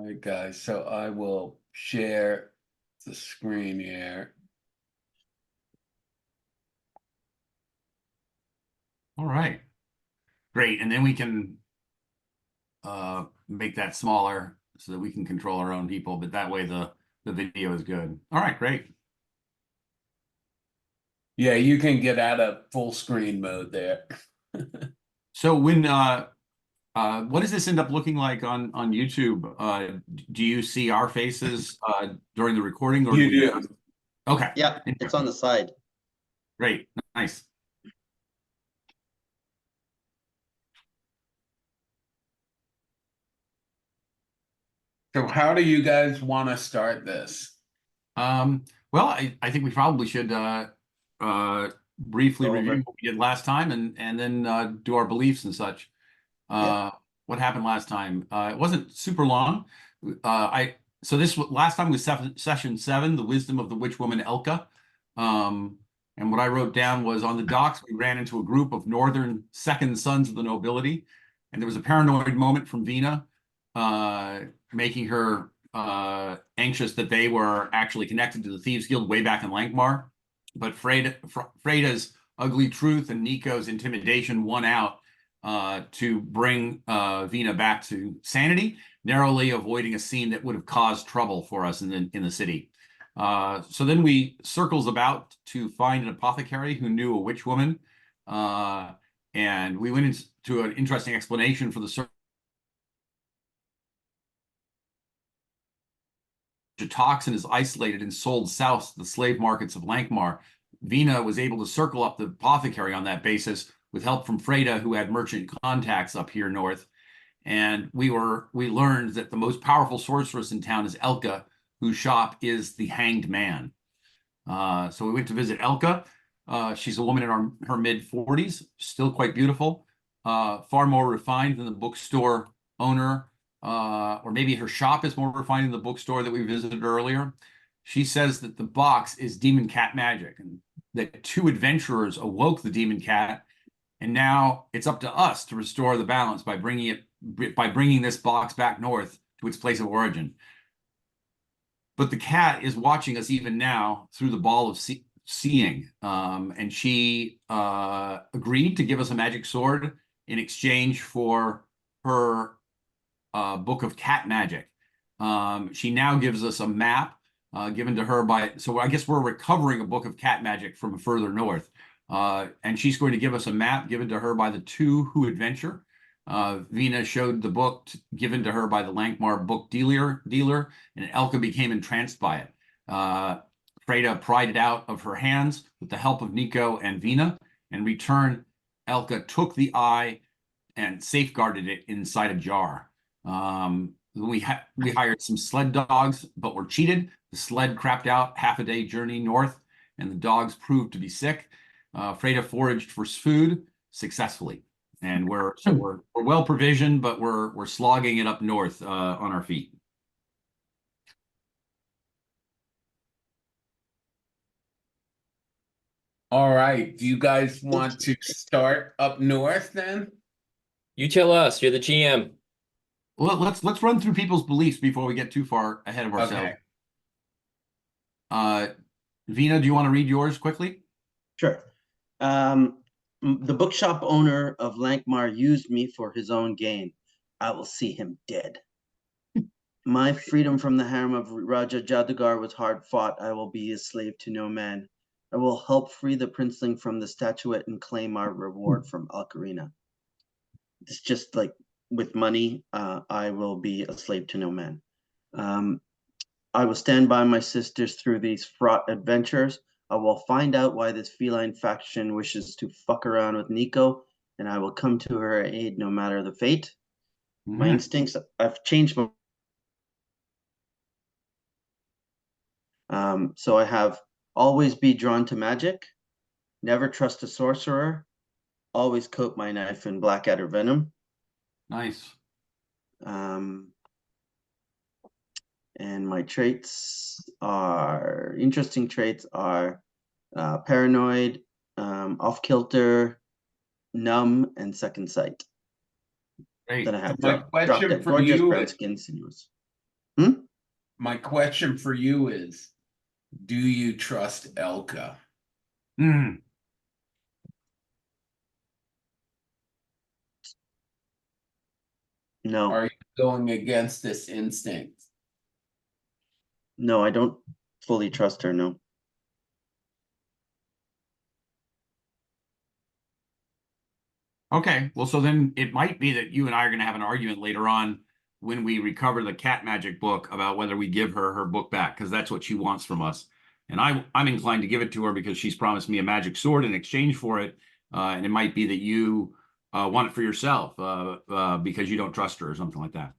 right, guys, so I will share the screen here. All right, great. And then we can make that smaller so that we can control our own people, but that way the video is good. All right, great. Yeah, you can get out of full screen mode there. So when what does this end up looking like on YouTube? Do you see our faces during the recording, or do You we? do. Okay, Yeah, it's on the side. great, nice. So how do you guys want to start this? Well, I think we probably should briefly Go review over. what we did last time and then do our beliefs and such. Yeah. What happened last time? It wasn't super long. Last time was session 7, the wisdom of the witch woman Elka. And what I wrote down was on the docks, we ran into a group of northern second sons of the nobility, and there was a paranoid moment from Vina, making her anxious that they were actually connected to the Thieves Guild way back in Lankhmar. But Freda's ugly truth and Nico's intimidation won out to bring Vina back to sanity, narrowly avoiding a scene that would have caused trouble for us in the city. So then we circles about to find an apothecary who knew a witch woman, and we went into an interesting explanation for the toxin is isolated and sold south to the slave markets of Lankhmar. Vina was able to circle up the apothecary on that basis with help from Freda, who had merchant contacts up here north. And we learned that the most powerful sorceress in town is Elka, whose shop is the Hanged Man. So we went to visit Elka. She's a woman in her mid-40s, still quite beautiful, far more refined than the bookstore owner, or maybe her shop is more refined than the bookstore that we visited earlier. She says that the box is demon cat magic, and that 2 adventurers awoke the demon cat, and now it's up to us to restore the balance by bringing this box back north to its place of origin. But the cat is watching us even now through the ball of seeing, and she agreed to give us a magic sword in exchange for her book of cat magic. She now gives us a map given to her so I guess we're recovering a book of cat magic from further north. And she's going to give us a map given to her by the 2 who adventure. Vina showed the book given to her by the Lankhmar book dealer, and Elka became entranced by it. Freda pried it out of her hands with the help of Nico and Vina. In return, Elka took the eye and safeguarded it inside a jar. We hired some sled dogs, but were cheated. The sled crapped out half a day journey north, and the dogs proved to be sick. Freda foraged for food successfully, and we're well provisioned, but we're slogging it up north on our feet. All right, do you guys want to start up north then? You tell us. You're the GM. Well, let's run through people's beliefs before we get too far ahead of ourselves. Okay. Vina, do you want to read yours quickly? Sure. The bookshop owner of Lankhmar used me for his own gain. I will see him dead. My freedom from the harem of Raja Jadugar was hard fought. I will be a slave to no man. I will help free the princeling from the statuette and claim our reward from Alcarina. It's just like with money, I will be a slave to no man. I will stand by my sisters through these fraught adventures. I will find out why this feline faction wishes to fuck around with Nico, and I will come to her aid no matter the fate. My instincts, I've changed my... So I have always be drawn to magic, never trust a sorcerer, always coat my knife in blackadder venom. Nice. And my interesting traits are paranoid, off-kilter, numb, and second sight. Great. Then I have My question for you brown skin, sinuous. Hmm? My question for you is, do you trust Elka? Hmm. No, Are you going against this instinct? no, I don't fully trust her. No. Okay, well, so then it might be that you and I are going to have an argument later on when we recover the cat magic book about whether we give her her book back, because that's what she wants from us. And I'm inclined to give it to her because she's promised me a magic sword in exchange for it. And it might be that you want it for yourself because you don't trust her or something like that.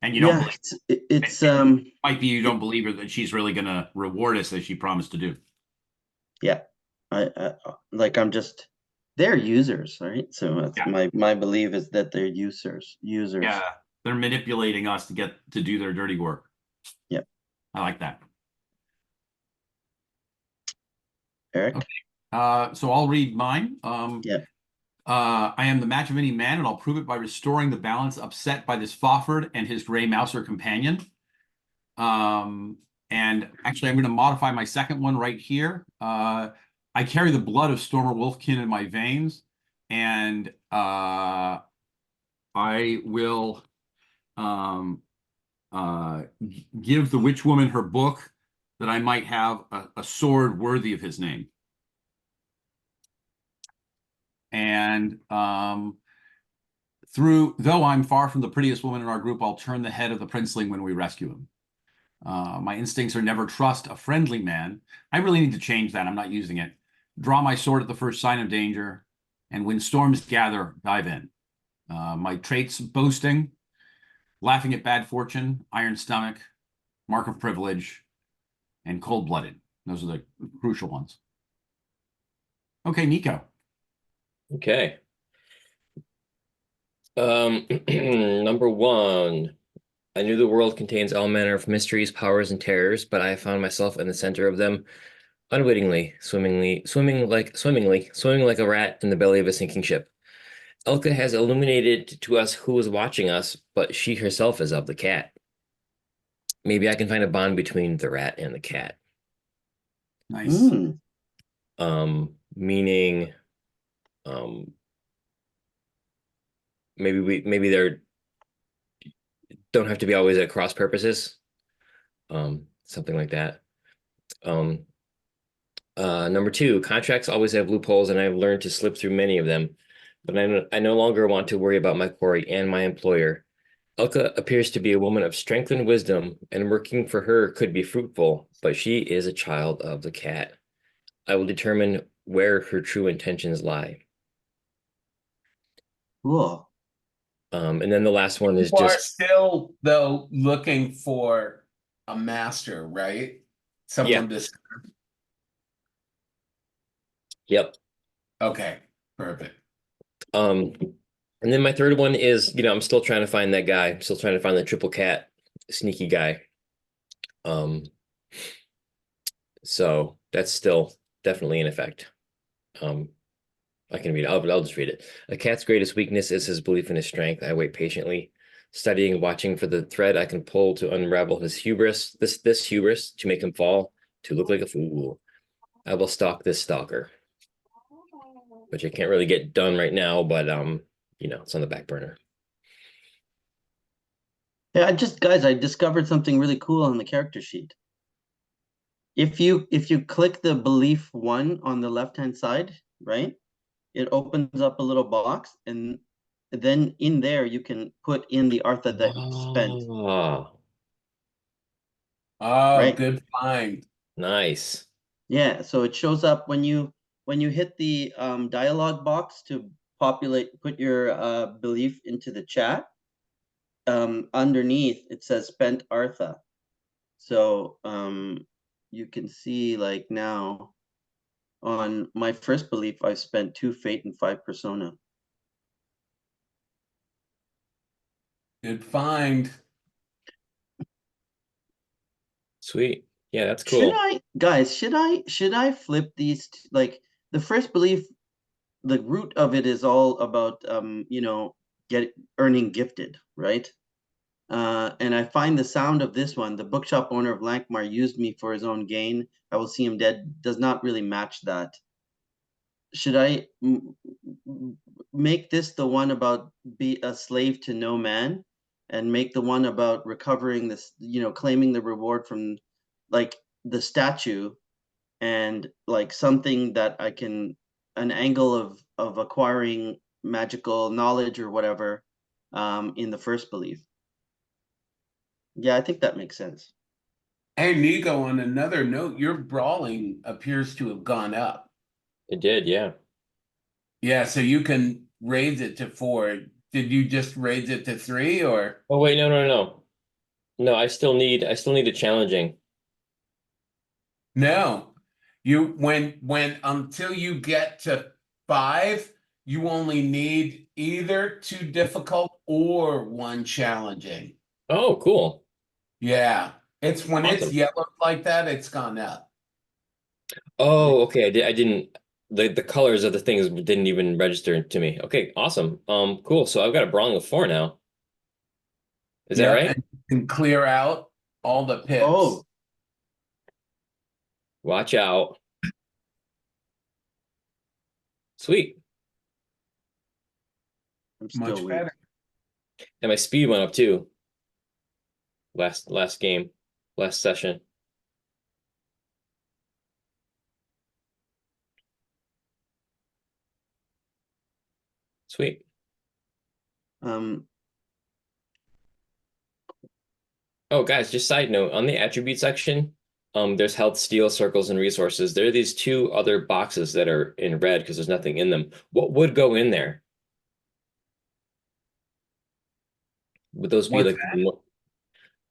And you don't Yeah, believe it's it might be you don't believe her that she's really going to reward us as she promised to do. yeah. I like I'm just they're users, right? So that's Yeah. my belief is that they're users. Yeah, Users. they're manipulating us to get to do their dirty work. Yeah. I like that. Eric? Okay. So I'll read mine. Yeah. I am the match of any man, and I'll prove it by restoring the balance upset by this Fawford and his gray mouser companion. Um, and actually, I'm going to modify my second one right here. I carry the blood of Stormer Wolfkin in my veins, and I will give the witch woman her book that I might have a sword worthy of his name. And though I'm far from the prettiest woman in our group, I'll turn the head of the princeling when we rescue him. My instincts are never trust a friendly man. I really need to change that. I'm not using it. Draw my sword at the first sign of danger, and when storms gather, dive in. My traits: boasting, laughing at bad fortune, iron stomach, mark of privilege, and cold-blooded. Those are the crucial ones. Okay, Nico. Okay. Number one, I knew the world contains all manner of mysteries, powers, and terrors, but I found myself in the center of them unwittingly, swimming like a rat in the belly of a sinking ship. Elka has illuminated to us who is watching us, but she herself is of the cat. Maybe I can find a bond between the rat and the cat. Nice. Mm. Meaning, maybe they're don't have to be always at cross purposes. Something like that. Um, Number two, contracts always have loopholes, and I've learned to slip through many of them. But I no longer want to worry about my quarry and my employer. Elka appears to be a woman of strength and wisdom, and working for her could be fruitful, but she is a child of the cat. I will determine where her true intentions lie. Cool. And then the last one is You are just, still, though, looking for a master, right? yeah, Someone to. yep. Okay, perfect. Um, and then my third one is, I'm still trying to find that guy. I'm still trying to find the triple cat sneaky guy. Um, so that's still definitely in effect. Um, I can read it. I'll just read it. A cat's greatest weakness is his belief in his strength. I wait patiently, studying, watching for the thread I can pull to unravel his hubris, this hubris, to make him fall, to look like a fool. I will stalk this stalker, which I can't really get done right now, but it's on the back burner. Yeah, I discovered something really cool on the character sheet. If you click the belief one on the left-hand side, right? It opens up a little box, and then in there you can put in the Artha that you spent, Oh, Oh, right? good find. nice. Yeah, so it shows up when you hit the dialog box to put your belief into the chat. Underneath it says spent Artha. So you can see like now on my first belief, I spent 2 fate and 5 persona. Good find. Sweet. Yeah, that's Should cool. I, guys, should I flip these like the first belief, the root of it is all about get earning gifted, right? And I find the sound of this one, the bookshop owner of Lankhmar used me for his own gain. I will see him dead, does not really match that. Should I make this the one about be a slave to no man, and make the one about recovering this, claiming the reward from like the statue, and like something that I can, an angle of acquiring magical knowledge or whatever, in the first belief? Yeah, I think that makes sense. Hey, Nico, on another note, your brawling appears to have gone up. It did, yeah. Yeah, so you can raise it to 4. Did you just raise it to 3 or? Oh wait, no. No, I still need a challenging. No. You when until you get to 5, you only need either 2 difficult or 1 challenging. Oh, cool. Yeah. It's when it's Awesome. yellow like that, it's gone up. Oh, okay. I didn't the colors of the things didn't even register to me. Okay, awesome. Cool. So I've got a brawling of 4 now. Is that Yeah, right? and you can clear out all the pips. Oh, Watch out. Sweet. I'm still Much weak. better. And my speed went up too. Last game, last session. Sweet. Um, Oh, guys, just side note, on the attribute section, there's health, steel, circles, and resources. There are these 2 other boxes that are in red because there's nothing in them. What would go in there? Would those be What's like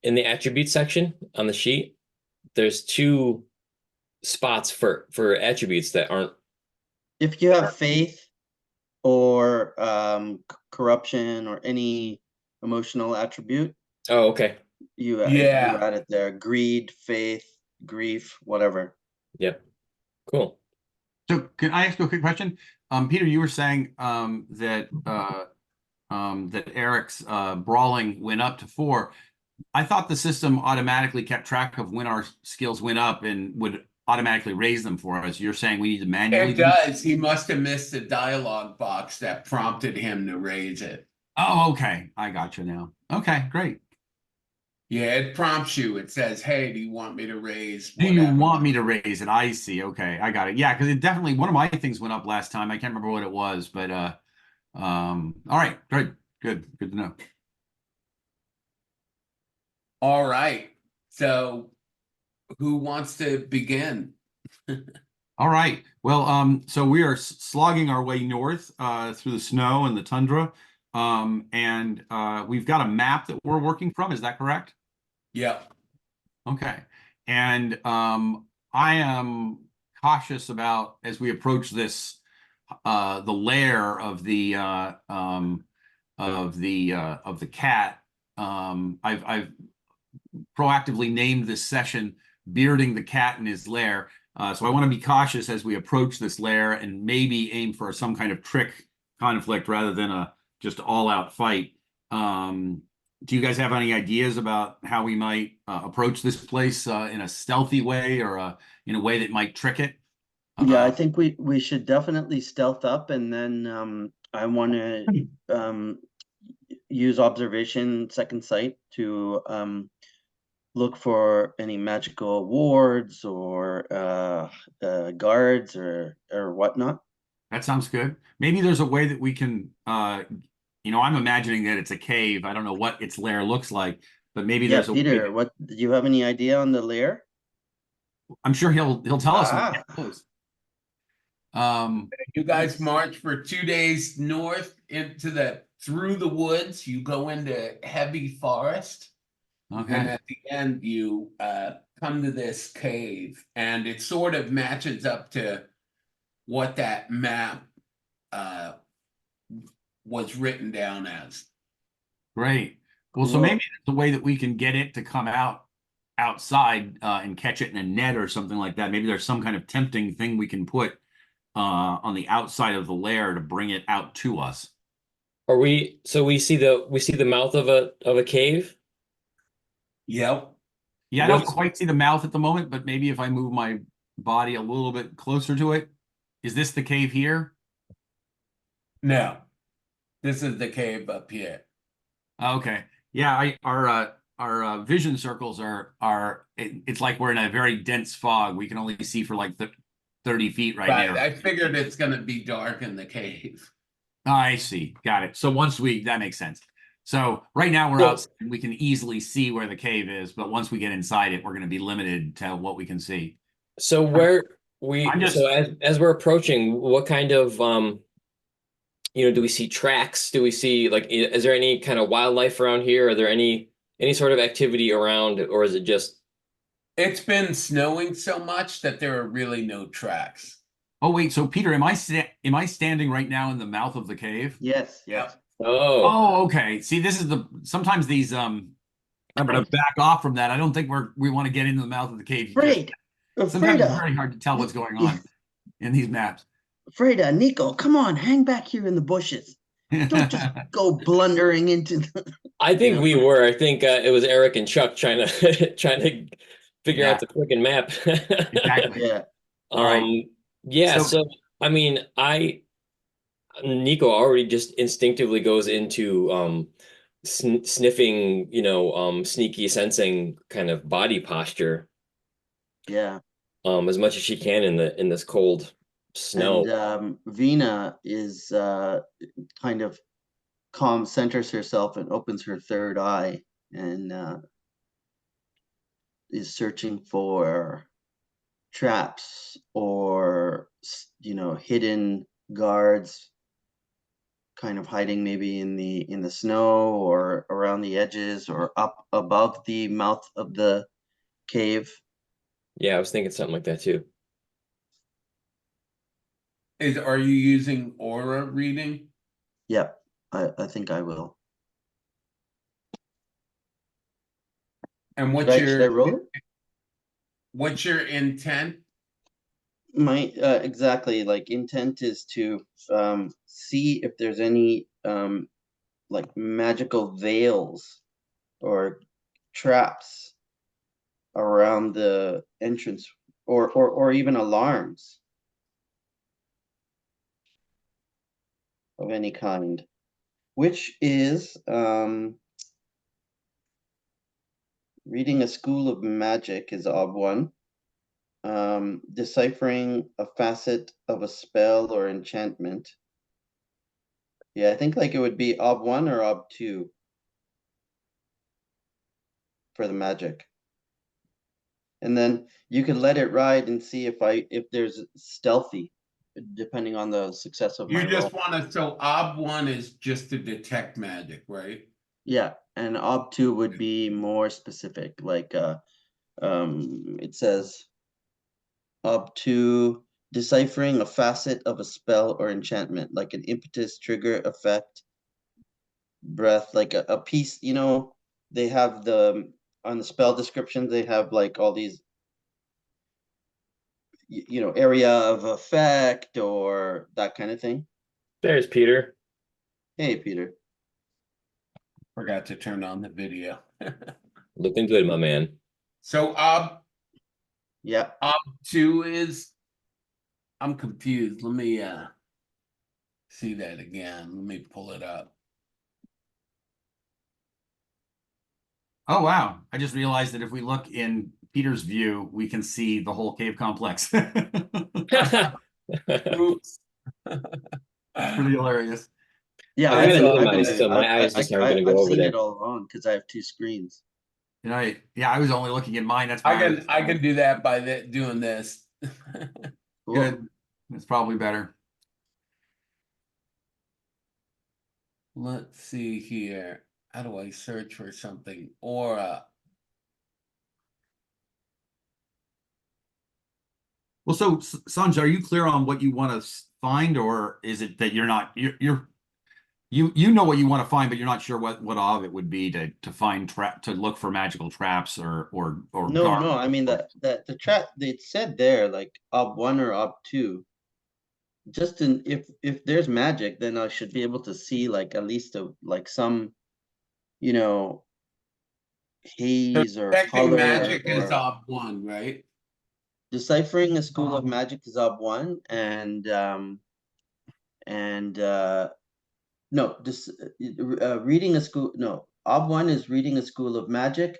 in the attribute section on the sheet? There's 2 spots for attributes that aren't. if you have faith or corruption or any emotional attribute, Oh, okay. you Yeah. add it there. Greed, faith, grief, whatever. Yep. Cool. So can I ask you a quick question? Peter, you were saying that Eric's brawling went up to 4. I thought the system automatically kept track of when our skills went up and would automatically raise them for us. You're saying we need to manually It do that? does. He must have missed the dialogue box that prompted him to raise it. Oh, okay. I got you now. Okay, great. Yeah, it prompts you. It says, "Hey, do you want me to raise Do you whatever?" want me to raise it? I see. Okay, I got it. Yeah, because it definitely one of my things went up last time. I can't remember what it was, but all right, great, good to know. All right. So, who wants to begin? All right. Well, so we are slogging our way north through the snow and the tundra. And we've got a map that we're working from. Is that correct? Yep. Okay. And I am cautious about as we approach this the lair of the cat. I've proactively named this session "Bearding the Cat in His Lair." So I want to be cautious as we approach this lair and maybe aim for some kind of trick conflict rather than a just all-out fight. Do you guys have any ideas about how we might approach this place in a stealthy way or in a way that might trick it? Yeah, I think we should definitely stealth up, and then I want to use observation, second sight, to look for any magical wards or guards or whatnot. That sounds good. Maybe there's a way that we can, I'm imagining that it's a cave. I don't know what its lair looks like, but maybe Yeah, there's a way Peter, that, what do you have any idea on the lair? I'm sure he'll tell us when Ah, it goes. You guys march for 2 days north through the woods. You go into heavy forest, and Okay. at the end you come to this cave, and it sort of matches up to what that map was written down as. Great. Well, so cool. maybe there's a way that we can get it to come outside and catch it in a net or something like that. Maybe there's some kind of tempting thing we can put on the outside of the lair to bring it out to us. We see the mouth of a cave? Yep. Yeah, I don't What's quite see the mouth at the moment, but maybe if I move my body a little bit closer to it. Is this the cave here? No, this is the cave up here. Okay. Yeah, our vision circles it's like we're in a very dense fog. We can only see for like 30 feet right Right. now. I figured it's going to be dark in the cave. I see. Got it. So that makes sense. So right now we're Well, outside and we can easily see where the cave is, but once we get inside it, we're going to be limited to what we can see. so I'm just as we're approaching, what kind of do we see tracks? Do we see like is there any kind of wildlife around here? Are there any sort of activity around, or is it just It's been snowing so much that there are really no tracks. Oh wait, so Peter, am I standing right now in the mouth of the cave? Yes, yes. Yep. oh, Oh, okay. See, this is sometimes these I'm gonna back off from that. I don't think we want to get into the mouth of the cave just Afraid. sometimes it's Freda. very hard to tell what's going on in these maps. Freda, Nico, come on, hang back here in the bushes. Don't just go blundering into the, I think you know. we were. I think it was Eric and Chuck trying to trying to figure Yeah, out the freaking map. exactly. Yeah. All right. Yeah, So so I mean, Nico already just instinctively goes into sniffing, sneaky sensing kind of body posture, Yeah. as much as she can in this cold snow. And Vina is kind of centers herself and opens her third eye and is searching for traps or hidden guards, kind of hiding maybe in the snow or around the edges or up above the mouth of the cave. Yeah, I was thinking something like that too. Are you using aura reading? Yep, I think I will. And Should I roll it? what's your intent? My exactly, like, intent is to see if there's any like magical veils or traps around the entrance or even alarms of any kind, which is reading a school of magic is ob 1. Deciphering a facet of a spell or enchantment. Yeah, I think like it would be ob 1 or ob 2 for the magic. And then you can let it ride and see if there's stealthy, depending on the success of my You roll. just want to, so ob 1 is just to detect magic, right? Yeah, and ob 2 would be more specific, like it says ob 2, deciphering a facet of a spell or enchantment, like an impetus, trigger, effect, breath, like a piece, they have on the spell descriptions, they have like all these area of effect or that kind of thing. There's Peter. Hey, Peter. Forgot to turn on the video. Looking good, my man. So Yeah. ob 2 is, I'm confused. Let me see that again. Let me pull it up. oh wow, I just realized that if we look in Peter's view, we can see the whole cave complex. Oops. Pretty hilarious. Yeah, I'm gonna I've minimize, so my eyes just aren't gonna go I've over seen there. it all along because I have 2 screens. Yeah, I was only looking at mine. That's why I can do that by doing this. Cool. good. That's probably better. Let's see here. How do I search for something? Aura. Well, so Sanj, are you clear on what you want to find, or is it that you're not you know what you want to find, but you're not sure what of it would be to find to look for magical traps or No, I mean the trap they said there, like ob 1 or ob 2. Just if there's magic, then I should be able to see like at least like some, you know, haze or Detecting color magic is or op one, right? deciphering a school of magic is ob one, and no, reading a school. No, ob one is reading a school of magic,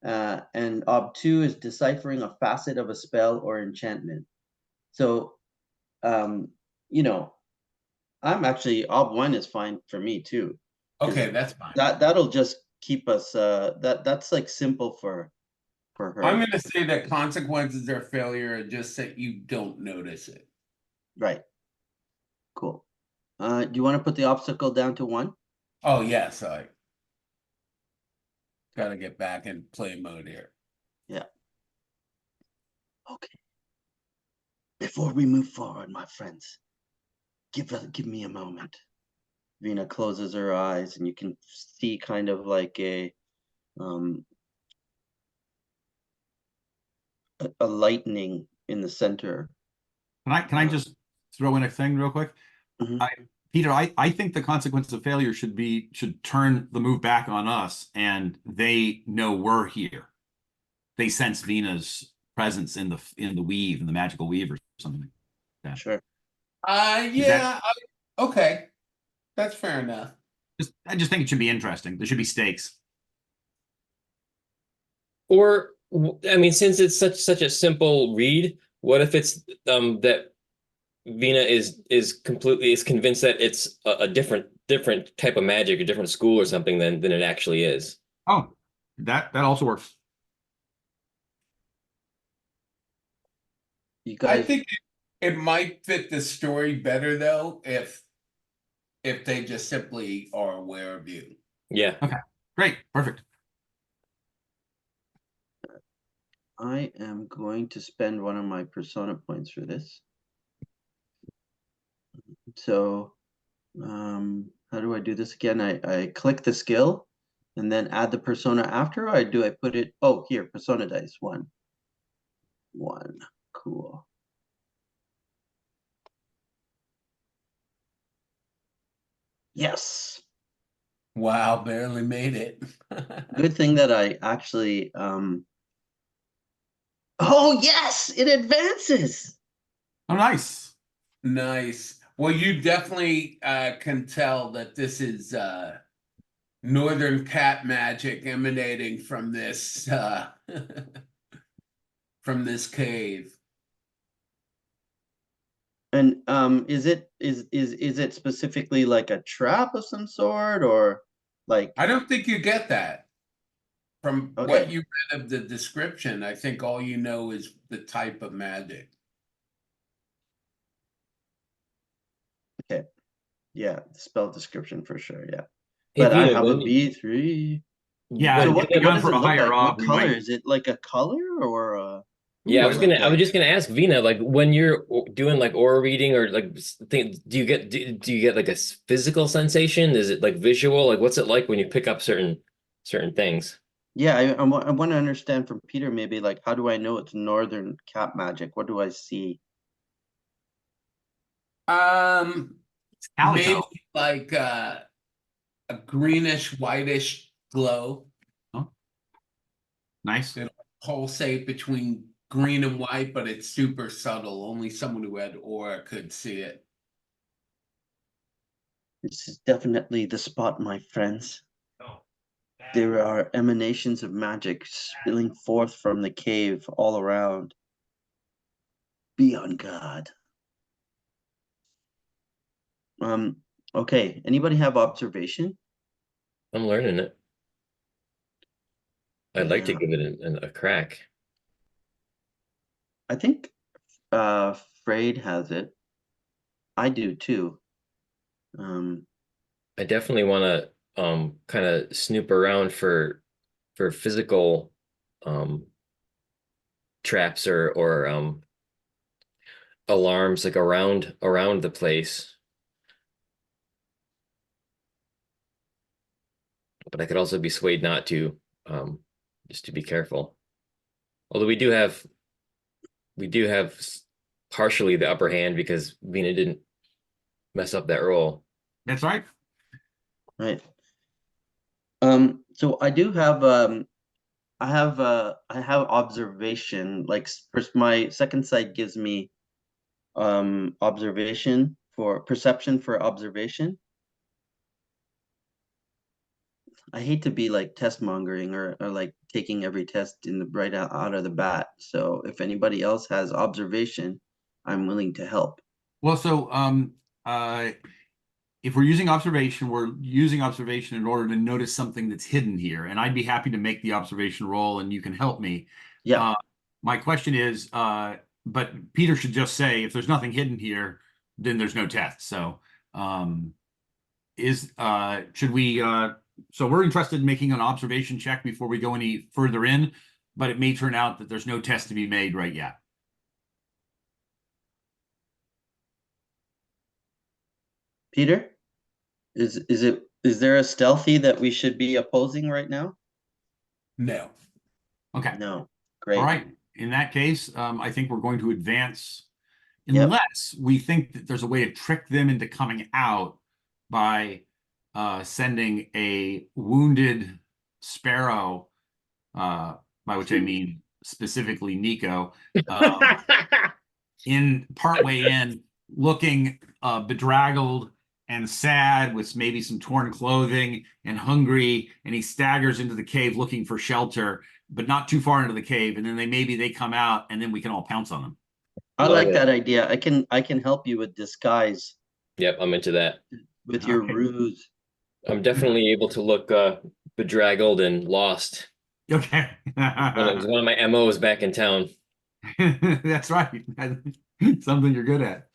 and ob two is deciphering a facet of a spell or enchantment. So, you know, I'm actually ob one is fine for me too. 'Cause Okay, that's fine. that'll just keep us. That's like simple for her. I'm gonna say that consequences or failure are just that you don't notice it. Right. Cool. Do you want to put the obstacle down to 1? Oh, yes, I gotta get back in play mode here. Yeah. Okay. Before we move forward, my friends, give me a moment. Vina closes her eyes, and you can see kind of like a lightning in the center. Can I just throw in a thing real quick? Mhm. Peter, I think the consequence of failure should turn the move back on us, and they know we're here. They sense Vina's presence in the weave, in the magical weave, or something like that. Sure. Yeah, okay, that's fair enough. I just think it should be interesting. There should be stakes. Or I mean, since it's such a simple read, what if it's that Vina is completely is convinced that it's a different type of magic, a different school or something than it actually is. Oh, that also works. You I guys, think it might fit the story better though if they just simply are aware of you. Yeah. Okay, great, perfect. I am going to spend one of my persona points for this. So, how do I do this again? I click the skill and then add the persona after, or do I put it? Oh, here, persona dice, 1. Cool. Yes. Wow, barely made it. Good thing that I actually, oh yes, it advances. Oh, nice. Nice. Well, you definitely can tell that this is northern cat magic emanating from this from this cave. And is it specifically like a trap of some sort, or like, I don't think you get that from what okay, you read of the description. I think all you know is the type of magic. okay, yeah, the spell description for sure, yeah. Hey, But I Vina, have a when B3. Yeah, So when if what you're what going does for it a look higher like? op, What we color might. is it? Like a color or yeah, or like I was a, just gonna ask Vina, like when you're doing like aura reading or like do you get do you get like a physical sensation? Is it like visual? Like what's it like when you pick up certain things? yeah, I want to understand from Peter, maybe, like, how do I know it's northern cat magic? What do I see? It's Maybe calico. like a greenish whitish glow. Oh, nice. It'll pulsate between green and white, but it's super subtle. Only someone who had aura could see it. This is definitely the spot, my friends. There are emanations of magic spilling forth from the cave all around. Be on guard. Okay, anybody have observation? I'm learning it. I'd like to Yeah, give it a crack. I think Frayed has it. I do too. Um, I definitely want to kind of snoop around for physical um traps or alarms like around the place. But I could also be swayed not to, just to be careful. Although we do have partially the upper hand because Vina didn't mess up that roll. That's right. right. So I do have I have observation. Like first, my second sight gives me observation for perception for observation. I hate to be like test mongering or like taking every test in the right out of the bat. So if anybody else has observation, I'm willing to help. Well, so if we're using observation, we're using observation in order to notice something that's hidden here. And I'd be happy to make the observation roll and you can help me. Yeah. My question is, but Peter should just say, if there's nothing hidden here, then there's no test. So should we, so we're interested in making an observation check before we go any further in, but it may turn out that there's no test to be made right yet. Peter, is there a stealthy that we should be opposing right now? No. Okay. No. Great. All right. In that case, I think we're going to advance Yep. unless we think that there's a way to trick them into coming out by sending a wounded sparrow, by which I mean specifically Nico, in partway in, looking bedraggled and sad with maybe some torn clothing and hungry, and he staggers into the cave looking for shelter, but not too far into the cave, and then maybe they come out and then we can all pounce on them. I Love like it. that idea. I can help you with disguise Yep, I'm into that. with your Okay. ruse. I'm definitely able to look bedraggled and lost. Okay. It was one of my MOs back in town. That's right. Something you're good at.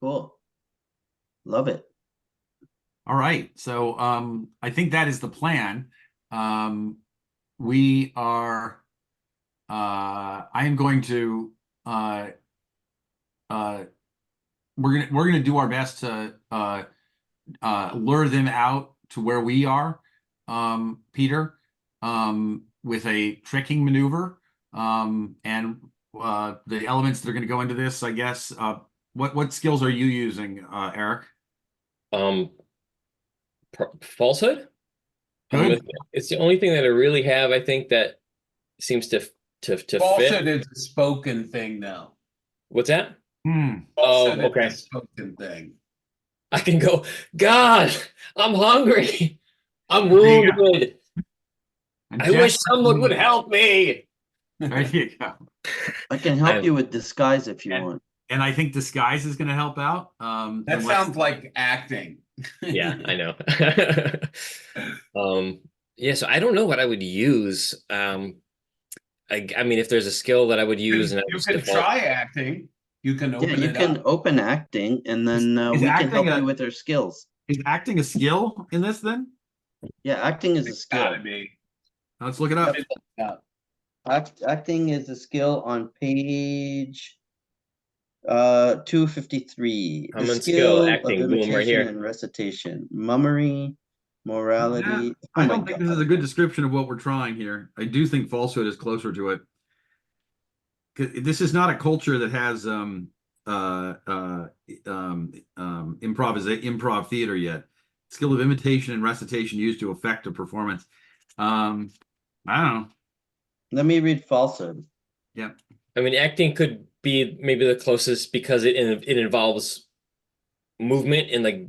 Cool. Love it. All right. So I think that is the plan. We are I am going to we're gonna do our best to lure them out to where we are, Peter, with a tricking maneuver. And the elements that are gonna go into this, I guess, what skills are you using, Eric? Falsehood? Good. It's the only thing that I really have, I think, that seems to Falsehood fit. is a spoken thing now. What's that? Falsehood is okay. a spoken thing. I can go, God, I'm hungry. I'm There you go. wounded. And I wish Jeff- someone would help me. There you go. I can help you with disguise if you want. And I think disguise is going to help out. That unless- sounds like acting. Yeah, I know. Yeah, so I don't know what I would use. I mean, if there's a skill that I would use, and I You just can default. try acting. You can Yeah, open you it can up. open acting, and then Is we can acting help you with our skills. Is acting a skill in this then? Yeah, acting is a It's skill. gotta be. Let's look it up. Yeah. Acting is a skill on page 253. The Common skill, skill acting, of boom, right imitation here. and recitation, mummery, morality. Yeah, Oh I my don't think God. this is a good description of what we're trying here. I do think falsehood is closer to it. 'Cause this is not a culture that has improv theater yet. Skill of imitation and recitation used to affect a performance. I don't know. Let me read falsehood. Yeah. I mean, acting could be maybe the closest because it involves movement and, like,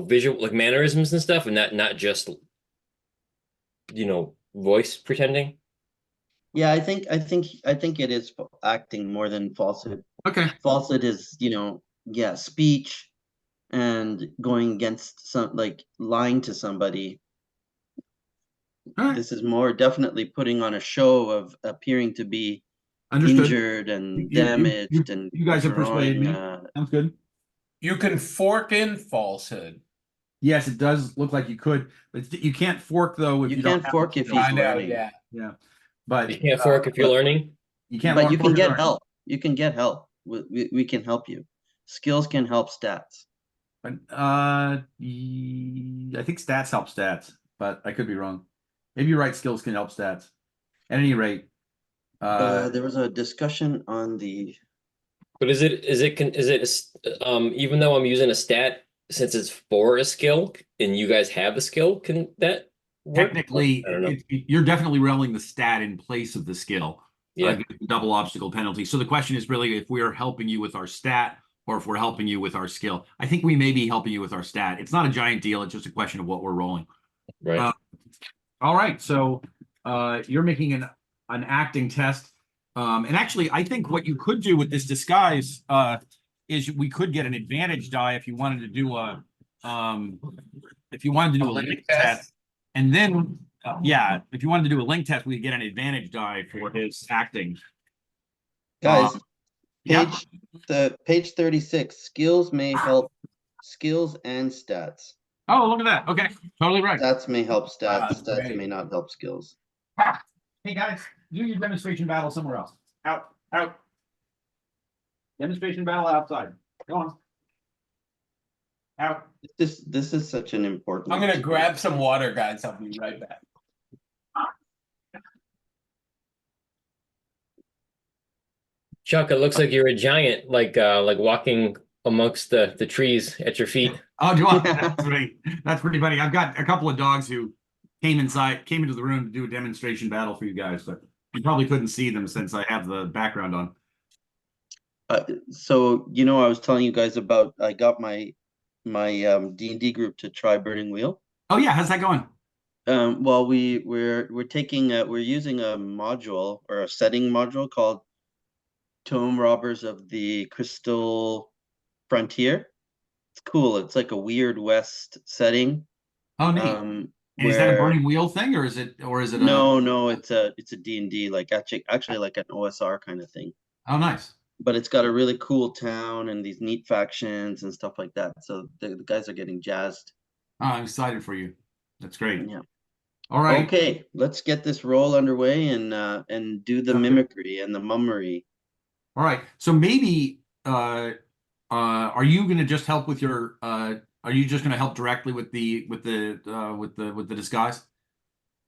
visual, like mannerisms and stuff, and not just voice pretending. Yeah, I think it is acting more than falsehood. Okay. Falsehood is, yeah, speech and going against like lying to somebody. All right. This is more definitely putting on a show of appearing to be Understood. injured and damaged, and you guys have persuaded me. drawing, Sounds good. You can fork in falsehood. Yes, it does look like you could, but you can't fork though if You you don't can't have fork the if skill. he's I know, learning. yeah. Yeah, but You can't fork if you're learning. you can't. But fork you can if you're get learning. help. You can get help. We can help you. Skills can help stats. But I think stats help stats, but I could be wrong. Maybe you're right. Skills can help stats. At any rate, There was a discussion on the. But is it even though I'm using a stat, since it's for a skill and you guys have the skill, can that technically, I don't know. you're definitely rolling the stat in place of the skill. Yeah. Double obstacle penalty. So the question is really if we're helping you with our stat or if we're helping you with our skill. I think we may be helping you with our stat. It's not a giant deal. It's just a question of what we're rolling. Right. All right. So you're making an acting test. And actually, I think what you could do with this disguise is we could get an advantage die if you wanted to do a link test. And then yeah, if you wanted to do a link test, we could get an advantage die for his acting. Guys, Yeah. page 36, skills may help skills and stats. Oh, look at that. Okay, totally right. Stats may help stats, stats great. may not help skills. Hey guys, do your demonstration battle somewhere else. Out. Demonstration battle outside. Go on. Out. This is such an important. I'm gonna grab some water, guys. I'll be right back. Chuck, it looks like you're a giant, like walking amongst the trees at your feet. Oh, do you want? That's pretty funny. I've got a couple of dogs who came into the room to do a demonstration battle for you guys, but you probably couldn't see them since I have the background on. So I was telling you guys about I got my D&D group to try Burning Wheel. Oh yeah, how's that going? Well, we're using a module or a setting module called Tome Robbers of the Crystal Frontier. It's cool. It's like a weird West setting. Oh, neat. And is that a Burning Wheel thing, or is it No, it's a D&D, like actually like an OSR kind of thing. Oh, nice. But it's got a really cool town and these neat factions and stuff like that. So the guys are getting jazzed. Oh, I'm excited for you. That's great. Yeah. All right. Okay, let's get this roll underway and do the mimicry and the mummery. All right. So maybe are you going to just help with your are you just going to help directly with the disguise?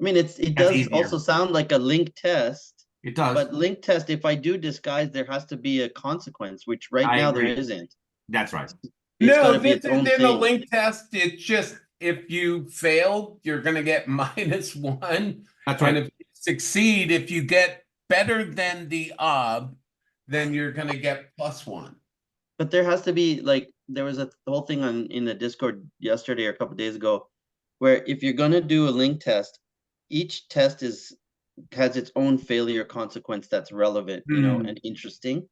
I mean, it does also sound like a link test. It does. But link test, if I do disguise, there has to be a consequence, which right now there isn't. That's right. No, this isn't a link test. It's just if you fail, you're going to get -1. That's right. And if you succeed, if you get better than the ob, then you're going to get +1. But there has to be, like, there was a whole thing in the Discord yesterday or a couple of days ago, where if you're going to do a link test, each test has its own failure consequence that's relevant, and interesting.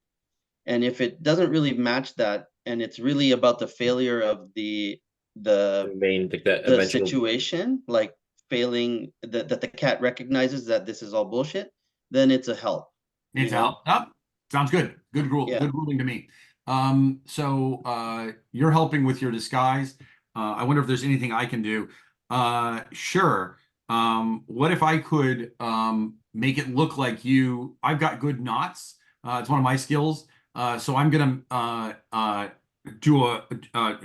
And if it doesn't really match that, and it's really about the failure of the main situation, like failing that the cat recognizes that this is all bullshit, then it's a help. It's a help. Oh, sounds good. Good rule. Yeah. Good ruling to me. So you're helping with your disguise. I wonder if there's anything I can do. Sure. What if I could make it look like I've got good knots. It's one of my skills. So I'm gonna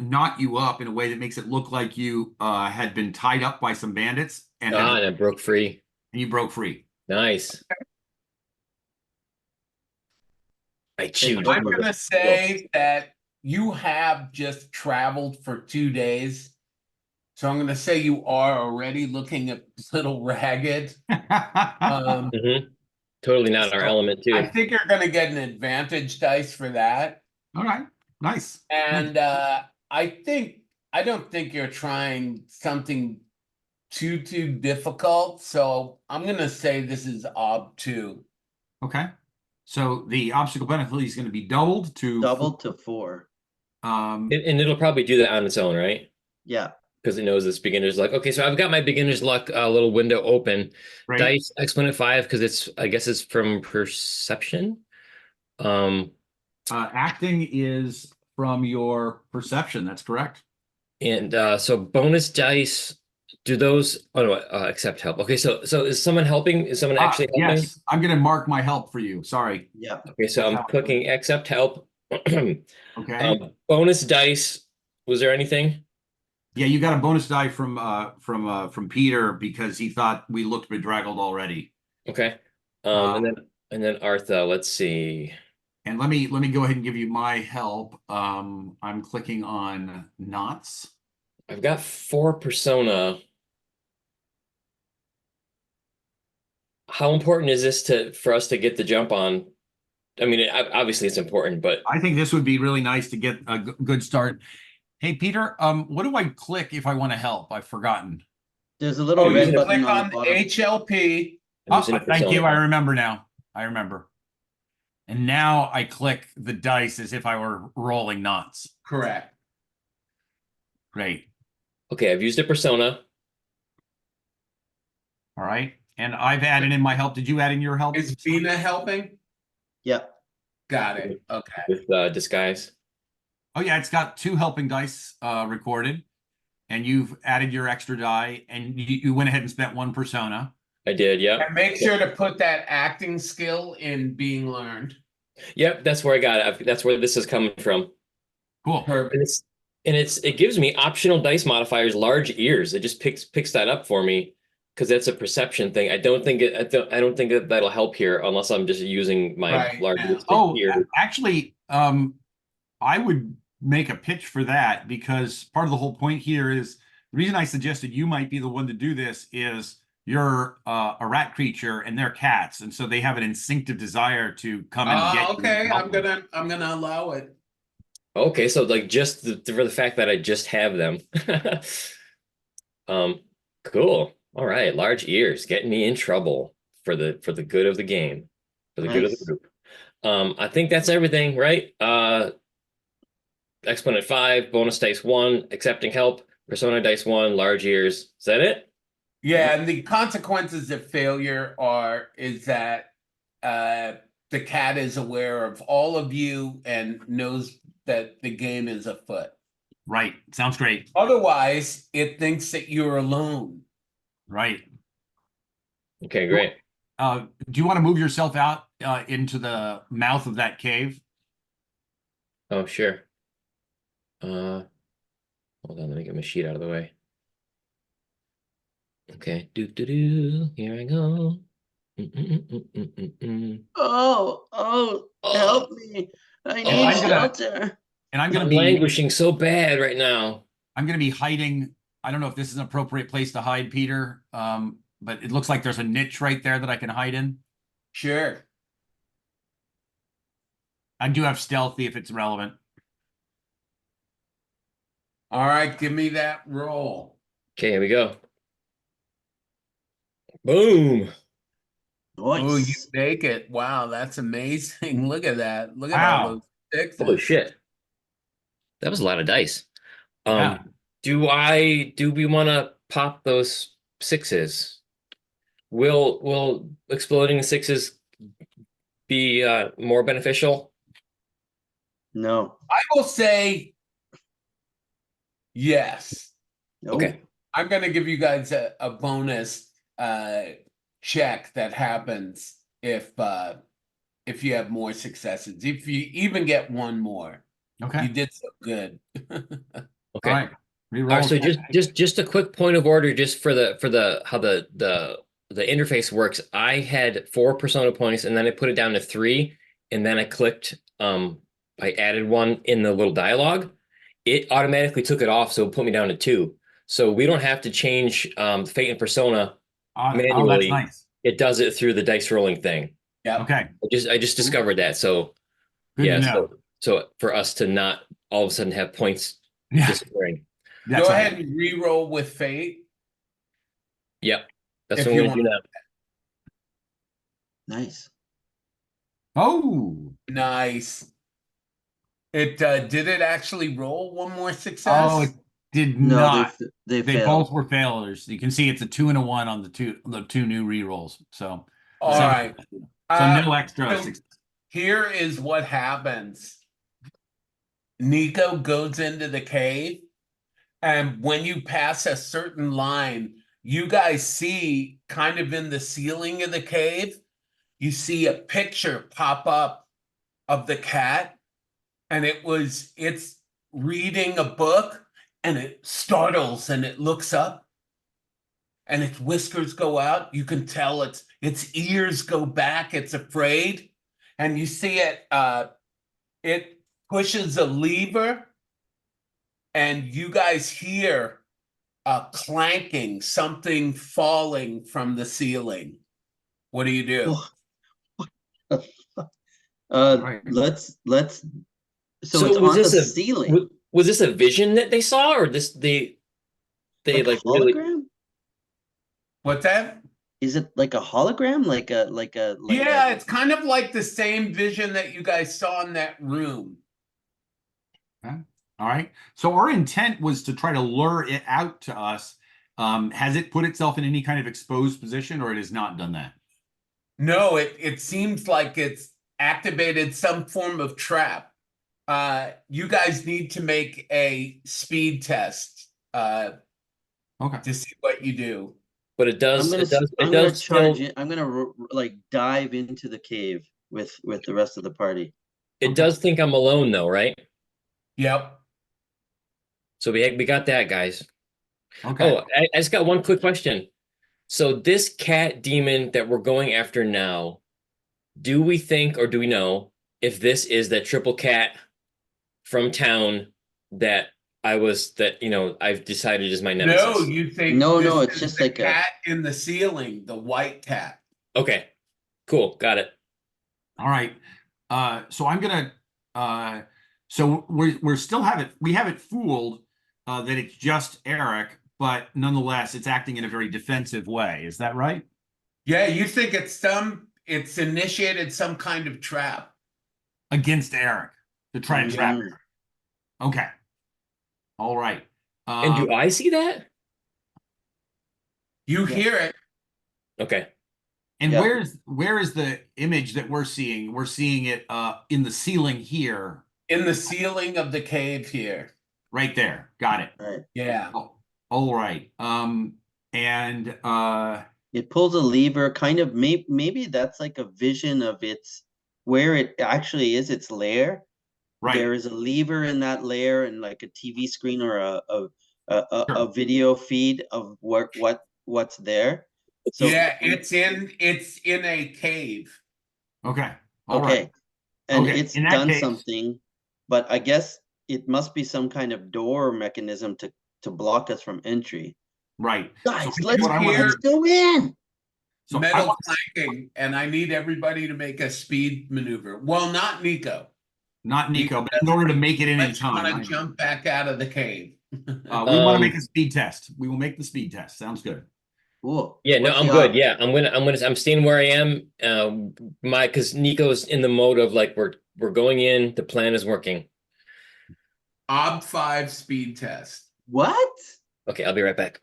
knot you up in a way that makes it look like you had been tied up by some bandits and I broke free. And you broke free. Nice. I choose. I'm gonna say that you have just traveled for 2 days. So I'm going to say you are already looking a little ragged. Totally not our element, too. I think you're going to get an advantage dice for that. All right. Nice. And I don't think you're trying something too difficult. So I'm going to say this is ob 2. Okay. So the obstacle penalty is going to be doubled to 4. And it'll probably do that on its own, right? Yeah. Because it knows this beginner's luck. Okay, so I've got my beginner's luck little window open. Right. Dice exponent 5 because I guess it's from perception. Acting is from your perception. That's correct. And so bonus dice. Do those? Oh no, accept help. Okay, so is someone helping? Is someone actually helping? Yes, I'm going to mark my help for you. Sorry. Yeah. Okay, so I'm clicking accept help. Okay. Bonus dice. Was there anything? Yeah, you got a bonus die from Peter because he thought we looked bedraggled already. Okay. And then Artha, let's see. And let me go ahead and give you my help. I'm clicking on knots. I've got 4 persona. how important is this for us to get the jump on? I mean, obviously it's important, but I think this would be really nice to get a good start. Hey, Peter, what do I click if I want to help? I've forgotten. There's a little Oh, red you button click on the on bottom. HLP. I'm using a Thank you. persona. I remember now. I remember. And now I click the dice as if I were rolling knots. Correct. Great. Okay, I've used a persona. All right. And I've added in my help. Did you add in your help? Is Vina helping? Yep. Got it. Okay. With disguise. Oh, yeah. It's got 2 helping dice recorded. And you've added your extra die. And you went ahead and spent 1 persona. I did, yep. And make sure to put that acting skill in being learned. Yep, that's where I got it. That's where this is coming from. Cool. Perfect. And it gives me optional dice modifiers, large ears. It just picks that up for me because that's a perception thing. I don't think that'll help here unless I'm just using my Right large now. ears. Actually, I would make a pitch for that because part of the whole point here is the reason I suggested you might be the one to do this is you're a rat creature and they're cats, and so they have an instinctive desire to come and get you. Okay. I'm gonna allow it. Okay, so like just for the fact that I just have them. Cool. All right, large ears getting me in trouble for the good of the game, for the good of the Nice. group. I think that's everything, right? Exponent 5, bonus dice 1, accepting help, persona dice 1, large ears. Is that it? Yeah, and the consequences of failure is that the cat is aware of all of you and knows that the game is afoot. Right. Sounds great. Otherwise, it thinks that you're alone. Right. Okay, great. Do you want to move yourself out into the mouth of that cave? Oh, sure. Hold on, let me get my sheet out of the way. Okay, here I go. Oh, help me. I Oh, need I'm shelter. And I'm I'm languishing so bad right now. I'm gonna be hiding. I don't know if this is an appropriate place to hide, Peter. But it looks like there's a niche right there that I can hide in. Sure. I do have stealthy if it's relevant. All right, give me that roll. Okay, here we go. Boom. Oh, you Nice. make it. Wow, that's amazing. Look at that. Look at all Wow. those sixes. Holy shit. That was a lot of dice. Yeah. Do we want to pop those 6s? Will exploding the 6s be more beneficial? No. I will say yes. No. Okay. I'm going to give you guys a bonus check that happens if you have more successes. If you even get one more, Okay. you did so good. Okay. All right. All right, Reroll. so just a quick point of order, just for the how the interface works. I had 4 persona points, and then I put it down to 3, and then I clicked. I added 1 in the little dialogue. It automatically took it off, so it put me down to 2. So we don't have to change fate and persona Oh, that's manually. nice. It does it through the dice rolling thing. Yeah. Okay. I just discovered that. So Good yeah, to know. so for us to not all of a sudden have points Yeah. disappearing. Go ahead and re-roll with fate. Yep. That's If what I'm you gonna do want. now. Nice. Oh. Nice. It did it actually roll one more success? Oh, it did No, not. they They failed. both were failures. You can see it's a 2 and a 1 on the two new rerolls. So All so, right. so no extra So success. here is what happens. Nico goes into the cave, and when you pass a certain line, you guys see kind of in the ceiling of the cave, you see a picture pop up of the cat, and it's reading a book, and it startles and it looks up, and its whiskers go out. You can tell its ears go back. It's afraid, and you see it pushes a lever, and you guys hear a clanking, something falling from the ceiling. What do you do? Right. Let's. So So it's was on the this ceiling. was this a vision that they saw, or they Like a like really? hologram? What's that? Is it like a hologram? Yeah, it's kind of like the same vision that you guys saw in that room. Okay. All right. So our intent was to try to lure it out to us. Has it put itself in any kind of exposed position, or it has not done that? No, it seems like it's activated some form of trap. You guys need to make a speed test Okay. to see what you do. But it does it I'm gonna does charge still it. I'm gonna like dive into the cave with the rest of the party. it Okay. does think I'm alone though, right? Yep. So we got that, guys. Okay. Oh, I just got one quick question. So this cat demon that we're going after now, do we think or do we know if this is that triple cat from town that I've decided is my No, nemesis? you think No, this it's is just the like a. cat in the ceiling, the white cat. Okay, cool, got it. All right. So I'm gonna. So we still have it. We have it fooled that it's just Eric, but nonetheless, it's acting in a very defensive way. Is that right? Yeah, you think it's initiated some kind of trap. Against Eric to try to trap Mm. Eric. Okay. All right. And do I see that? You Yeah. hear it. Okay. And Yeah. where is the image that we're seeing? We're seeing it in the ceiling here, In the ceiling of the cave here. right there. Got it. All right. Yeah. Oh, all right. And It pulls a lever, kind of. Maybe that's like a vision of its where it actually is. Its lair. right. There is a lever in that layer, and like a TV screen or a Sure. video feed of what's there. So Yeah, it's in a cave. Okay. All right. okay, and Okay. it's In that done case, something, but I guess it must be some kind of door mechanism to block us from entry. right. So Guys, I think what I want to hear- let's do. go in. So I Metal want, planking, and I need everybody to make a speed maneuver. Well, not Nico. not Nico, but in doesn't order to think make it in Let's time, want to jump back out of the cave. we want to make a speed test. We will make the speed test. Sounds good. Cool. Yeah, no, What's I'm the good. odds? Yeah, I'm staying where I am. Because Nico's in the mode of like we're going in, the plan is working. Ob 5 speed test. What? Okay, I'll be right back.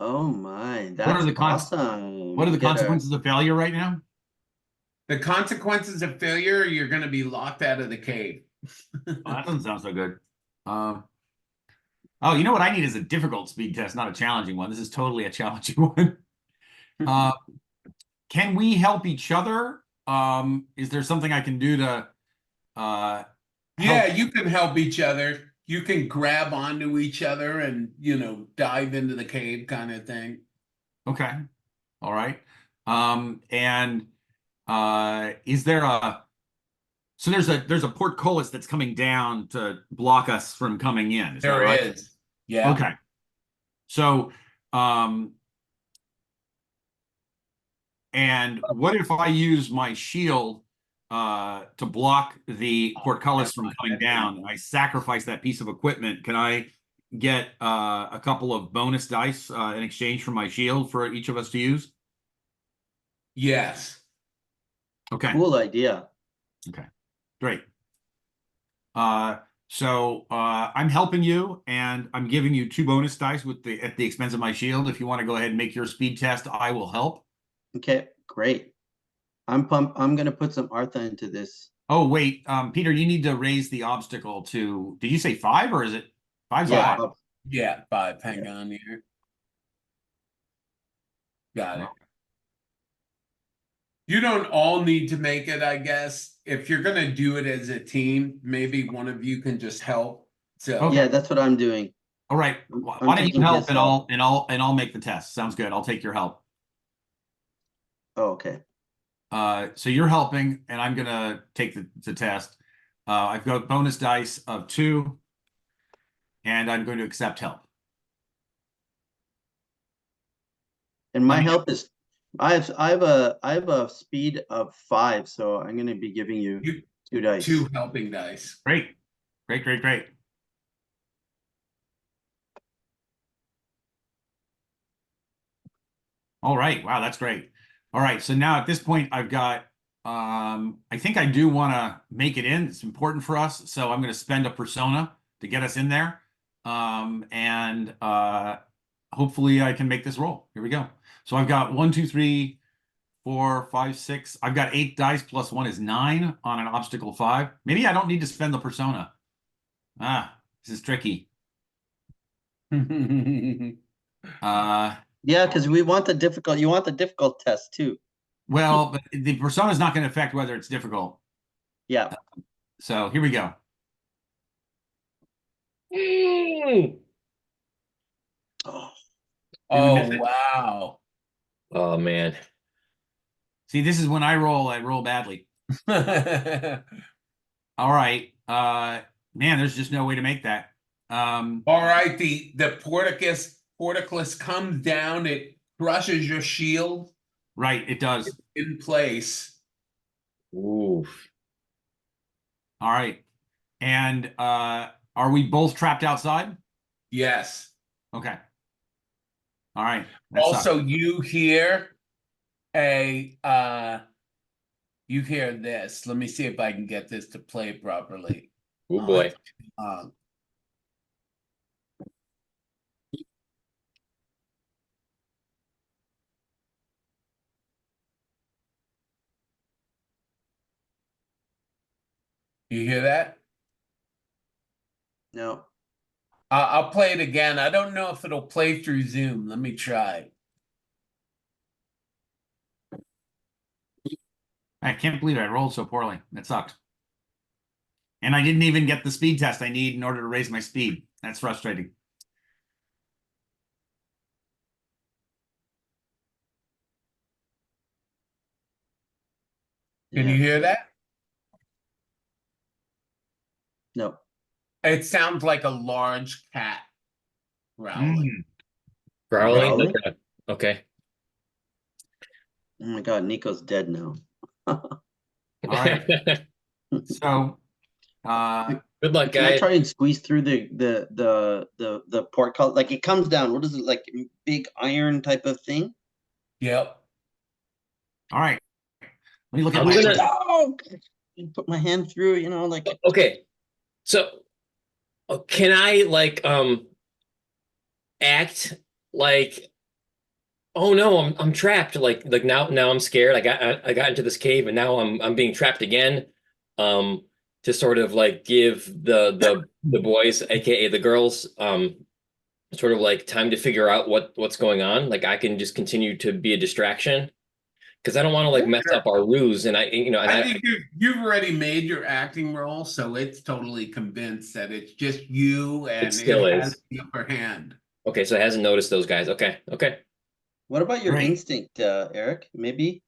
Oh my, What are that's the awesome. What are We the get our- consequences of failure right now? The consequences of failure, you're going to be locked out of the cave. Oh, that doesn't sound so good. Oh, you know what I need is a difficult speed test, not a challenging one. This is totally a challenging one. Can we help each other? Is there something I can do to Yeah, help? you can help each other. You can grab onto each other and, dive into the cave kind of thing. Okay. All right. And is there so there's a portcullis that's coming down to block us from coming in. Is that There right? is. Yeah. Okay. So, and what if I use my shield to block the portcullis from coming down, and I sacrifice that piece of equipment? Can I get a couple of bonus dice in exchange for my shield for each of us to use? Yes. Okay. Cool idea. Okay. Great. So I'm helping you, and I'm giving you 2 bonus dice at the expense of my shield. If you want to go ahead and make your speed test, I will help. Okay, great. I'm pumped. I'm gonna put some Artha into this. Oh, wait, Peter, you need to raise the obstacle to, did you say 5 or is it 5's a Yeah, lot? Yeah, 5. Hang on here. Got it. You don't all need to make it, I guess. If you're going to do it as a team, maybe one of you can just help. So Okay. yeah, that's what I'm doing. All right. I'm Why don't you taking help his and help. I'll make the test. Sounds good. I'll take your help. Oh, okay. So you're helping, and I'm gonna take the test. I've got bonus dice of 2, and I'm going to accept help. And my Let me- help is I have a speed of 5, so I'm gonna be giving you You 2 dice. 2 helping dice. Great. Great, great, great. All right. Wow, that's great. All right. So now at this point, I've got, I think I do want to make it in. It's important for us. So I'm going to spend a persona to get us in there. And hopefully I can make this roll. Here we go. So I've got 1, 2, 3, 4, 5, 6. I've got 8 dice plus 1 is 9 on an obstacle 5. Maybe I don't need to spend the persona. Ah, this is tricky. Yeah, because we want the difficult. You want the difficult test too. Well, but the persona is not going to affect whether it's difficult. Yeah. So here we go. Mm. Oh, Did we miss Oh, it? wow. Oh man. See, this is when I roll badly. All right. Man, there's just no way to make that. All right, the porticus comes down, it crushes your shield Right, it does. in place. Oof. All right. And are we both trapped outside? Yes. Okay. All right. That Also, sucks. you hear this. Let me see if I can get this to play properly. Oh boy. Uh, you hear that? no. I'll play it again. I don't know if it'll play through Zoom. Let me try. I can't believe I rolled so poorly. That sucked. And I didn't even get the speed test I need in order to raise my speed. That's frustrating. Can Yeah. you hear that? No. It sounds like a large cat growling. Mm. Growling? Growling? Okay. Okay. Oh my God, Nico's dead now. All right. So Good luck, Can I guys. try and squeeze through the portcullis? Like it comes down. What is it like? Big iron type of thing? Yep. all right. Let me look at I'm my gonna Oh, put my hand through. Like okay. So can I like act like oh no, I'm trapped. Like now I'm scared. I got into this cave and now I'm being trapped again. To sort of like give the boys, aka the girls, sort of like time to figure out what's going on. Like I can just continue to be a distraction because I don't want to like mess up our ruse. And I think you've already made your acting role, so it's totally convinced that it's just you it and still it has is. the upper hand. Okay, so it hasn't noticed those guys. Okay, okay. what about your Great. instinct, Eric? Maybe.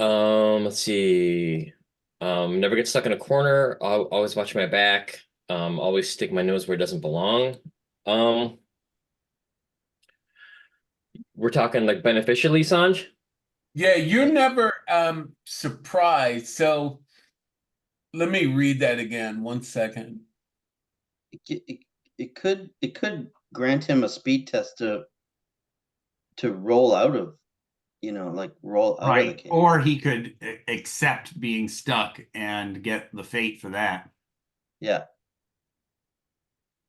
Let's see. Never get stuck in a corner. I'll always watch my back. Always stick my nose where it doesn't belong. Um, we're talking like beneficially, Sanj? Yeah, you're never surprised. So let me read that again. 1 second. It could grant him a speed test to roll out of, like roll out of the Right. cave. Or he could accept being stuck and get the fate for that. Yeah.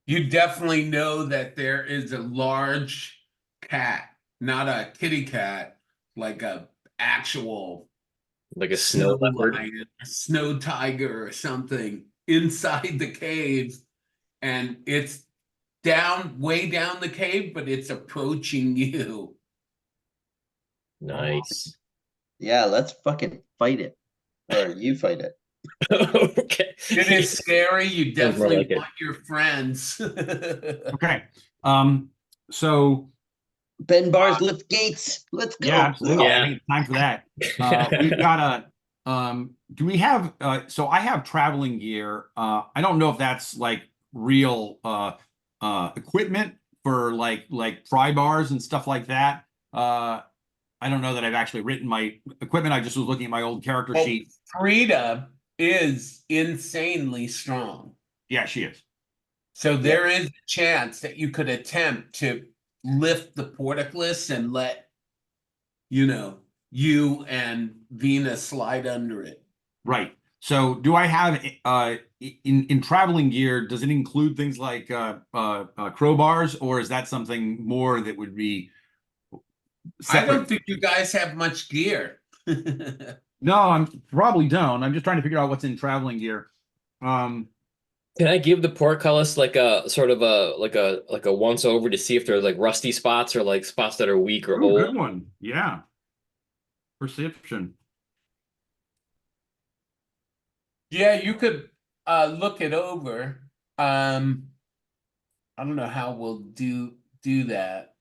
You definitely know that there is a large cat, not a kitty cat, like a actual Like a snow snow leopard. lion, a snow tiger, or something inside the cave, and it's way down the cave, but it's approaching you. Nice. Yeah, let's fucking fight it. Or you fight it. Okay. It is scary. You Sounds more definitely like it. want your friends. Okay. So Ben Bars lift gates. Let's go. yeah, absolutely. Yeah. I think it's time for that. We've got do we have so I have traveling gear. I don't know if that's like real equipment for like pry bars and stuff like that. I don't know that I've actually written my equipment. I just was looking at my old character Well, sheet. Frida is insanely strong. Yeah, she is. So there is a chance that you could attempt to lift the portcullis and let, you and Venus slide under it. Right. So do I have in traveling gear, does it include things like crowbars, or is that something more that would be I separate? don't think you guys have much gear. No, I'm probably don't. I'm just trying to figure out what's in traveling gear. Can I give the portcullis like a sort of a once over to see if there's like rusty spots or like spots that are weak or Ooh, good old? one. Yeah. Perception. Yeah, you could look it over. I don't know how we'll do that.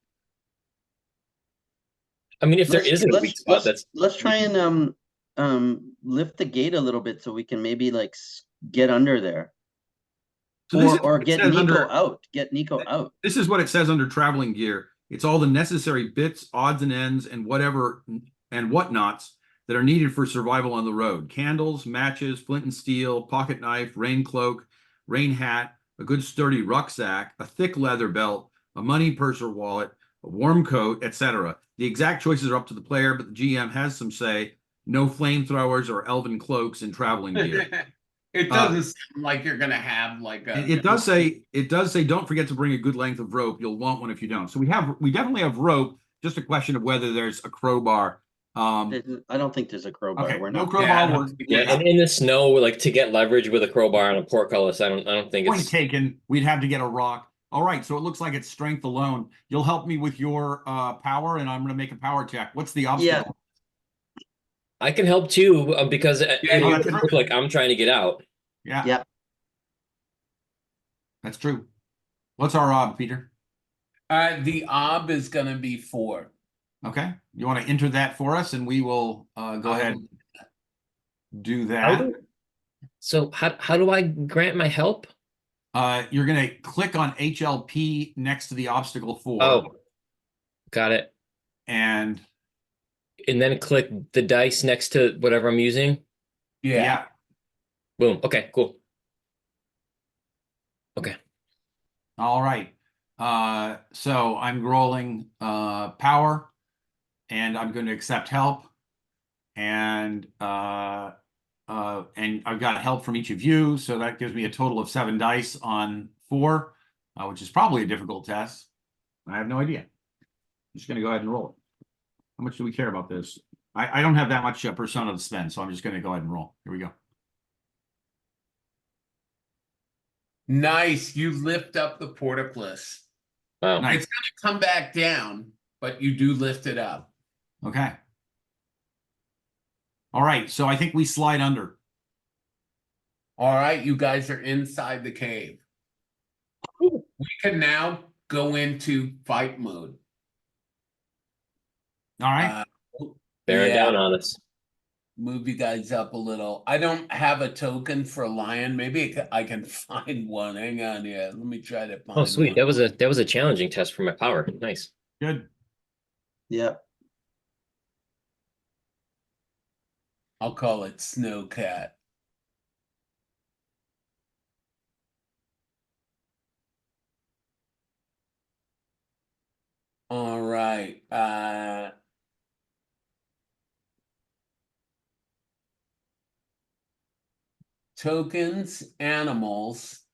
I mean, if there isn't a weak spot, that's let's try and lift the gate a little bit so we can maybe like get under there. So this is Or what it get says Nico under- out. Get Nico out. This is what it says under traveling gear. It's all the necessary bits, odds and ends, and whatever and whatnots that are needed for survival on the road. Candles, matches, flint and steel, pocket knife, rain cloak, rain hat, a good sturdy rucksack, a thick leather belt, a money purse or wallet, a warm coat, etc. The exact choices are up to the player, but the GM has some say. No flamethrowers or elven cloaks in traveling gear. It doesn't sound like you're gonna have like a. It does say don't forget to bring a good length of rope. You'll want one if you don't. So we definitely have rope. Just a question of whether there's a crowbar. I don't think there's a crowbar. Okay, We're no not. crowbar. yeah. And in the snow, like to get leverage with a crowbar on a portcullis, I don't think Point it's. taken. We'd have to get a rock. All right, so it looks like it's strength alone. You'll help me with your power, and I'm going to make a power check. What's the obstacle? I can help too because it you looks can- like I'm trying to get out. Yeah, Yeah. that's true. What's our ob, Peter? The ob is gonna be 4. Okay, you want to enter that for us, and we will go ahead and do How that. So how do I grant my help? You're going to click on HLP next to the obstacle 4. Oh, got it. And And then click the dice next to whatever I'm using. Yeah. Boom. Okay, cool. Okay. All right. So I'm rolling power, and I'm going to accept help. And I've got help from each of you, so that gives me a total of 7 dice on 4, which is probably a difficult test. I have no idea. I'm just going to go ahead and roll it. How much do we care about this? I don't have that much persona to spend, so I'm just going to go ahead and roll. Here we go. Nice. You lift up the portcullis. Wow. Nice. It's gonna come back down, but you do lift it up. Okay. All right, so I think we slide under. All right, you guys are inside the cave. We can now go into fight mode. All right. Bearing yeah, down on us. move you guys up a little. I don't have a token for a lion. Maybe I can find one. Hang on, yeah. Let me try to find Oh, sweet. one. That was a challenging test for my power. Nice. Good. Yep. I'll call it Snowcat. All right. Tokens, animals.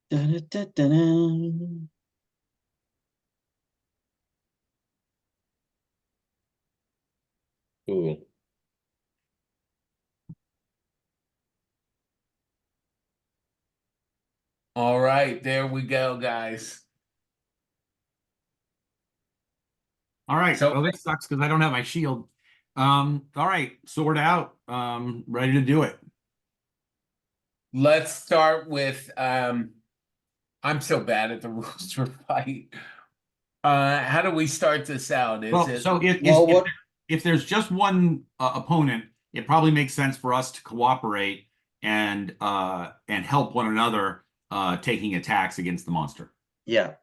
Da-da-da-da-da. Ooh. All right, there we go, guys. All right. So- well, this sucks because I don't have my shield. All right, sword out. Ready to do it. Let's start with I'm so bad at the rules for fight. How do we start this out? Is Well, it so Well, what? if there's just one opponent, it probably makes sense for us to cooperate and help one another taking attacks against the monster. Yeah,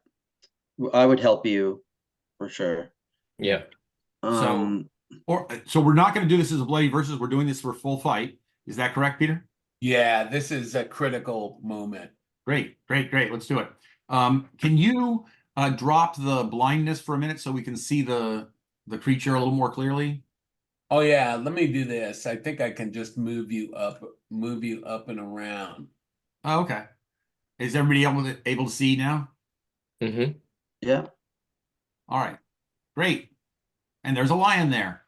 I would help you for sure. Yeah. So so we're not going to do this as a bloody versus. We're doing this for full fight. Is that correct, Peter? Yeah, this is a critical moment. Great, great, great. Let's do it. Can you drop the blindness for a minute so we can see the creature a little more clearly? Oh yeah, let me do this. I think I can just move you up and around. Oh, okay. Is everybody able to see now? Mm-hmm. Yeah, All right, great. And there's a lion there.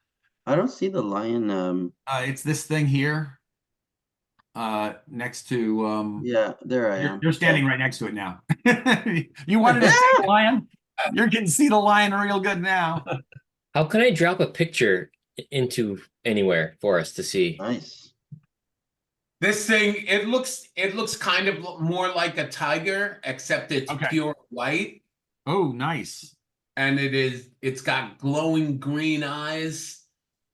I don't see the lion. It's this thing here, next to Yeah, there I you're, am. you're standing Okay. right next to it now. You wanted to see the lion? You're getting to see the lion real good now. How can I drop a picture into anywhere for us to see? Nice. This thing, it looks kind of more like a tiger, except it's Okay. pure white, Oh, nice. and it's got glowing green eyes,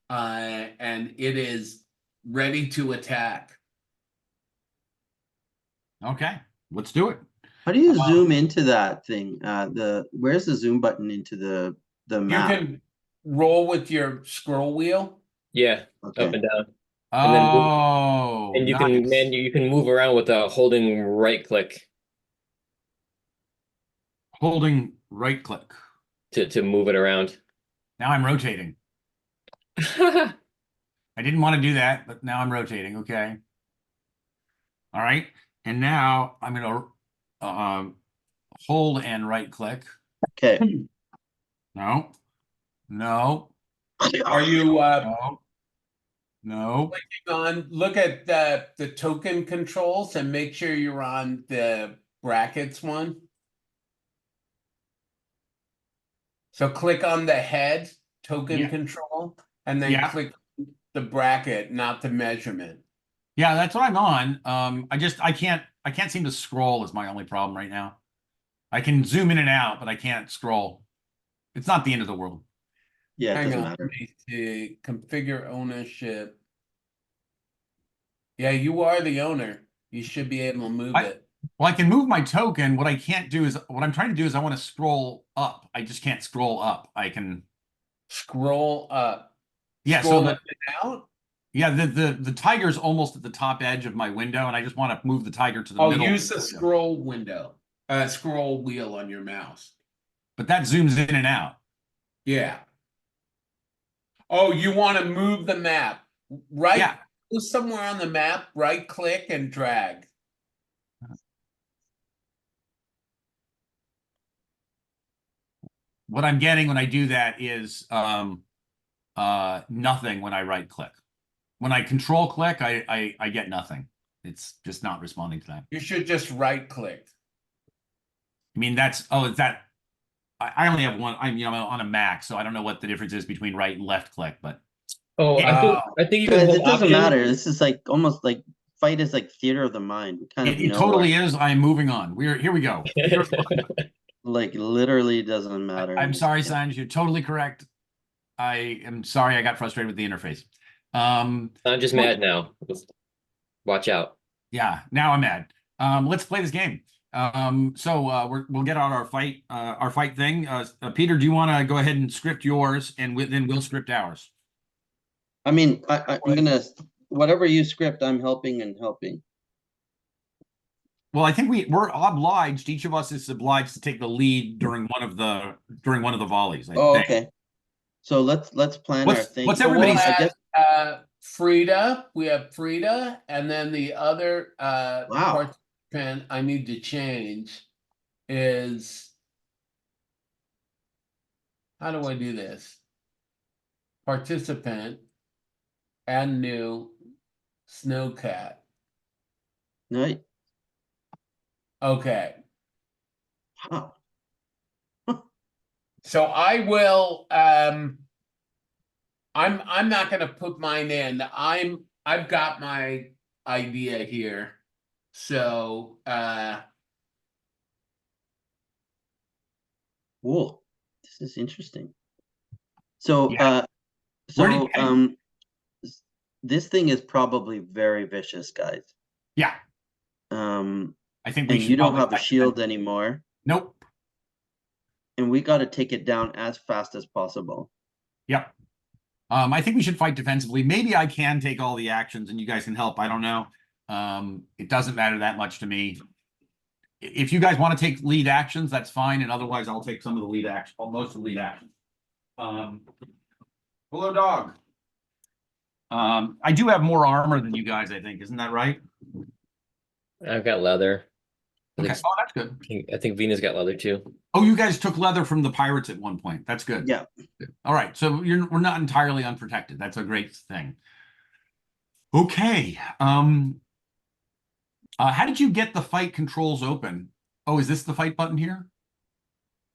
and it is ready to attack. Okay, let's do it. How do you zoom into that thing? Where's the zoom button into the You map? can roll with your scroll wheel. Yeah, Okay. up and down. And then Oh, and you nice. can you can move around with holding right click Holding right click. to move it around. Now I'm rotating. I didn't want to do that, but now I'm rotating. Okay. All right. And now I'm going to hold and right click. Okay. No, no, Are you no, no. look at the token controls and make sure you're on the brackets one. So click on the head token Yeah. control and then Yeah. click the bracket, not the measurement. Yeah, that's what I'm on. I can't seem to scroll is my only problem right now. I can zoom in and out, but I can't scroll. It's not the end of the world. Yeah, it Hang doesn't on, matter. let me see. Configure ownership. Yeah, you are the owner. You should be able to move it. Well, I can move my token. What I can't do is what I'm trying to do is I want to scroll up. I just can't scroll up. I can Scroll up. Yeah, Scroll so up and out. yeah, the tiger's almost at the top edge of my window, and I just want to move the tiger to the Oh, middle. use the scroll window, scroll wheel on your mouse. But that zooms in and out. Yeah. Oh, you want to move the map. Right. Yeah. Go somewhere on the map, right click and drag. What I'm getting when I do that is nothing when I right click. When I control click, I get nothing. It's just not responding to that. You should just right click. I mean, is that I only have one. I'm on a Mac, so I don't know what the difference is between right and left click, but Oh, Yeah. I think you can Guys, hold it doesn't option. matter. This is like almost like fight is like theater of the mind. We kind of it know totally is. I'm moving on. Here we go. like literally doesn't matter. I'm sorry, Sanj. You're totally correct. I am sorry I got frustrated with the interface. I'm just mad now. Watch out. Yeah, now I'm mad. Let's play this game. We'll get out our fight thing. Peter, do you want to go ahead and script yours, and then we'll script ours? I mean, I'm gonna whatever you script, I'm helping and helping. Well, I think we're obliged. Each of us is obliged to take the lead during one of the volleys. I think. Okay. So let's plan our thing. What's So we'll everybody's? add, Frida. We have Frida, and then the other Wow. participant I need to change is, how do I do this? Participant and new Snowcat. No. Okay. Wow. So I will I'm not gonna put mine in. I've got my idea here. So Cool. This is interesting. So, Yeah. Where did this thing is probably very vicious, guys. Yeah, Um, I think we and should you don't probably have a fight shield defensively. anymore, Nope. and we got to take it down as fast as possible. Yep. I think we should fight defensively. Maybe I can take all the actions and you guys can help. I don't know. It doesn't matter that much to me. If you guys want to take lead actions, that's fine. And otherwise, I'll take some of the lead action, or most of the lead actions. Hello, dog. I do have more armor than you guys, I think. Isn't that right? I've got leather. Okay. Oh, that's good. I think Venus got leather too. Oh, you guys took leather from the pirates at one point. That's good. Yeah. All right. So we're not entirely unprotected. That's a great thing. Okay. How did you get the fight controls open? Oh, is this the fight button here?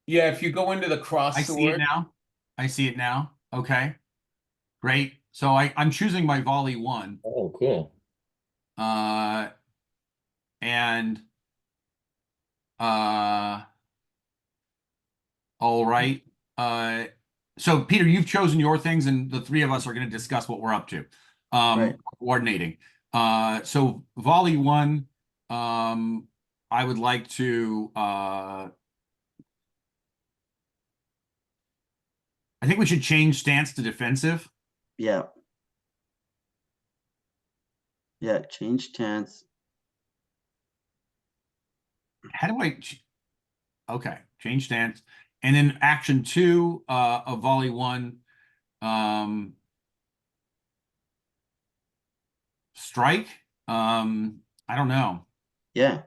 Yeah, if you go into the I see it crossword, now. I see it now. Okay. Great. So I'm choosing my volley 1. Oh, cool. And all right. So Peter, you've chosen your things, and the three of us are going to discuss what we're up to. Right. Coordinating. So volley 1, I would like to I think we should change stance to defensive. Yeah. Yeah, change stance. How do I okay, change stance. And then action 2 of volley 1, strike. I don't know. Yeah.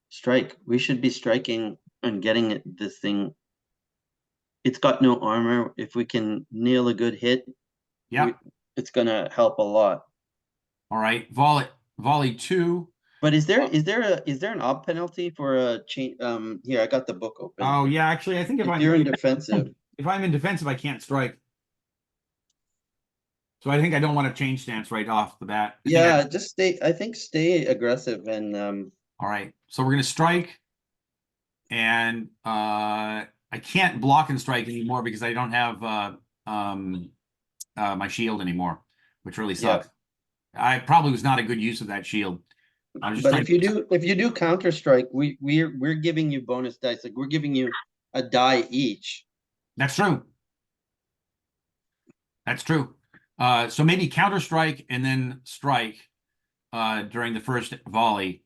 Strike. We should be striking and getting this thing. It's got no armor. If we can nail a good hit, Yeah. it's gonna help a lot. All right. Volley 2. But is there an op penalty for a change? Here, I got the book open. Oh yeah, actually I think if you're in defensive. If I'm in defensive, I can't strike. So I think I don't want to change stance right off the bat. Yeah, just stay aggressive and all right. So we're gonna strike. And I can't block and strike anymore because I don't have my shield anymore, which really sucks. I probably was not a good use of that shield. I was just but if you do counter strike, we're giving you bonus dice. Like we're giving you a die each. That's true. That's true. So maybe counter strike and then strike during the first volley.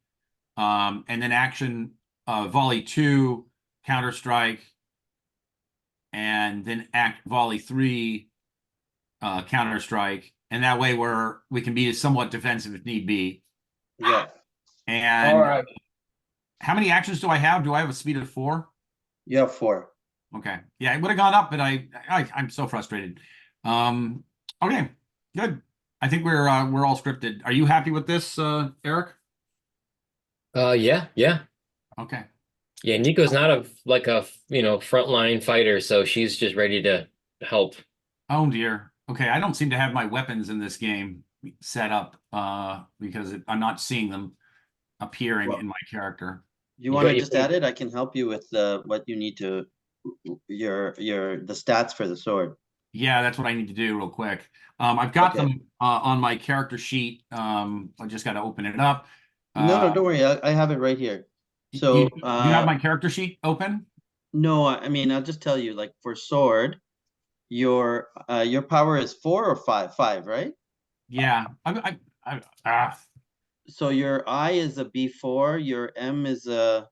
And then action volley 2, counter strike, and then volley 3, counter strike, and that way we can be somewhat defensive if need be. Yeah. And all right. How many actions do I have? Do I have a speed of 4? You have 4. Okay. Yeah, it would have gone up, but I'm so frustrated. Okay, good. I think we're all scripted. Are you happy with this, Eric? Yeah. Okay. Yeah, Nico's not a frontline fighter, so she's just ready to help. Oh dear. Okay, I don't seem to have my weapons in this game set up because I'm not seeing them appearing in my character. You want to just add it? I can help you with what you need to the stats for the sword. Yeah, that's what I need to do real quick. I've got them on my character sheet. I just got to open it up. No, don't worry. I have it right here. So you have my character sheet open? No, I mean I'll just tell you. Like for sword, your power is 4 or 5? 5, right? Yeah. So your I is a B4, your M is a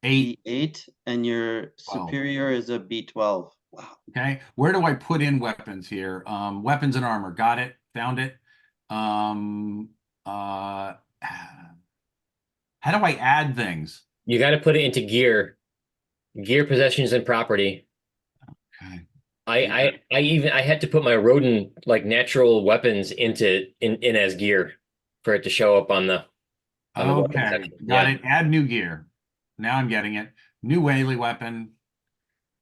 8, B8, and your 12. superior is a B12. Wow. Okay. Where do I put in weapons here? Weapons and armor. Got it. Found it. How do I add things? You got to put it into gear, possessions, and property. Okay. I had to put my rodent natural weapons in as gear for it to show up on the weapon section. Got it. Add new gear. Now I'm getting it. New Whaley weapon.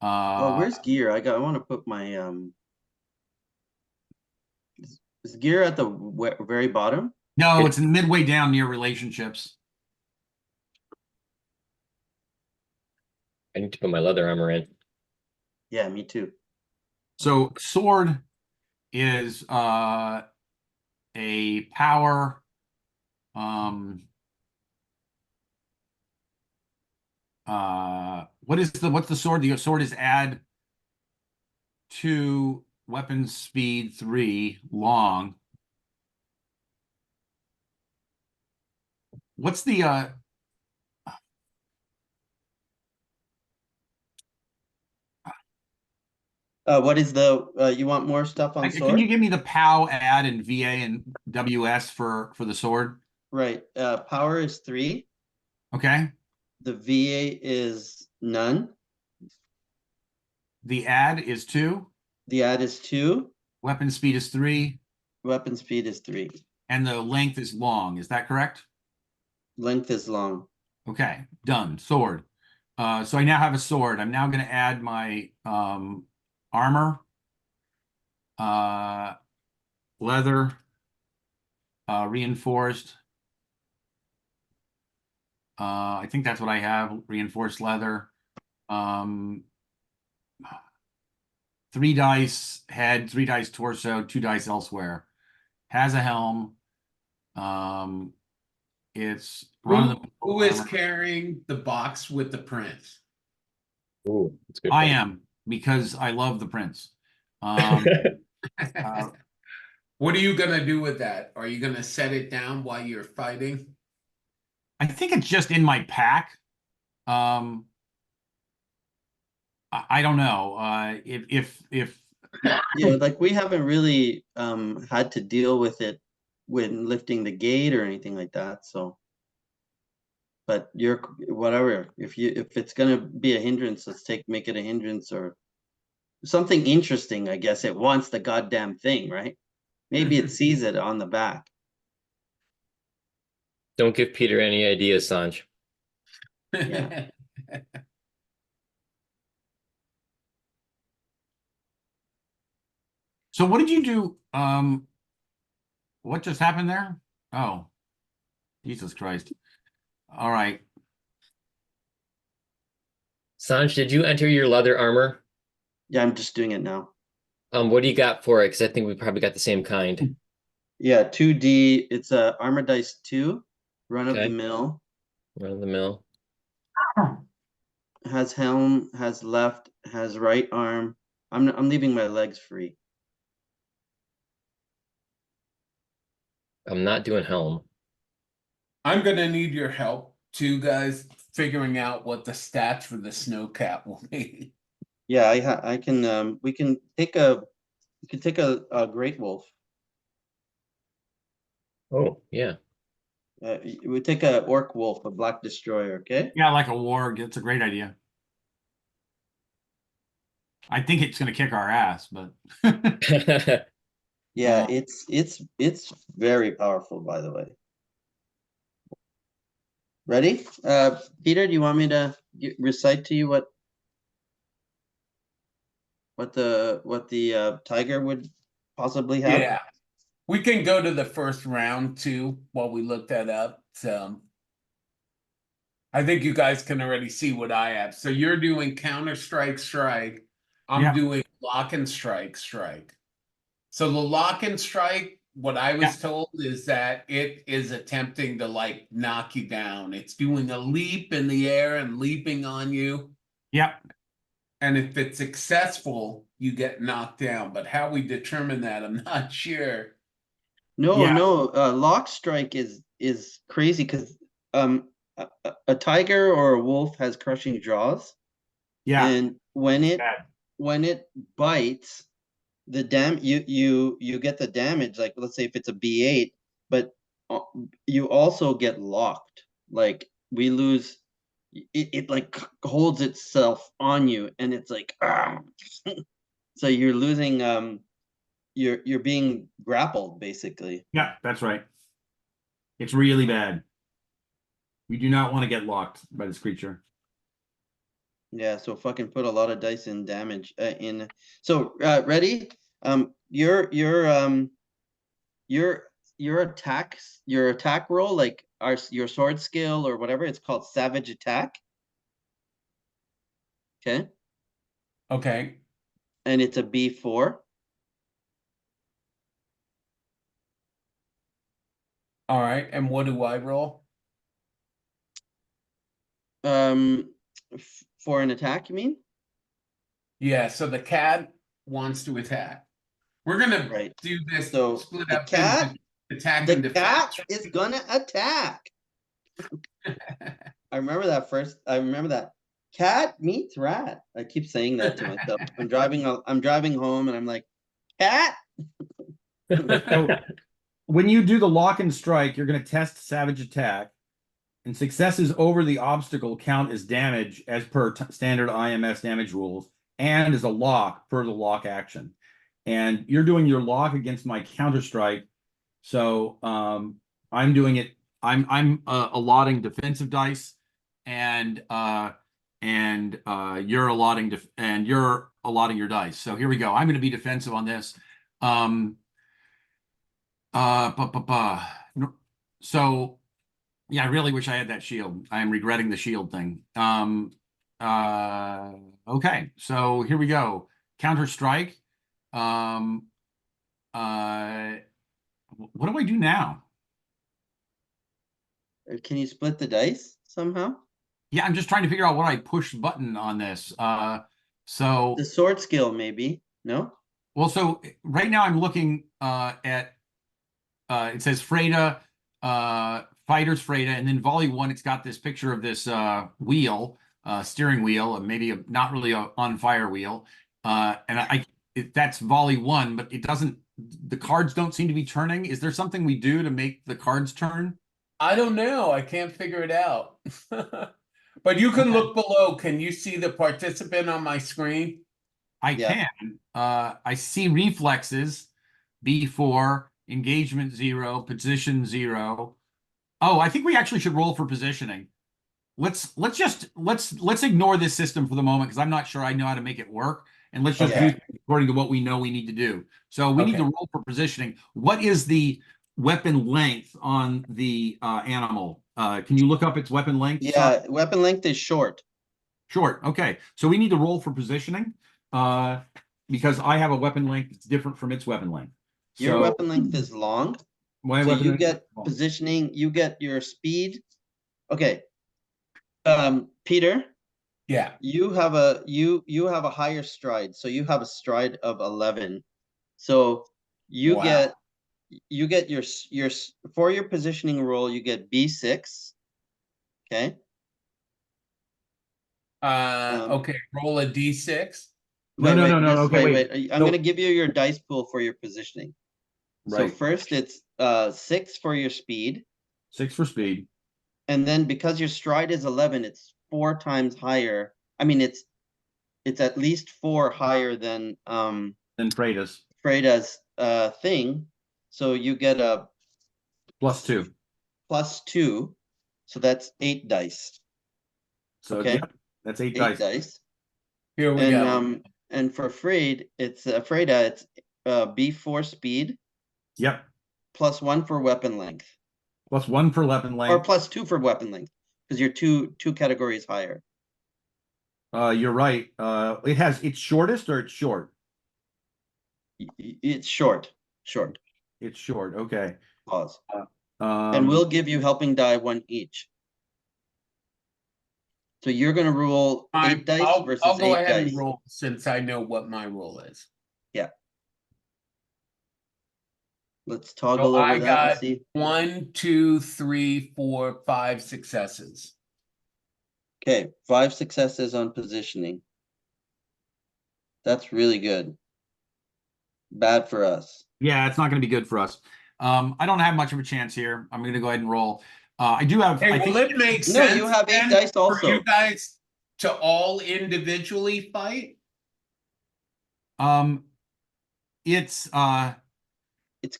Where's gear? I want to put my is gear at the very bottom? No, it's midway down near relationships. I need to put my leather armor in. Yeah, me too. So sword is a power what's the sword? The sword is add 2 weapon speed 3 long. What's the What is the you want more stuff on can you sword? give me the POW add and VA and WS for the sword? Right. Power is 3. Okay. The VA is none. The add is 2. The add is 2. Weapon speed is 3. Weapon speed is 3. And the length is long. Is that correct? Length is long. Okay, done. Sword. So I now have a sword. I'm now going to add my armor, leather, reinforced. I think that's what I have. Reinforced leather. 3 dice head, 3 dice torso, 2 dice elsewhere. Has a helm. It's Who is carrying the box with the prince? Ooh, that's a good I point. am, because I love the prince. What are you gonna do with that? Are you gonna set it down while you're fighting? I think it's just in my pack. I don't know. If Yeah, like we haven't really had to deal with it when lifting the gate or anything like that. So, but you're whatever. If it's gonna be a hindrance, let's make it a hindrance or something interesting. I guess it wants the goddamn thing, right? Maybe it sees it on the back. Don't give Peter any ideas, Sanj. Yeah. so, what did you do? What just happened there? Oh, Jesus Christ! All right. Sanj, did you enter your leather armor? Yeah, I'm just doing it now. What do you got for it? Because I think we probably got the same kind. Yeah, 2D. It's a armor dice 2, run of the Okay, mill. run of the mill. Has helm, has left, has right arm. I'm leaving my legs free. I'm not doing helm. I'm gonna need your help too, guys, figuring out what the stats for the snowcat will be. Yeah, I can we can take a great wolf. Oh, yeah. We take a orc wolf, a black destroyer, okay? Yeah, like a warg. That's a great idea. I think it's going to kick our ass, but Yeah, it's very powerful, by the way. Ready? Peter, do you want me to recite to you what the tiger would possibly have? Yeah. We can go to the first round too while we look that up. So I think you guys can already see what I have. So you're doing counter strike strike. I'm yeah, doing lock and strike strike. So the lock and strike, what I yeah, was told is that it is attempting to like knock you down. It's doing a leap in the air and leaping on you. yeah. And if it's successful, you get knocked down. But how we determine that, I'm not sure. No, Yeah, no. Lock strike is crazy because a tiger or a wolf has crushing jaws, yeah. and when it Bad. when it bites, the you get the damage. Like let's say if it's a B8, but uh, you also get locked. Like we lose. It like holds itself on you, and it's like ah. So you're losing. You're being grappled basically. Yeah, that's right. It's really bad. We do not want to get locked by this creature. Yeah, so fucking put a lot of dice in damage in. So ready? Your your attack roll like your sword skill or whatever. It's called Savage Attack. Okay. Okay. and it's a B4. All right, and what do I roll? For an attack, you mean? Yeah, so the cat wants to attack. We're gonna Right. do this So split the up cat- into attack The and defense. cat is gonna attack. I remember that. Cat meets rat. I keep saying that to myself. I'm driving home and I'm like, cat. So when you do the lock and strike, you're going to test savage attack, and successes over the obstacle count as damage as per standard IMS damage rules, and as a lock per the lock action. And you're doing your lock against my counter strike, so I'm doing it. I'm allotting defensive dice, and you're allotting your dice. So here we go. I'm going to be defensive on this. No- So yeah, I really wish I had that shield. I am regretting the shield thing. Okay, so here we go. Counter strike. Um, what do I do now? Can you split the dice somehow? Yeah, I'm just trying to figure out what I push button on this. So The sword skill, maybe. No? well, so right now I'm looking at it says Freda, fighters Freda, and then volley one, it's got this picture of this wheel, steering wheel, and maybe not really a on fire wheel. And that's volley one, but it doesn't, the cards don't seem to be turning. Is there something we do to make the cards turn? I don't know. I can't figure it out. But you can Okay. look below. Can you see the participant on my screen? I Yeah. can. I see reflexes, B4, engagement 0, position 0. Oh, I think we actually should roll for positioning. Let's ignore this system for the moment because I'm not sure I know how to make it work. And let's just Okay. do it according to what we know we need to do. So we need Okay. to roll for positioning. What is the weapon length on the animal? Can you look up its weapon length? Yeah, weapon length is short. Short. Okay. So we need to roll for positioning because I have a weapon length that's different from its weapon length. Your So weapon length is long. my So weapon you length is get long. positioning, you get your speed. Okay. Peter, Yeah. you have a higher stride. So you have a stride of 11. So you Wow. get your for your positioning roll, you get B6. Okay. Okay. Roll a d6. No. Okay, wait. I'm So- gonna give you your dice pool for your positioning. So Right. first it's 6 for your speed, 6 for speed. and then because your stride is 11, it's 4 times higher. I mean, it's at least 4 higher than Then Freda's Freda's thing. So you get a +2. +2, so that's 8 dice. So Okay. yeah, that's 8 8 dice. dice. Here we go. And for Freda, it's B4 speed Yep. +1 for weapon length, +1 for weapon or length. +2 for weapon length, because you're two categories higher. You're right. It's shortest or it's short? It's short. It's short. Okay. Pause. And Um, we'll give you helping die 1 each. So you're gonna roll 8 dice I'll versus go 8 ahead dice. and roll since I know what my roll is. Yeah. Let's So toggle I over that and got see. 1, 2, 3, 4, 5 successes. Okay, 5 successes on positioning. That's really good. Bad for us. yeah, it's not going to be good for us. I don't have much of a chance here. I'm going to go ahead and roll. I do have. Hey, I will think it make No, sense you have 8 then dice for also. you guys to all individually fight? It's It's-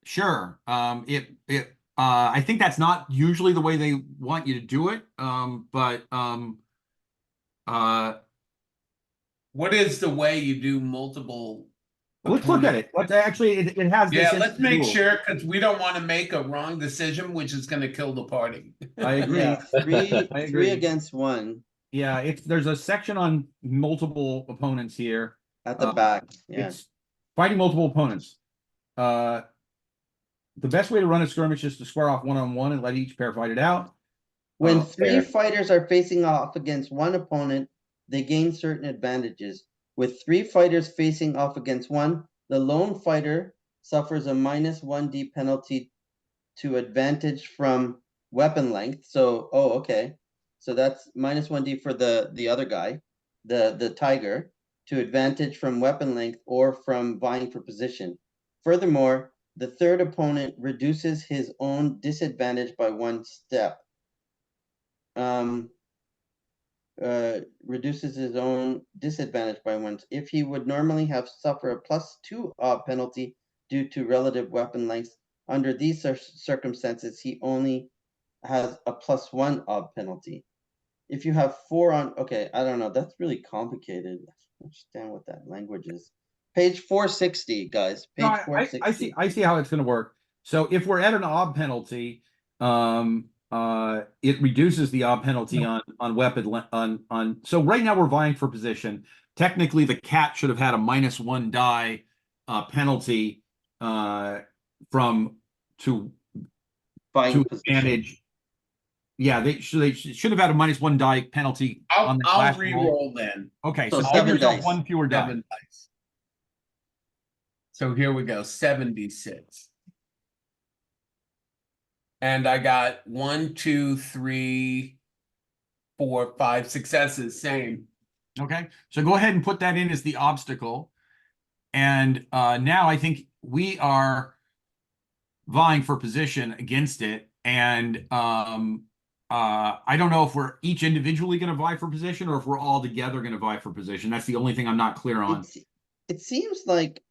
sure. I think that's not usually the way they want you to do it. But What is the way you do multiple? let's look at it. Let's actually, it has this. Yeah, let's make rule. sure because we don't want to make a wrong decision, which is going to kill the party. I agree. Yeah, I agree. 3 against 1. Yeah, there's a section on multiple opponents here. At the back, yeah. It's fighting multiple opponents. The best way to run a skirmish is to square off one-on-one and let each pair fight it out. When fair. three fighters are facing off against one opponent, they gain certain advantages. With three fighters facing off against one, the lone fighter suffers a -1d penalty to advantage from weapon length. So, okay. So that's -1d for the other guy, the tiger, to advantage from weapon length or from vying for position. Furthermore, the third opponent reduces his own disadvantage by 1 step. Reduces his own disadvantage by 1. If he would normally have suffered a +2 odd penalty due to relative weapon lengths, under these circumstances, he only has a +1 odd penalty. If you have 4 on, okay, I don't know. That's really complicated. I don't understand what that language is. Page 460, guys. Page No, 460. I see how it's going to work. So if we're at an odd penalty, it reduces the odd penalty on weapon on. So right now we're vying for position. Technically, the cat should have had a -1 die penalty from to Vying position. advantage. Yeah, they should have had a -1 die penalty on the I'll last roll. re-roll then. Okay, So so give 7 yourself dice. 1 fewer die. 7 dice. So here we go, 76. And I got 1, 2, 3, 4, 5 successes, same. Okay, so go ahead and put that in as the obstacle. And now I think we are vying for position against it. And I don't know if we're each individually going to vie for position or if we're all together going to vie for position. That's the only thing I'm not clear on. It seems like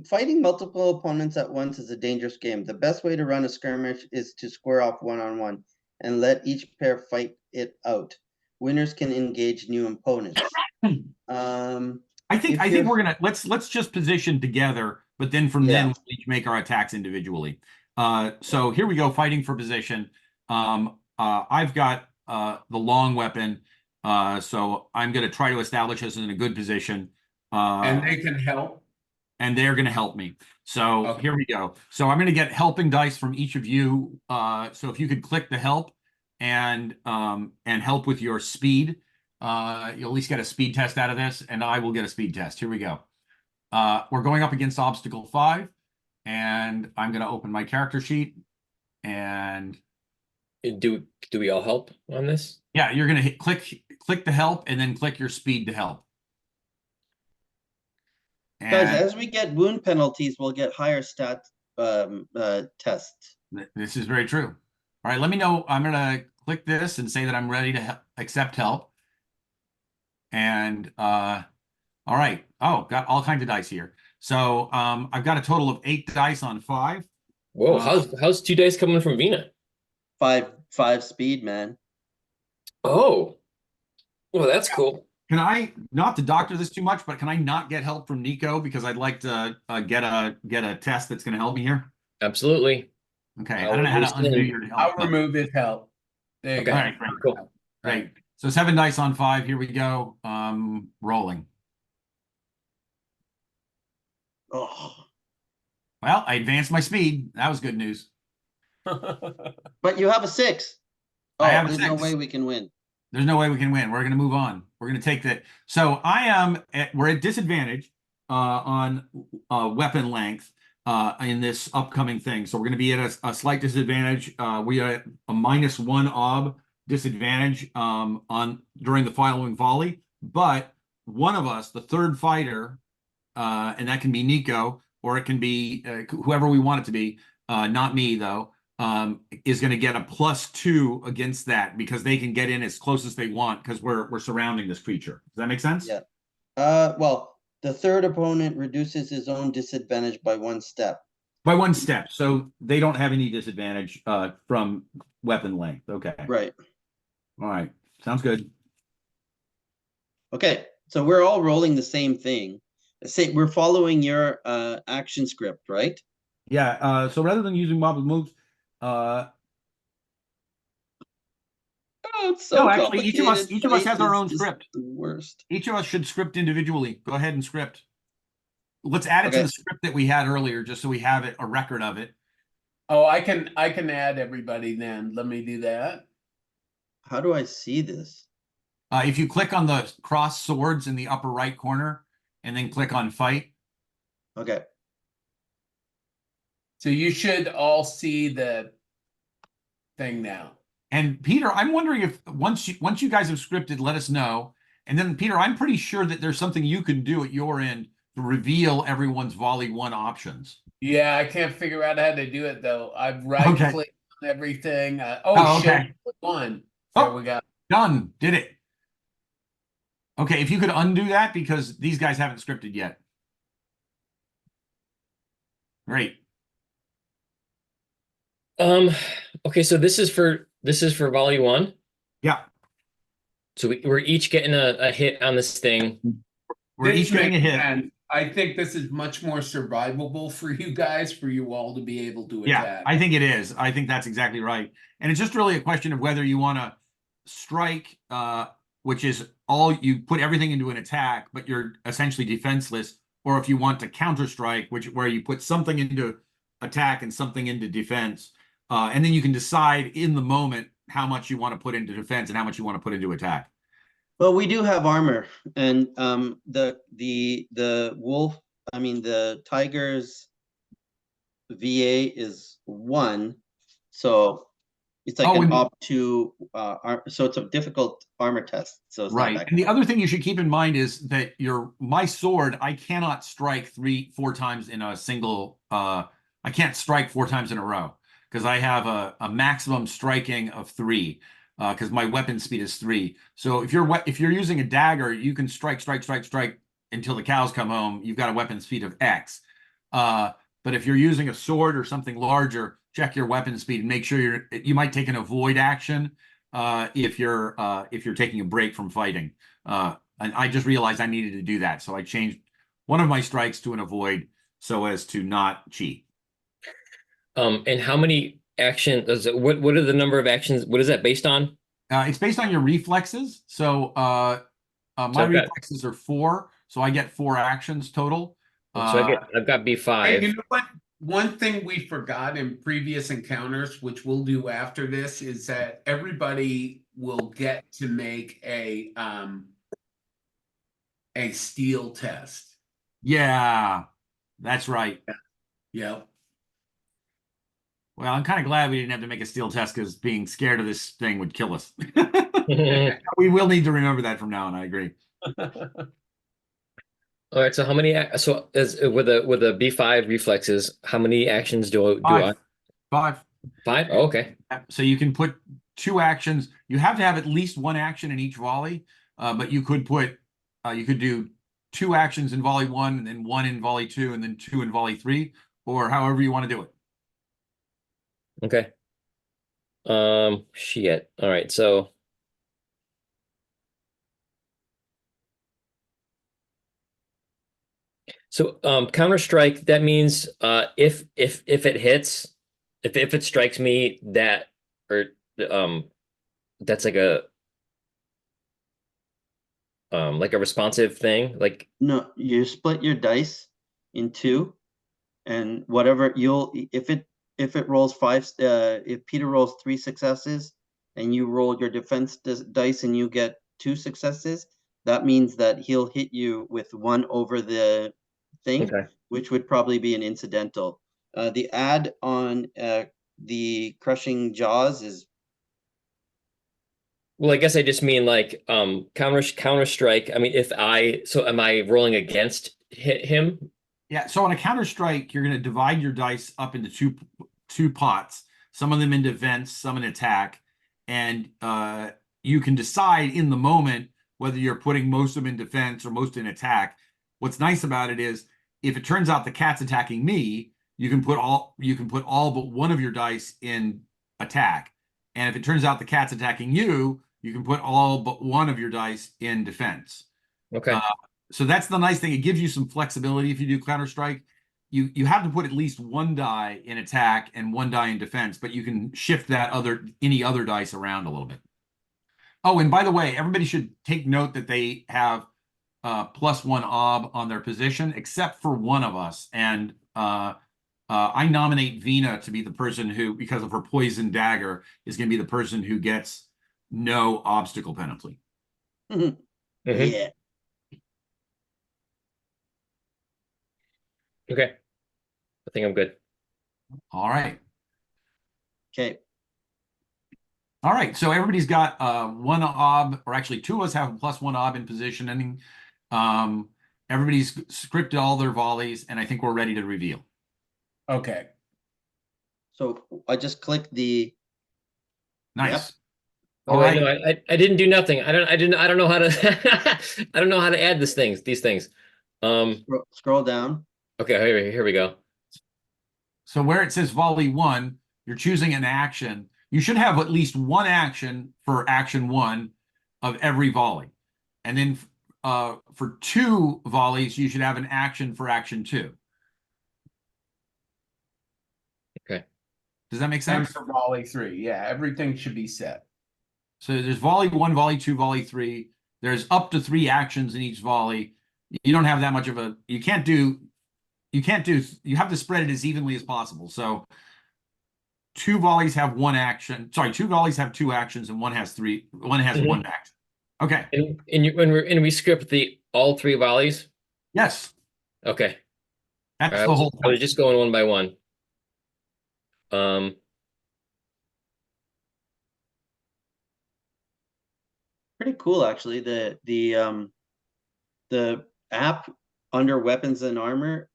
fighting multiple opponents at once is a dangerous game. The best way to run a skirmish is to square off one-on-one and let each pair fight it out. Winners can engage new opponents. I think we're gonna let's just position together, but then from then we'll each make our attacks individually. So here we go, fighting for position. I've got the long weapon, so I'm gonna try to establish us in a good position. And they can help. And they're going to help me. So Here we go. So I'm going to get helping dice from each of you. So if you could click the help and help with your speed, you'll at least get a speed test out of this, and I will get a speed test. Here we go. We're going up against obstacle 5, and I'm going to open my character sheet. And do we all help on this? Yeah, you're going to click the help and then click your speed to help. And guys, as we get wound penalties, we'll get higher stat tests. This is very true. All right, let me know. I'm going to click this and say that I'm ready to accept help. And all right. Oh, got all kinds of dice here. So I've got a total of 8 dice on 5. Whoa, how's 2 dice coming from Vina? 5 speed, man. Oh, well, that's cool. Can I, not to doctor this too much, but can I not get help from Nico because I'd like to get a test that's going to help me here? Absolutely. Okay, I don't know how to undo your help. I'll remove his help. There you go. All right, great. Cool. Great. So 7 dice on 5. Here we go. Rolling. Oh. Well, I advanced my speed. That was good news. But you have a 6. I have a there's 6. no way we can win. There's no way we can win. We're going to move on. We're going to take that. So we're at disadvantage on weapon length in this upcoming thing. So we're going to be at a slight disadvantage. We are at a -1 ob disadvantage during the following volley. But one of us, the third fighter, and that can be Nico, or it can be whoever we want it to be, not me though, is going to get a +2 against that because they can get in as close as they want because we're surrounding this creature. Does that make sense? Yeah. Well, the third opponent reduces his own disadvantage by 1 step. By 1 step, so they don't have any disadvantage from weapon length. Okay. Right. All right. Sounds good. Okay, so we're all rolling the same thing. We're following your action script, right? Yeah. So rather than using mob moves. Oh, it's so No, actually, each of us has our own It's script. the worst. Each of us should script individually. Go ahead and script. let's add it to Okay. the script that we had earlier, just so we have it, a record of it. Oh, I can add everybody then. Let me do that. How do I see this? If you click on the cross swords in the upper right corner and then click on fight. Okay. So you should all see the thing now. And Peter, I'm wondering if once you guys have scripted, let us know. And then Peter, I'm pretty sure that there's something you can do at your end to reveal everyone's volley 1 options. Yeah, I can't figure out how to do it though. I've right clicked on everything. Oh, okay. Show one. There Oh, we go. done. Did it. Okay, if you could undo that because these guys haven't scripted yet. Great. Okay, so this is for volley 1. Yeah. So we're each getting a hit on this thing. We're This each getting a makes hit. sense. I think this is much more survivable for you guys, for you all to be able to Yeah, attack. I think it is. I think that's exactly right. And it's just really a question of whether you want to strike, which is all you put everything into an attack, but you're essentially defenseless, or if you want to counter strike, where you put something into attack and something into defense. And then you can decide in the moment how much you want to put into defense and how much you want to put into attack. Well, we do have armor, and the wolf, the tiger's VA is 1, so it's like an op 2. So it's a difficult armor test. So it's right. not that And the other thing you should keep in mind is that my sword, I cannot strike 4 times in a single. I can't strike 4 times in a row because I have a maximum striking of 3. Because my weapon speed is 3. So if you're using a dagger, you can strike until the cows come home. You've got a weapon speed of X. But if you're using a sword or something larger, check your weapon speed and make sure you might take an avoid action if you're taking a break from fighting. And I just realized I needed to do that, so I changed one of my strikes to an avoid so as to not cheat. And how many actions? What are the number of actions? What is that based on? It's based on your reflexes. So my reflexes are 4, so I get 4 actions total. So I've got B5. Hey, you know what? One thing we forgot in previous encounters, which we'll do after this, is that everybody will get to make a steel test. Yeah, that's right. Yep. Well, I'm kind of glad we didn't have to make a steel test because being scared of this thing would kill us. We will need to remember that from now on. I agree. All right. So how many? So with a B5 reflexes, how many actions do I? 5. 5. Oh, okay. So you can put 2 actions. You have to have at least 1 action in each volley, but you could do 2 actions in volley 1, and then 1 in volley 2, and then 2 in volley 3, or however you want to do it. Okay. Shit. All right. So. So counter strike, that means if it hits, if it strikes me, that or that's like a responsive thing. Like, No, you split your dice in 2, and whatever if it rolls 5, if Peter rolls 3 successes and you roll your defense dice and you get 2 successes, that means that he'll hit you with 1 over the thing, okay. which would probably be an incidental. The add on the crushing jaws is. Well, I guess I just mean like counter strike. I mean, am I rolling against him? Yeah. So on a counter strike, you're going to divide your dice up into two pots. Some of them in defense, some in attack, and you can decide in the moment whether you're putting most of them in defense or most in attack. What's nice about it is if it turns out the cat's attacking me, you can put all but one of your dice in attack. And if it turns out the cat's attacking you, you can put all but one of your dice in defense. Okay. So that's the nice thing. It gives you some flexibility if you do counter strike. You have to put at least 1 die in attack and 1 die in defense, but you can shift any other dice around a little bit. Oh, and by the way, everybody should take note that they have +1 ob on their position, except for one of us. And I nominate Vina to be the person who, because of her poison dagger, is going to be the person who gets no obstacle penalty. Mhm. Yeah. Okay. I think I'm good. All right. Okay. All right. So everybody's got 1 ob, or actually 2 of us have +1 ob in positioning. Everybody's scripted all their volleys, and I think we're ready to reveal. Okay. So I just clicked the. Nice. Oh, All wait, right. no, I didn't do nothing. I don't know how to I don't know how to add these things. Scroll down. Okay, here we go. So where it says volley 1, you're choosing an action. You should have at least 1 action for action 1 of every volley. And then for 2 volleys, you should have an action for action 2. Okay. Does that make And sense? for volley 3, yeah, everything should be set. So there's volley 1, volley 2, volley 3. There's up to 3 actions in each volley. You don't have that much of a, you have to spread it as evenly as possible. So 2 volleys have 1 action. Sorry, 2 volleys have 2 actions, and one has 1 action. Okay. And we script all 3 volleys. Yes. Okay. That's I the whole was point. just going one by one. Pretty cool, actually. The app under weapons and armor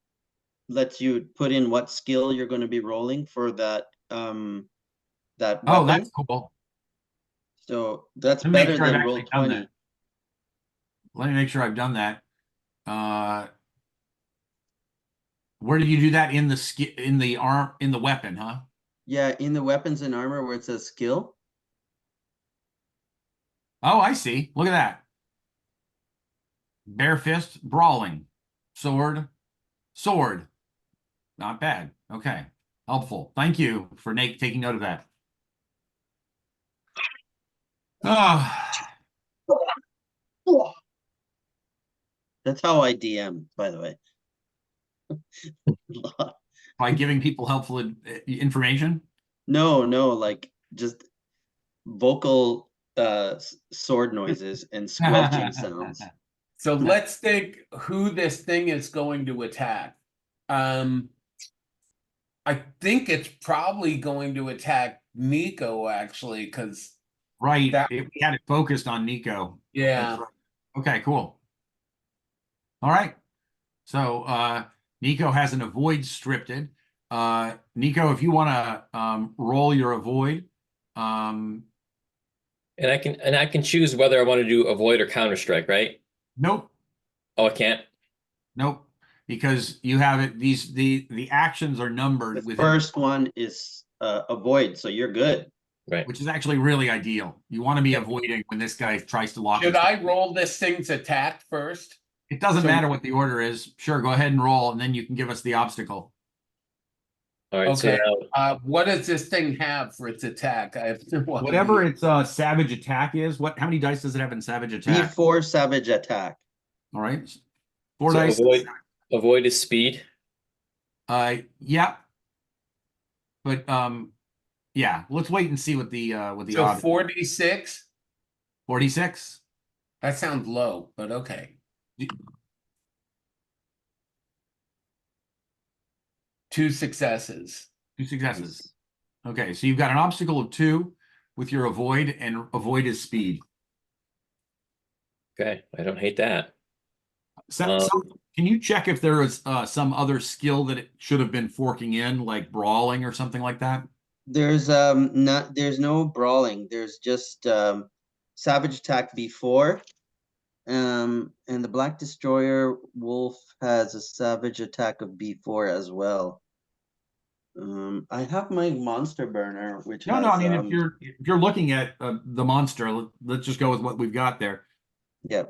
lets you put in what skill you're going to be rolling for that that Oh, weapon. that's cool. So that's Let me make better sure I've than actually done Roll20. that. Let me make sure I've done that. Where did you do that? In the weapon, huh? Yeah, in the weapons and armor where it says skill. Oh, I see. Look at that. Bare fist, brawling, sword. Not bad. Okay. Helpful. Thank you for taking note of that. Ah, That's how I DM, by the way. by giving people helpful information. No, like just vocal sword noises and squelching sounds. So let's think who this thing is going to attack. I think it's probably going to attack Nico, actually, because Right. that, We had it focused on Nico. yeah. That's right. Okay, cool. All right. So Nico has an avoid scripted. Nico, if you want to roll your avoid. and I can choose whether I want to do avoid or counter strike, right? Nope. Oh, I can't. Nope. Because you have it, the actions are numbered The within, first one is avoid, so you're good. Right. which is actually really ideal. You want to be avoiding when this guy tries to lock Should his. I roll this thing's attack first? It doesn't So- matter what the order is. Sure, go ahead and roll, and then you can give us the obstacle. All right. Okay. So now, What does this thing have for its attack? I have no Whatever idea. its savage attack is, how many dice does it have in savage attack? B4 savage attack. All right. 4 so dice. avoid is speed. Yeah. But yeah, let's wait and see what the So odds. 46? 46. That sounds low, but okay. 2 successes. 2 successes. Okay, so you've got an obstacle of 2 with your avoid, and avoid is speed. Okay, I don't hate that. Can you check if there is some other skill that it should have been forking in, like brawling or something like that? There's no brawling. There's just savage attack B4. And the Black Destroyer Wolf has a savage attack of B4 as well. I have my monster burner, which No, has, I mean, if you're looking at the monster, let's just go with what we've got there. yeah.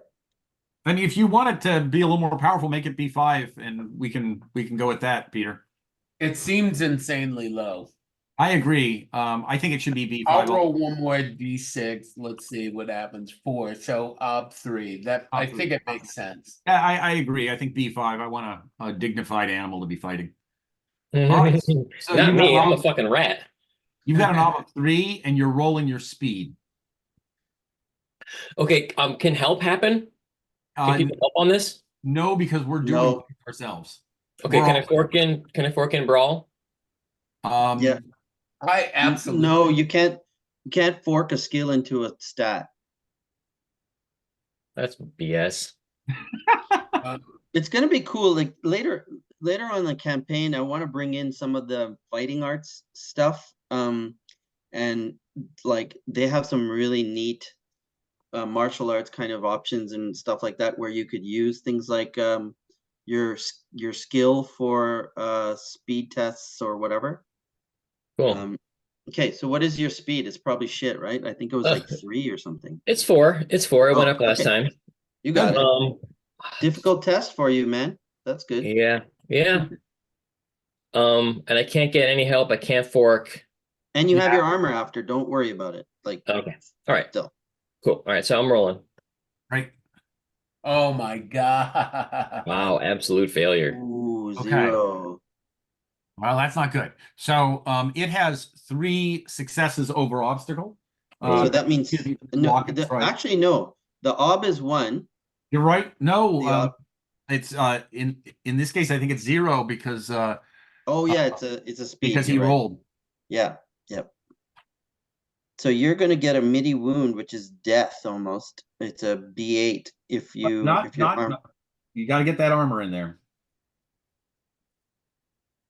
I mean, if you want it to be a little more powerful, make it B5, and we can go with that, Peter. It seems insanely low. I agree. I think it should be B5. I'll roll one more d6. Let's see what happens. 4. So up 3. That I Ob think three. it makes sense. Yeah, I agree. I think B5. I want a dignified animal to be fighting. All right. So Not me. I'm a fucking rat. you've got an ob of 3, and you're rolling your speed. Okay. Can help happen? Can people help on this? No, because we're doing No. it ourselves. Okay. We're Can I all- fork in? Can I fork in brawl? Yeah. I absolutely No, you can't fork a skill into a stat. That's BS. It's gonna be cool. Like later on in the campaign, I want to bring in some of the fighting arts stuff. And like they have some really neat martial arts kind of options and stuff like that, where you could use things like your skill for speed tests or whatever. Cool. Okay, so what is your speed? It's probably shit, right? I think it was like 3 or something. It's 4. It's 4. It went Oh, up last okay. time. You got it. Um, Difficult test for you, man. That's good. yeah. Yeah. And I can't get any help. I can't fork. And you have Yeah. your armor after. Don't worry about it. Like, Okay. All right. still. Cool. All right. So I'm rolling. Right. Oh my god. Wow. Absolute failure. Ooh, Okay. 0. Well, that's not good. So it has 3 successes over obstacle. So that means no. Block and strike. Actually, no. The ob is 1. You're right. No, The ob. it's in this case, I think it's 0 because Oh yeah, it's a speed. because he You're right. rolled. Yeah. Yep. So you're gonna get a midi wound, which is death almost. It's a B8 if you Not your not, arm. not you got to get that armor in there.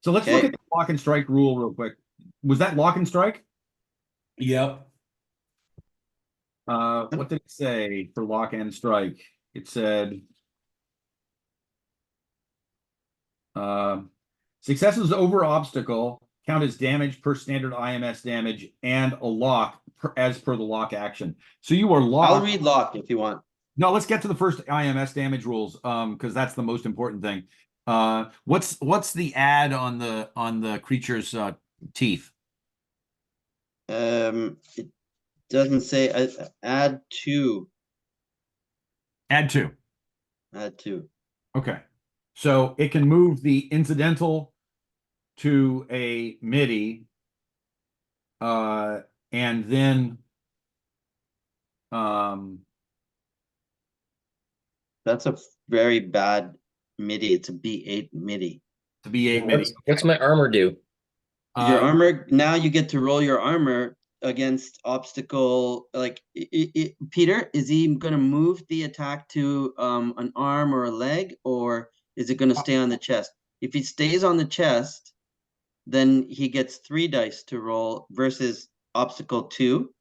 So let's look Okay. at the lock and strike rule real quick. Was that lock and strike? Yep. What did it say for lock and strike? It said successes over obstacle count as damage per standard IMS damage and a lock as per the lock action. So you are locked. I'll read lock if you want. No, let's get to the first IMS damage rules, because that's the most important thing. What's the add on the creature's teeth? It doesn't say add 2. Add 2. Add 2. Okay. So it can move the incidental to a MIDI, and then That's a very bad MIDI. It's a B8 MIDI. to be a MIDI. What's my armor do? Your armor, now you get to roll your armor against obstacle. Like Peter, is he going to move the attack to an arm or a leg, or is it going to stay on the chest? If he stays on the chest, then he gets 3 dice to roll versus obstacle 2.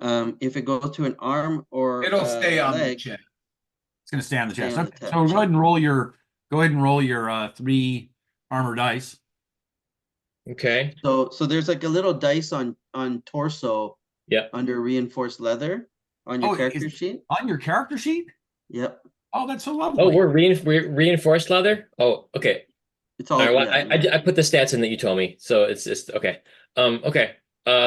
If it goes to an arm or It'll stay on the leg, chest. It's going to stay on the Stay chest. on the Okay. chest. So go ahead and roll your 3 armor dice. Okay. so there's like a little dice on torso. Yep. Under reinforced leather on your character sheet. On your character sheet? Yep. Oh, that's so lovely. Oh, we're reinforced leather? Oh, okay. It's all. All right, well, yeah. I put the stats in that you told me, so it's just okay. Okay.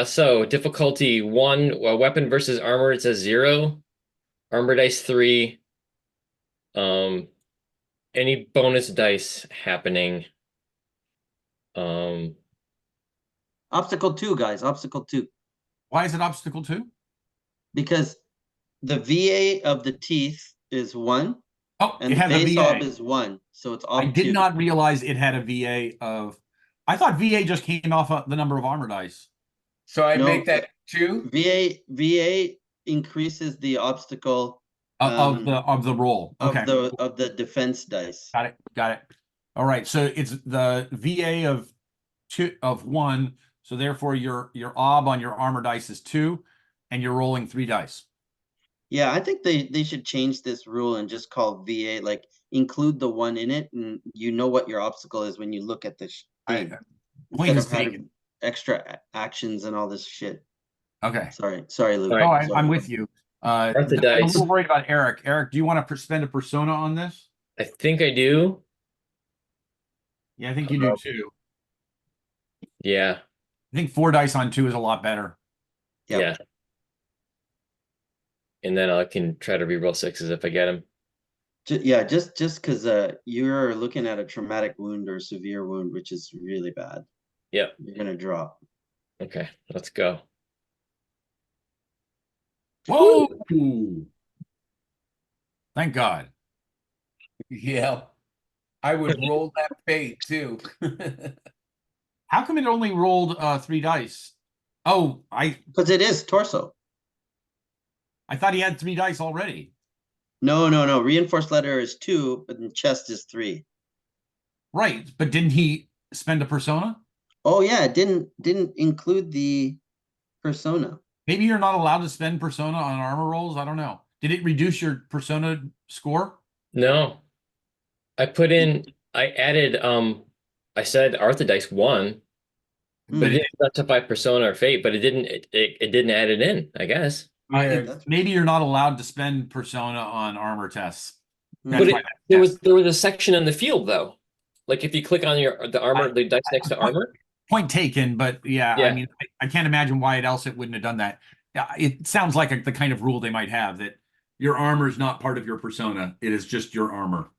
So difficulty 1, weapon versus armor, it says 0. Armor dice 3. Any bonus dice happening? Obstacle 2, guys. Obstacle 2. Why is it obstacle 2? Because the VA of the teeth is 1, Oh, and it the has a base VA. ob is 1, so it's ob I did 2. not realize it had a VA of. I thought VA just came off the number of armor dice. So I No. make that 2. VA increases the obstacle Of the roll. Okay. of the defense dice. Got it. All right. So it's the VA of 1. So therefore your ob on your armor dice is 2, and you're rolling 3 dice. Yeah, I think they should change this rule and just call VA, like include the 1 in it, and you know what your obstacle is when you look at this thing. Point Instead is of having taken. extra actions and all this shit. Okay. Sorry, Luke. All right. Oh, I'm with you. the I'm a dice. little worried about Eric. Eric, do you want to spend a persona on this? I think I do. Yeah, I think you do too. Yeah. I think 4 dice on 2 is a lot better. Yep. Yeah. And then I can try to reroll 6s if I get them. Yeah, just because you're looking at a traumatic wound or severe wound, which is really bad. Yep. You're gonna drop. Okay, let's go. Whoa! Thank God. Yeah. I would roll that fate too. How come it only rolled 3 dice? Oh, I Because it is torso. thought he had 3 dice already. No. Reinforced letter is 2, but the chest is 3. Right, but didn't he spend a persona? Oh yeah, it didn't include the persona. Maybe you're not allowed to spend persona on armor rolls. I don't know. Did it reduce your persona score? No, I added, I said Arthur dice 1, Hmm. but it didn't specify persona or fate, but it didn't add it in, I guess. Weird. That's Maybe you're not allowed to spend persona on armor tests. Hmm. But there was a section in the field though. Like if you click on the armor, the dice next to armor. Point taken, but yeah, I Yeah. mean, I can't imagine why else it wouldn't have done that. Yeah, it sounds like the kind of rule they might have that your armor is not part of your persona. It is just your armor.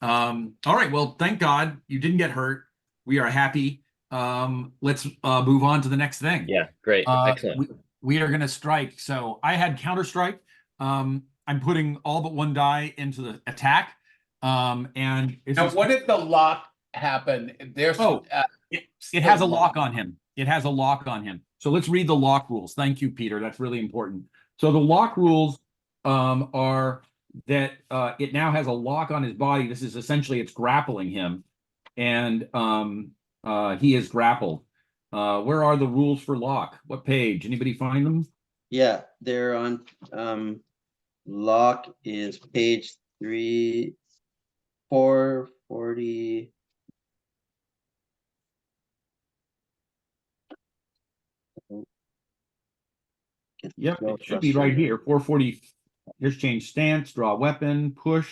All right, well, thank God you didn't get hurt. We are happy. Let's move on to the next thing. Yeah, great. Excellent. We are going to strike. So I had counter strike. I'm putting all but 1 die into the attack. And it's Now, just- what if the lock happened? There's Oh, it has a lock on him. It has a lock on him. So let's read the lock rules. Thank you, Peter. That's really important. So the lock rules are that it now has a lock on his body. This is essentially it's grappling him, and he is grappled. Where are the rules for lock? What page? Anybody find them? Yeah, they're on lock is page 440. Yep, it should be right here. 440. Here's change stance, draw weapon, push,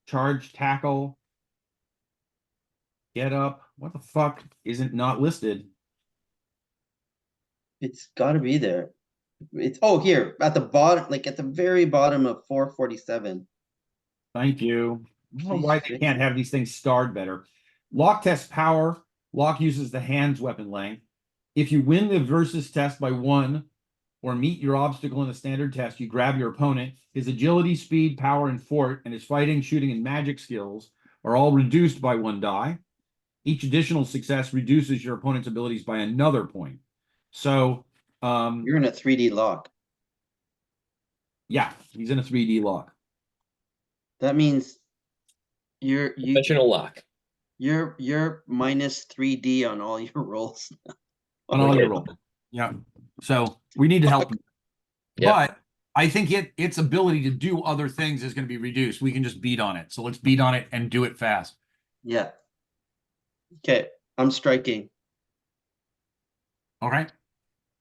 charge, tackle, get up. What the fuck isn't not listed? It's got to be there. It's here at the bottom, like at the very bottom of 447. Thank you. I don't know why they Jesus. can't have these things starred better. Lock test power. Lock uses the hand's weapon length. If you win the versus test by 1 or meet your obstacle in the standard test, you grab your opponent. His agility, speed, power, and fort, and his fighting, shooting, and magic skills are all reduced by 1 die. Each additional success reduces your opponent's abilities by another point. So, You're in a 3D lock. yeah, he's in a 3D lock. That means you're Conventional lock. you're minus 3D on all your rolls. On all your rolls. Yeah. So we need to help him. Yeah. But I think its ability to do other things is going to be reduced. We can just beat on it. So let's beat on it and do it fast. Yeah. Okay, I'm striking. All right.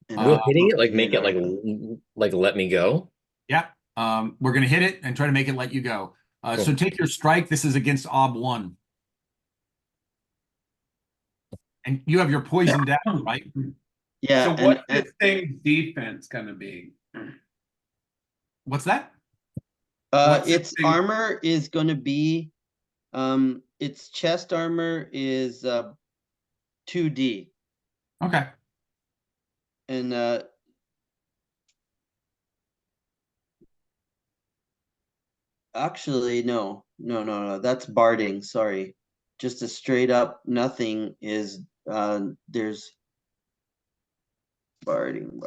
And Will I'm Hitting it, like focusing make it on like let me go. Yeah. We're going to hit it and try to make it let you go. Cool. So take your strike. This is against Ob 1. And you have your poison down, right? Yeah. So and- what's and- this thing's defense gonna be? What's that? What's the its thing- armor is going to be, its chest armor is 2D, Okay. and actually no, that's barding. Sorry, just a straight up nothing is there's barding.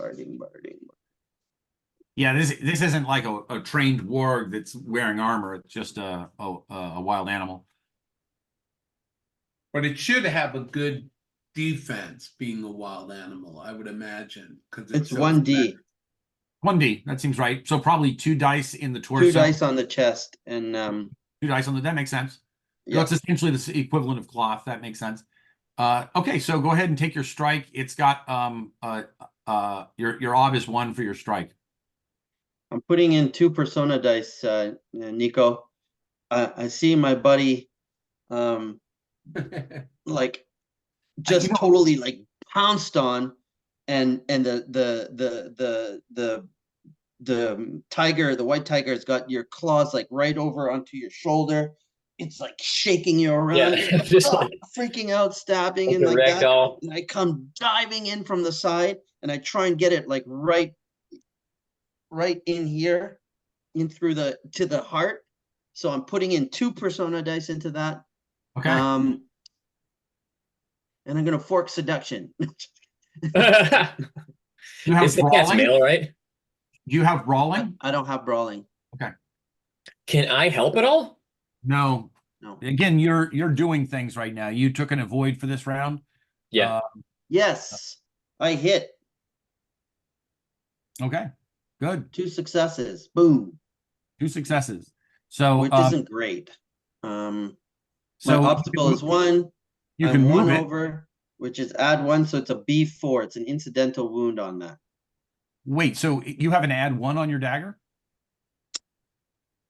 Yeah, this isn't like a trained warg that's wearing armor. It's just a wild animal. But it should have a good defense being a wild animal, I would imagine, because It's 1D, 1D, that seems right. So probably 2 dice in the torso. 2 dice on the chest, and 2 dice on that makes sense. yeah. It's essentially the equivalent of cloth. That makes sense. Okay, so go ahead and take your strike. It's got your ob is 1 for your strike. I'm putting in 2 persona dice, Nico. I see my buddy, like just You know- totally like pounced on, and the tiger, the white tiger, has got your claws like right over onto your shoulder. It's like shaking you around. Yeah, just Oh, like freaking out, stabbing a and like rag that. doll. And I come diving in from the side, and I try and get it like right in here, in through to the heart. So I'm putting in 2 persona dice into that. Okay. And I'm gonna fork seduction. You have It's the cat's brawling? male, right? Do you have brawling? I don't have brawling. Okay. Can I help at all? No. No. Again, you're doing things right now. You took an avoid for this round. Yeah. Yes, I hit Okay. Good. 2 successes. Boom. 2 successes. So Which isn't great. My so obstacle is 1. you I'm can 1 move it. over, which is add 1, so it's a B4. It's an incidental wound on that. Wait, so you have an add 1 on your dagger?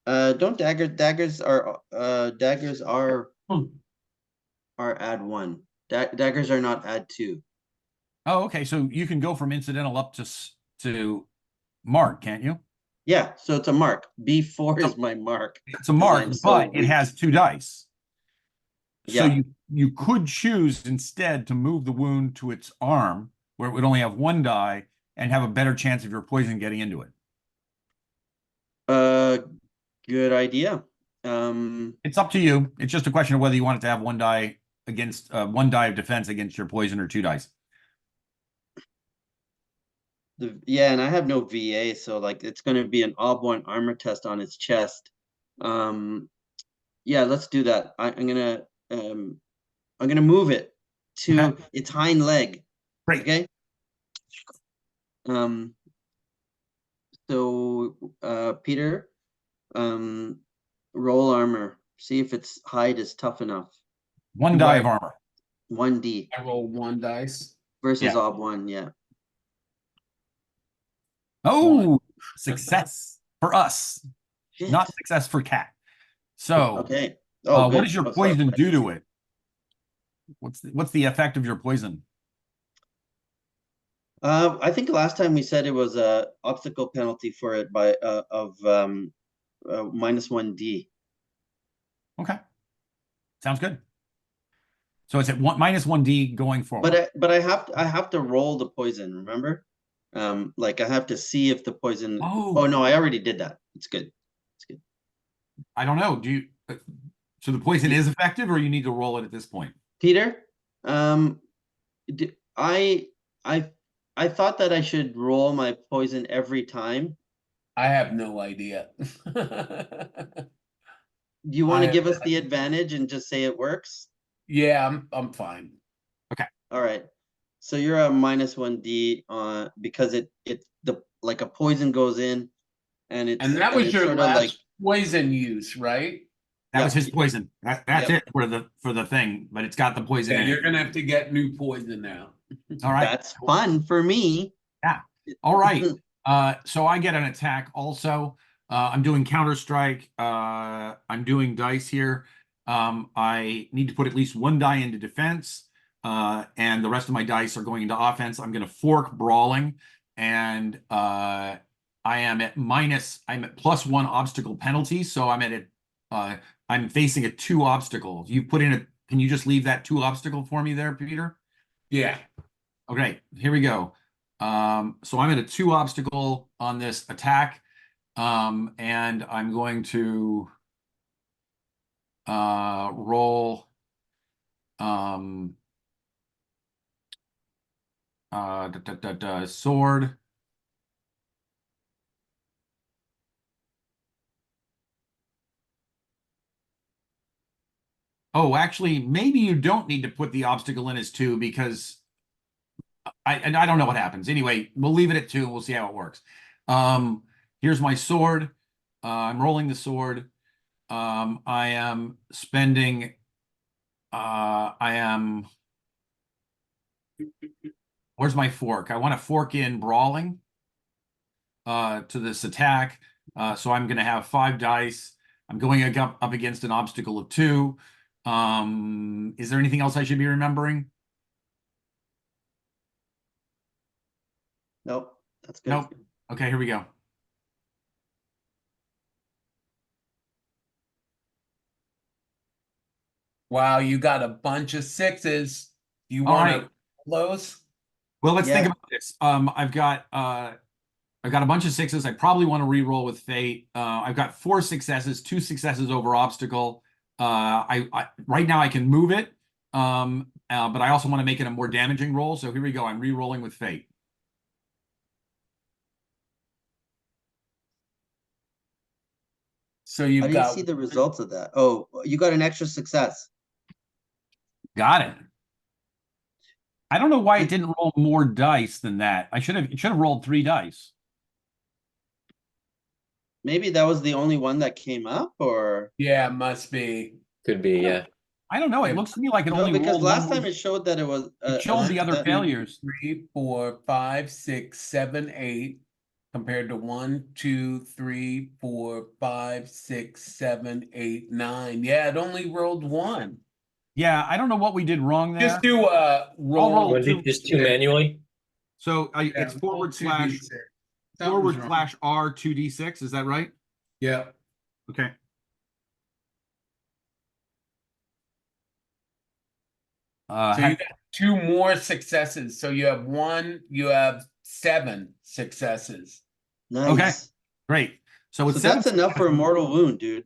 Don't daggers are add 1. Daggers are not add 2. Oh, okay. So you can go from incidental up to mark, can't you? Yeah, so it's a mark. B4 is my mark. It's a mark, I'm so but it weak. has 2 dice. So Yeah. you could choose instead to move the wound to its arm, where it would only have 1 die, and have a better chance of your poison getting into it. Good idea. It's up to you. It's just a question of whether you want it to have 1 die against 1 die of defense against your poison, or 2 dice. Yeah, and I have no VA, so like it's going to be an ob1 armor test on its chest. Yeah, let's do that. I'm gonna move it to its hind leg. Great. Okay. So Peter, roll armor. See if its hide is tough enough. 1 die of armor. 1D I roll 1 dice. versus Yeah. ob1. Yeah. Oh, success for us, Shit. not success for cat. So, Okay. Oh, what good. does your Oh, sorry. poison do to it? What's the effect of your poison? I think last time we said it was a obstacle penalty for it by of -1D. Okay, sounds good. So it's at -1D going forward. But I have to roll the poison. Remember, like I have to see if the poison. Oh no, I already did that. It's good. It's good. I don't know. Do you? So the poison is effective, or you need to roll it at this point? Peter, I thought that I should roll my poison every time. I have no idea. Do you want to give us the advantage and just say it works? Yeah, I'm fine. Okay. All right. So you're a -1D because like a poison goes in, and that was your sort last of like poison use, right? That was his poison. That's it for the thing, but it's got the poison Yeah, in you're it. gonna have to get new poison now. All right. That's fun for me. Yeah. All right. So I get an attack also. I'm doing counter strike. I'm doing dice here. I need to put at least 1 die into defense, and the rest of my dice are going into offense. I'm going to fork brawling, and I'm at +1 obstacle penalty, so I'm facing a 2 obstacles. You put in a. Can you just leave that 2 obstacle for me there, Peter? Yeah. Okay, here we go. So I'm at a 2 obstacle on this attack, and I'm going to roll sword. Oh, actually, maybe you don't need to put the obstacle in as 2 because I don't know what happens. Anyway, we'll leave it at 2. We'll see how it works. Here's my sword. I'm rolling the sword. I am spending. Where's my fork? I want to fork in brawling to this attack. So I'm going to have 5 dice. I'm going up against an obstacle of 2. Is there anything else I should be remembering? Nope, that's good. Nope. Okay, here we go. Wow, you got a bunch of sixes. You All want right. to close? Well, let's think Yeah. about this. I've got a bunch of sixes. I probably want to re-roll with fate. I've got 4 successes, 2 successes over obstacle. I right now I can move it, but I also want to make it a more damaging roll. So here we go. I'm re-rolling with fate. So How you've do you got see the results of that? Oh, you got an extra success. Got it. I don't know why it Did- didn't roll more dice than that. It should have rolled 3 dice. Maybe that was the only one that came up, or yeah, must be. Could be, yeah. I don't know. It Yeah. looks to me like it no, only because rolled one last more. time it showed that it was It showed the other that- failures. 3, 4, 5, 6, 7, 8, compared to 1, 2, 3, 4, 5, 6, 7, 8, 9. Yeah, it only rolled 1. Yeah, I don't know what we did wrong there. Just do a roll. roll Want to do just 2 manually? So Yeah, it's roll forward 2d6. slash Something's wrong. R2d6. Is that right? Yeah. Okay. So you got 2 more successes. So you have 7 successes. nice. Great. So with So 7 that's enough for a mortal wound, dude.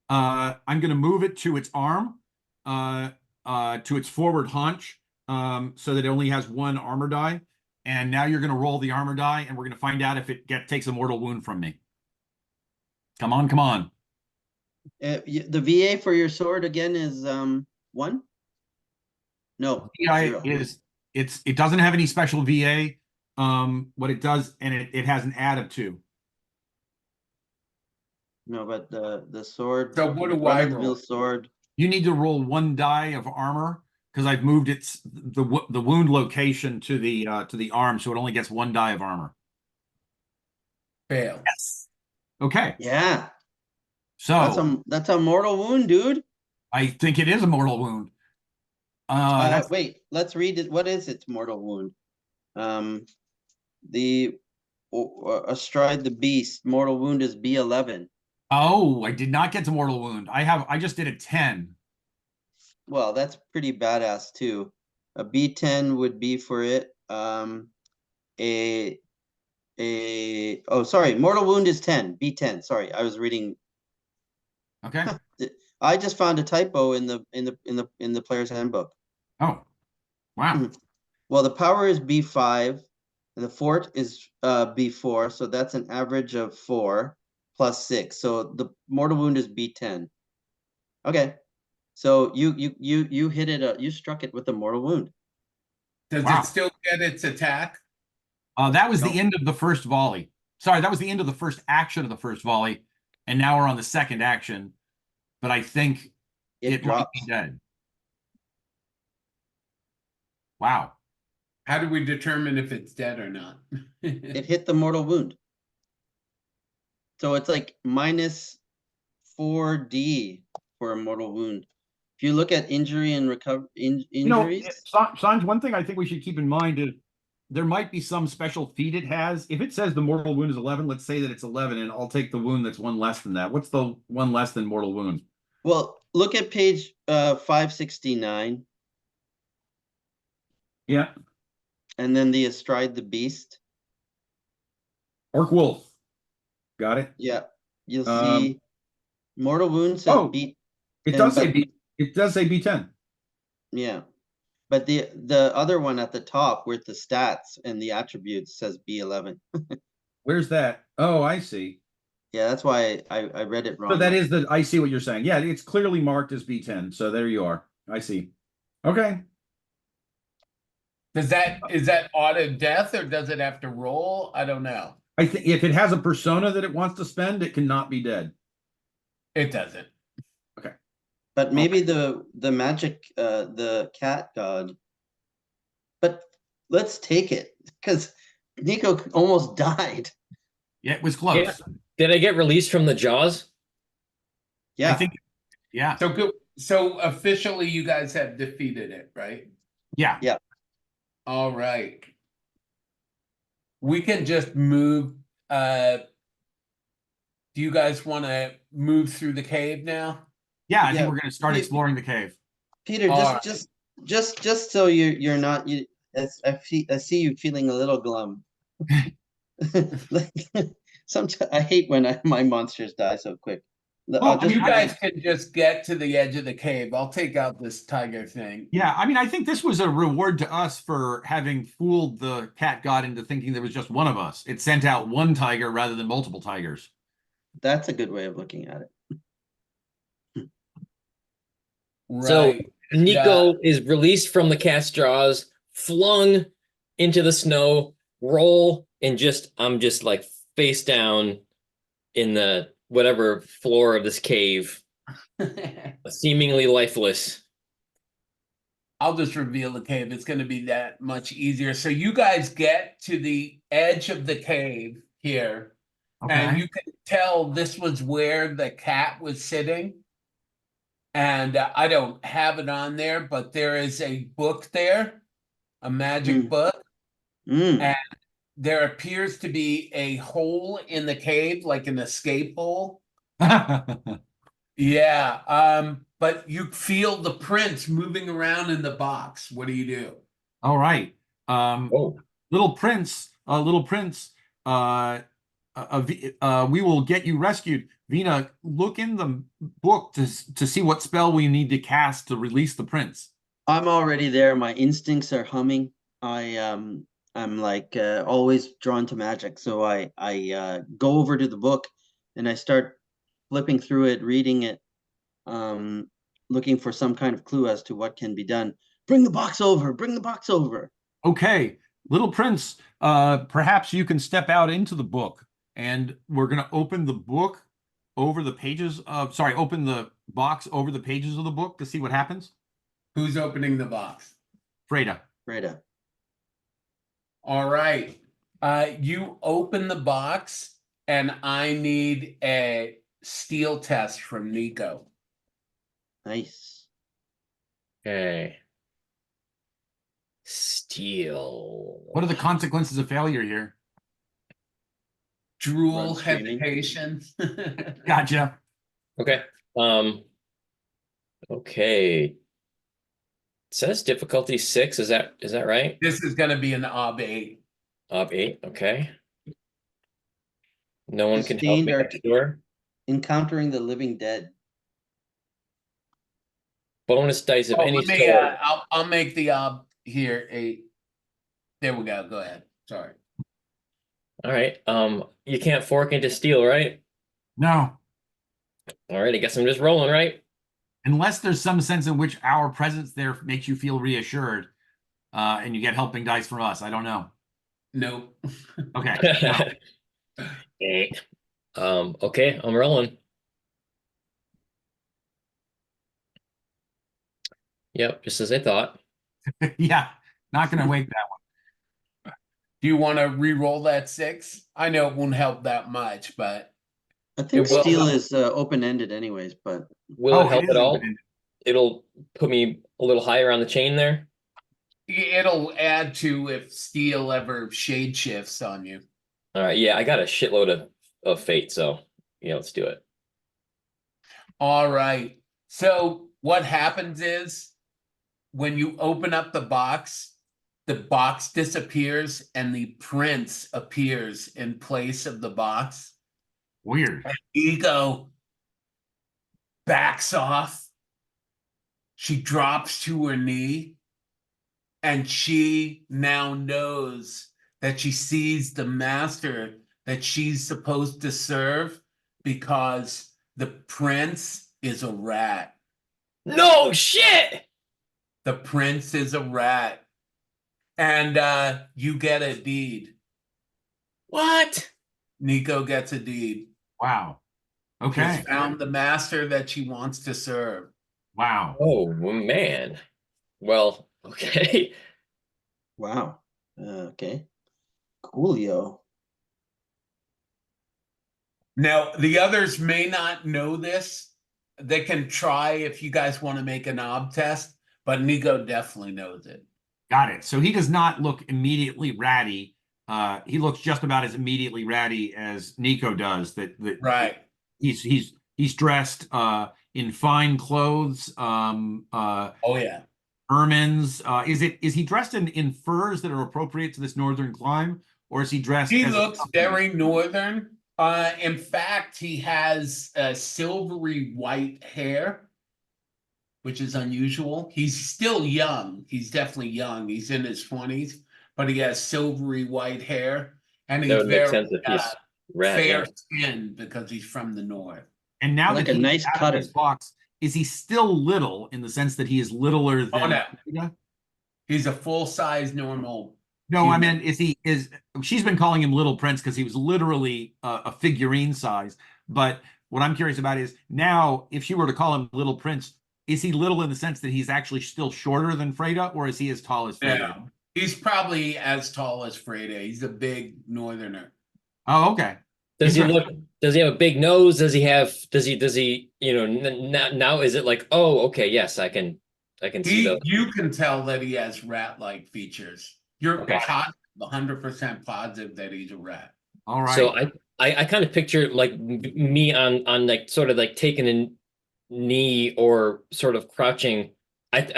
I'm going to move it to its arm, to its forward haunch, so that it only has 1 armor die. And now you're going to roll the armor die, and we're going to find out if it takes a mortal wound from me. Come on, come on. The VA for your sword again is 1? No, VI 0. it doesn't have any special VA. What it does, and it has an add of 2. No, but the sword. So what the do I run-of-the-mill roll? sword? You need to roll 1 die of armor because I've moved the wound location to the arm, so it only gets 1 die of armor. Fail. Yes. Okay. Yeah, So that's a mortal wound, dude. I think it is a mortal wound. Wait, let's read it. What is its mortal wound? The astride the beast mortal wound is B11. Oh, I did not get to mortal wound. I just did a 10. Well, that's pretty badass too. A B10 would be for it. Sorry, mortal wound is 10. B10. Sorry, I was reading. Okay. I just found a typo in the player's handbook. Oh, wow. Well, the power is B5, and the fort is B4, so that's an average of 4 plus 6. So the mortal wound is B10. Okay, so you hit it. You struck it with a mortal wound. Does Wow. it still get its attack? That was No. the end of the first volley. Sorry, that was the end of the first action of the first volley, and now we're on the second action. But I think it might be drops. dead. Wow. How do we determine if it's dead or not? It hit the mortal wound. So it's like minus 4D for a mortal wound. If you look at injury and injuries, Sanj, one thing I think we should keep in mind is there might be some special feat it has. If it says the mortal wound is 11, let's say that it's 11, and I'll take the wound that's 1 less than that. What's the 1 less than mortal wound? well, look at page 569. Yeah. And then the astride the beast. Orc wolf. Got it. Yeah, you'll see mortal wound says Oh, beat. It does say it does say B10. Yeah, but the other one at the top with the stats and the attributes says B11. Where's that? Oh, I see. Yeah, that's why I read it wrong. So that is I see what you're saying. Yeah, it's clearly marked as B10. So there you are. I see. Okay. Is that auto death or does it have to roll? I don't know. I think if it has a persona that it wants to spend, it cannot be dead. It doesn't. Okay. But maybe the magic the cat god. But let's take it because Nico almost died. Yeah, it was close. Yeah. Did I get released from the jaws? Yeah, I think, yeah. So good. So officially you guys have defeated it, right? Yeah. Yeah. All right. we can just move. Do you guys want to move through the cave now? Yeah, I Yeah, think we're going to start Pe- exploring the cave. Peter, All just so you're not you. I see you feeling a little glum. Like, sometimes I hate when my monsters die so quick. Well, I mean, You guys can just get to the edge of the cave. I'll take out this tiger thing. yeah, I mean, I think this was a reward to us for having fooled the cat god into thinking there was just one of us. It sent out one tiger rather than multiple tigers. That's a good way of looking at it. So Right. Nico is released from the cat's jaws, flung into the snow, roll, and I'm just like face down in the whatever floor of this cave, seemingly lifeless. I'll just reveal the cave. It's going to be that much easier. So you guys get to the edge of the cave here, and you can tell this was where the cat was sitting. And I don't have it on there, but there is a book there, a magic book. And there appears to be a hole in the cave, like an escape hole. Yeah. But you feel the prints moving around in the box. What do you do? All right. Oh, Little prince, we will get you rescued. Vina, look in the book to see what spell we need to cast to release the prince. I'm already there. My instincts are humming. I'm like always drawn to magic, so I go over to the book and I start flipping through it, reading it, looking for some kind of clue as to what can be done. Bring the box over. Bring the box over. Okay, little prince, perhaps you can step out into the book, and we're going to open the book over the pages of, sorry, open the box over the pages of the book to see what happens. Who's opening the box? Freda. Freda. All right. You open the box, and I need a steel test from Nico. Nice. okay. Steel. What are the consequences of failure here? Drool, Run screaming. hesitation. Gotcha. Okay. Okay. It says difficulty 6. Is that right? This is going to be an ob 8. Ob 8. Okay. No one can help Sustained me. art- Sure. Encountering the living dead. Bonus dice of any Let me. sort. I'll make the ob here 8. There we go. Go ahead. Sorry. All right. You can't fork into steel, right? No, All right. I guess I'm just rolling, right? unless there's some sense in which our presence there makes you feel reassured, and you get helping dice from us. I don't know. Nope. Okay. No. Okay. Okay, I'm rolling. Yep, just as I thought. Yeah, not going to wake that one. Do you want to re-roll that 6? I know it won't help that much, but I think It will steel help. is open-ended anyways, but Will Oh, it help it at is all? open-ended. It'll put me a little higher on the chain there. it'll add to if steel ever shade shifts on you. All right, yeah, I got a shitload of fate, so yeah, let's do it. All right. So what happens is when you open up the box disappears and the prince appears in place of the box. Weird. Ego backs off. She drops to her knee, and she now knows that she sees the master that she's supposed to serve because the prince is a rat. No shit! The prince is a rat. And you get a deed. What? Nico gets a deed. Wow. She's Okay. found the master that she wants to serve. Wow. Oh man. Well, okay. wow. Okay. Coolio. Now, the others may not know this. They can try if you guys want to make an ob test, but Nico definitely knows it. Got it. So he does not look immediately ratty. he looks just about as immediately ratty as Nico does. Right. He's dressed in fine clothes, Oh yeah. ermines. Is he dressed in furs that are appropriate to this northern climb, or is he dressed He as looks very northern. In fact, he has silvery white hair, which is unusual. He's still young. He's definitely young. He's in his 20s, but he has silvery white hair, and That he's would make very sense if he's rat, yeah. fair skinned because he's from the north. And now Like that a he's nice out of this cutter. box, is he still little in the sense that he is littler Oh than no, Frida? he's a full size normal No, I human. mean, she's been calling him Little Prince because he was literally a figurine size. But what I'm curious about is now, if she were to call him Little Prince, is he little in the sense that he's actually still shorter than Freda, or is he as tall as Freda? No, he's probably as tall as Freda. He's a big northerner. Oh, okay. Does he Interesting. look? Does he have a big nose? Does he have? Does he? You know, now is it like, oh, okay, yes, I can see those. You can tell that he has rat-like features. You're Okay. 100% positive that he's a rat. All right. So I kind of picture like me on like sort of like taking a knee or sort of crouching.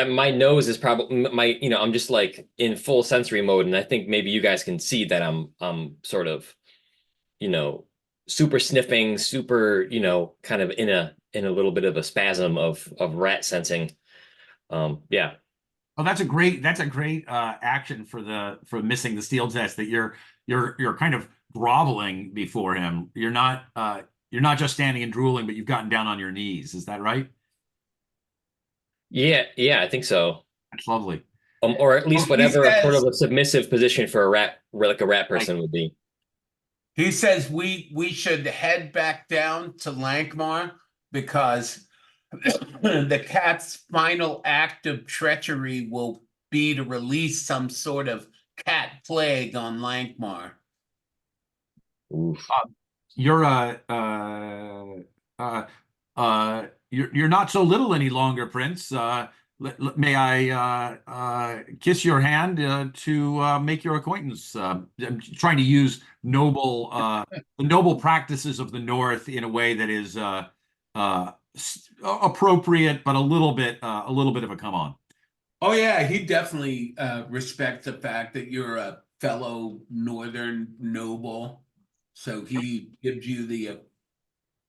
My nose is probably my, you know, I'm just like in full sensory mode, and I think maybe you guys can see that I'm sort of, you know, super sniffing, super, you know, kind of in a little bit of a spasm of rat sensing. Yeah. Oh, that's a great action for missing the steel test, that you're kind of groveling before him. You're not just standing and drooling, but you've gotten down on your knees. Is that right? Yeah, I think so. That's lovely. Or at Well, least whatever sort of a submissive position for a rat, like a rat person would be. he says we should head back down to Lankhmar because the cat's final act of treachery will be to release some sort of cat plague on Lankhmar. Oof. You're you're not so little any longer, Prince. May I kiss your hand to make your acquaintance? I'm trying to use the noble practices of the North in a way that is appropriate, but a little bit of a come on. Oh yeah, he definitely respects the fact that you're a fellow Northern noble. So he gives you the,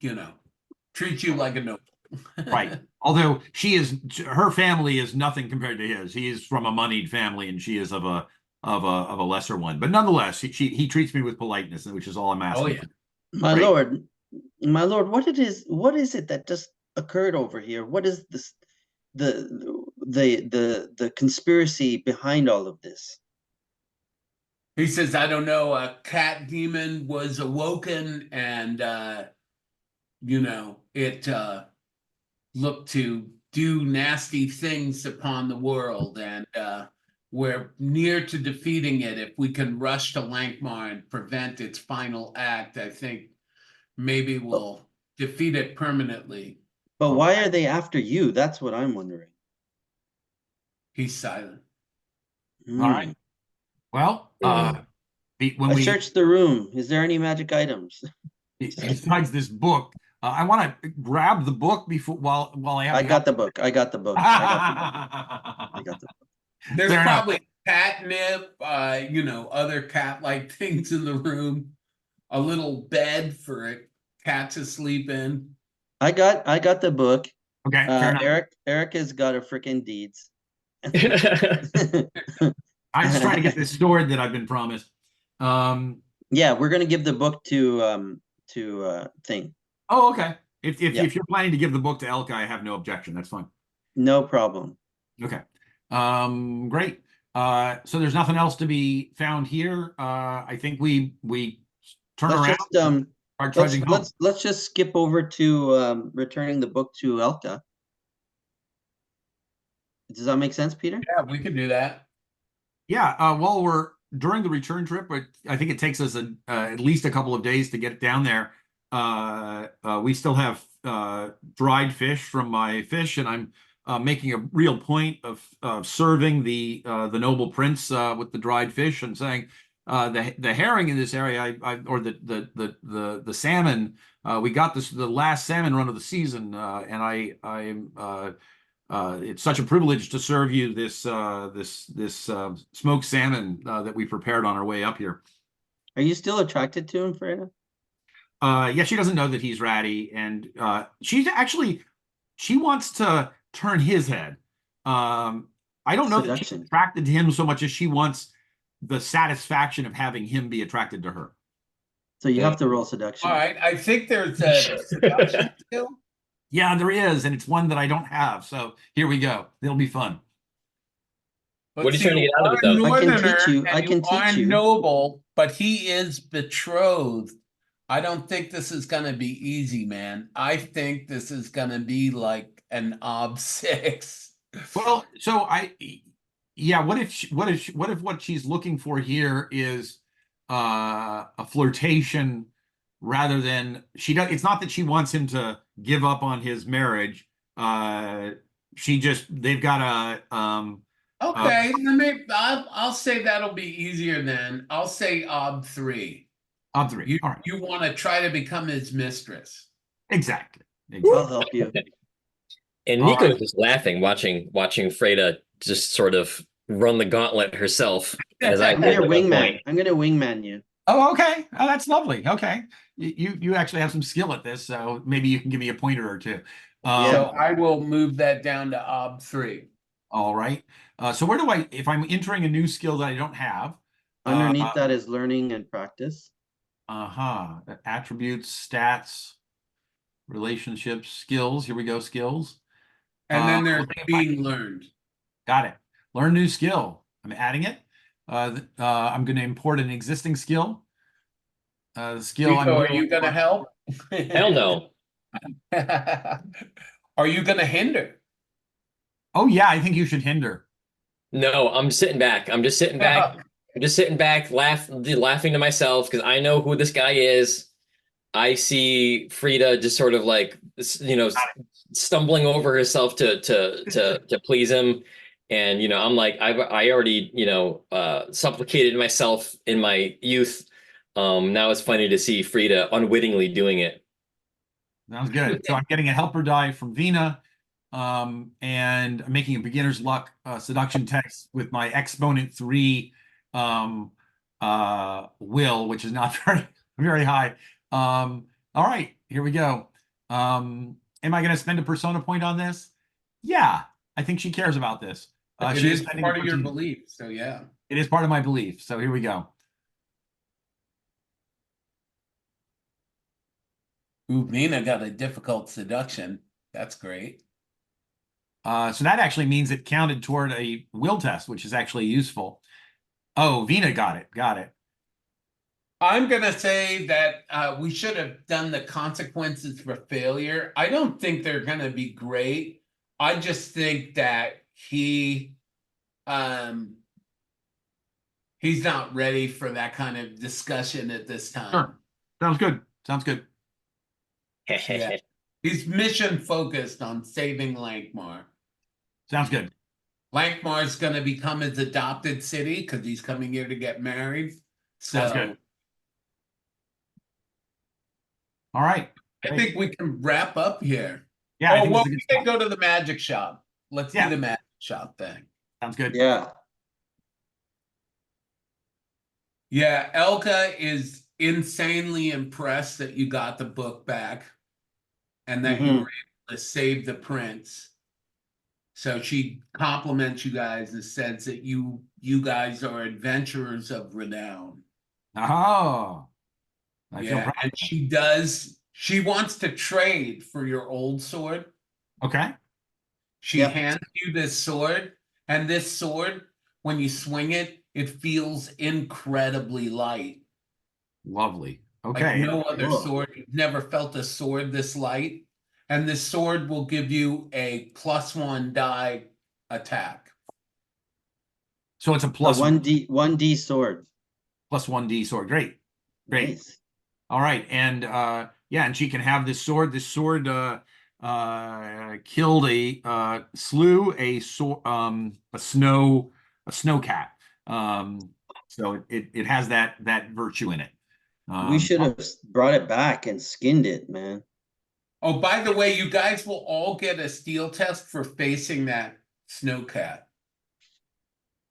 you know, treats you like a noble. Right. Although her family is nothing compared to his. He is from a moneyed family, and she is of a lesser one. But nonetheless, he treats me with politeness, which is all I'm asking. Oh yeah. For. My Great. lord, my lord, what is it that just occurred over here? What is this the conspiracy behind all of this? He says, I don't know, a cat demon was awoken and you know, it looked to do nasty things upon the world, and we're near to defeating it. If we can rush to Lankhmar and prevent its final act, I think maybe we'll defeat it permanently. But why are they after you? That's what I'm wondering. He's silent. All right. Well, when I we searched the room. Is there any magic items? besides this book, I want to grab the book before while I have. I got the book. I got the book. I got the book. There's Fair enough. probably catnip, you know, other cat-like things in the room, a little bed for a cat to sleep in. I got the book. Okay, fair enough. Eric has got a freaking deeds. I'm just trying to get this sword that I've been promised. Yeah, we're gonna give the book to Thing. Oh, okay. If Yeah. you're planning to give the book to Elka, I have no objection. That's fine. No problem. Okay. Great. So there's nothing else to be found here. I think we turn Let's around. just Are trudging home. let's just skip over to returning the book to Elka. Does that make sense, Peter? Yeah, we could do that. Yeah. While we're during the return trip, but I think it takes us at least a couple of days to get down there. We still have dried fish from my fish, and I'm making a real point of serving the noble prince with the dried fish and saying, The herring in this area, or the salmon. We got the last salmon run of the season, and it's such a privilege to serve you this smoked salmon that we prepared on our way up here. Are you still attracted to him, Freda? Yeah, she doesn't know that he's ratty, and she wants to turn his head. I don't know that she's Seduction. attracted to him so much as she wants the satisfaction of having him be attracted to her. So you have to roll seduction. All right, I think there's a seduction skill. Yeah, there is, and it's one that I don't have. So here we go. It'll be fun. But What are you see, trying to get out of it, are a though? I can northerner teach you. and I can are teach you. noble, but he is betrothed. I don't think this is gonna be easy, man. I think this is gonna be like an ob 6. Well, yeah. What if what she's looking for here is a flirtation rather than it's not that she wants him to give up on his marriage. They've got Okay, I'll say that'll be easier then. I'll say ob 3. Ob 3. You All right. you want to try to become his mistress. Exactly. I'll help you. And All Nico's right. just laughing, watching Freda just sort of run the gauntlet herself. As I I'm did gonna at one wingman. point. I'm gonna wingman you. Oh, okay. Oh, that's lovely. Okay. You actually have some skill at this, so maybe you can give me a pointer or two. Yeah. So I will move that down to ob 3. All right. So where do if I'm entering a new skill that I don't have? Underneath that is learning and practice. Attributes, stats, relationships, skills. Here we go, skills. And then there's Okay, being learned. got it. Learn new skill. I'm adding it. I'm going to import an existing skill. The skill Nico, are you gonna help? Hell no. Are you gonna hinder? Oh yeah, I think you should hinder. No, I'm sitting back. I'm just sitting back. I'm just sitting back, laughing to myself because I know who this guy is. I see Frida just sort of like, stumbling over herself to please him, and I'm like, I already supplicated myself in my youth. Now it's funny to see Frida unwittingly doing it. Sounds good. So I'm getting a helper die from Vina, and I'm making a beginner's luck seduction text with my exponent 3 will, which is not very high. All right, here we go. Am I going to spend a persona point on this? Yeah, I think she cares about this. It She is spending part a of your persona. belief, so yeah. It is part of my belief. So here we go. Ooh, Mina got a difficult seduction. That's great. So that actually means it counted toward a will test, which is actually useful. Oh, Vina got it. Got it. I'm gonna say that we should have done the consequences for failure. I don't think they're gonna be great. I just think that he's not ready for that kind of discussion at this time. Sure. Sounds good. Sounds good. Yeah. He's mission focused on saving Lankhmar. Sounds good. Lankmar's going to become his adopted city because he's coming here to get married. So Sounds good. All right. I think we can wrap up here. Yeah. Oh, well, we can go to the magic shop. Let's Yeah. do the magic shop thing. Sounds good. Yeah. Yeah, Elka is insanely impressed that you got the book back and that you were able to save the prince. So she compliments you guys and says that you guys are adventurers of renown. Oh. I feel Yeah, proud. and she wants to trade for your old sword. Okay. She hands you this sword, and this sword, when you swing it, it feels incredibly light. Lovely. Okay. Like no other sword. You've never felt a sword this light. And this sword will give you a +1 die attack. So it's a plus 1D sword. plus 1D sword. Great. Great. Nice. All right. And yeah, and she can have this sword. This sword killed slew a snow cat. So it has that virtue in it. We should have brought it back and skinned it, man. Oh, by the way, you guys will all get a steel test for facing that snowcat.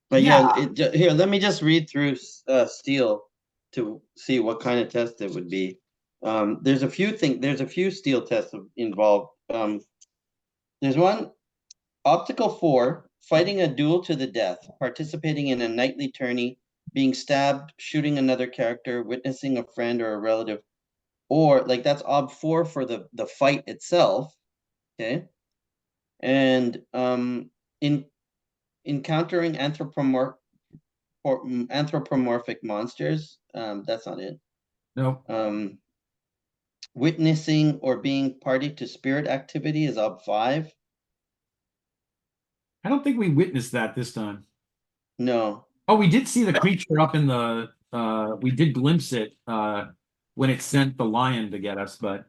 But Yeah. here, let me just read through steel to see what kind of test it would be. There's a few steel tests involved. There's one, Optical 4, fighting a duel to the death, participating in a knightly tourney, being stabbed, shooting another character, witnessing a friend or a relative, or like that's Ob 4 for the fight itself. Okay. And in encountering anthropomorphic monsters, that's not it. No. Witnessing or being party to spirit activity is Ob 5. I don't think we witnessed that this time. No. Oh, we did see the creature up in the we did glimpse it when it sent the lion to get us, but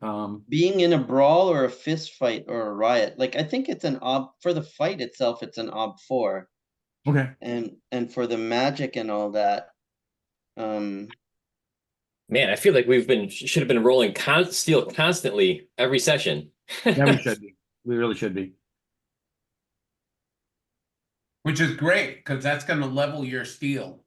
Being in a brawl or a fist fight or a riot. Like I think it's an Ob for the fight itself, it's an Ob 4. okay. And for the magic and all that, Man, I feel like should have been rolling steel constantly every session. Yeah, we should be. We really should be. Which is great, because that's going to level your steel.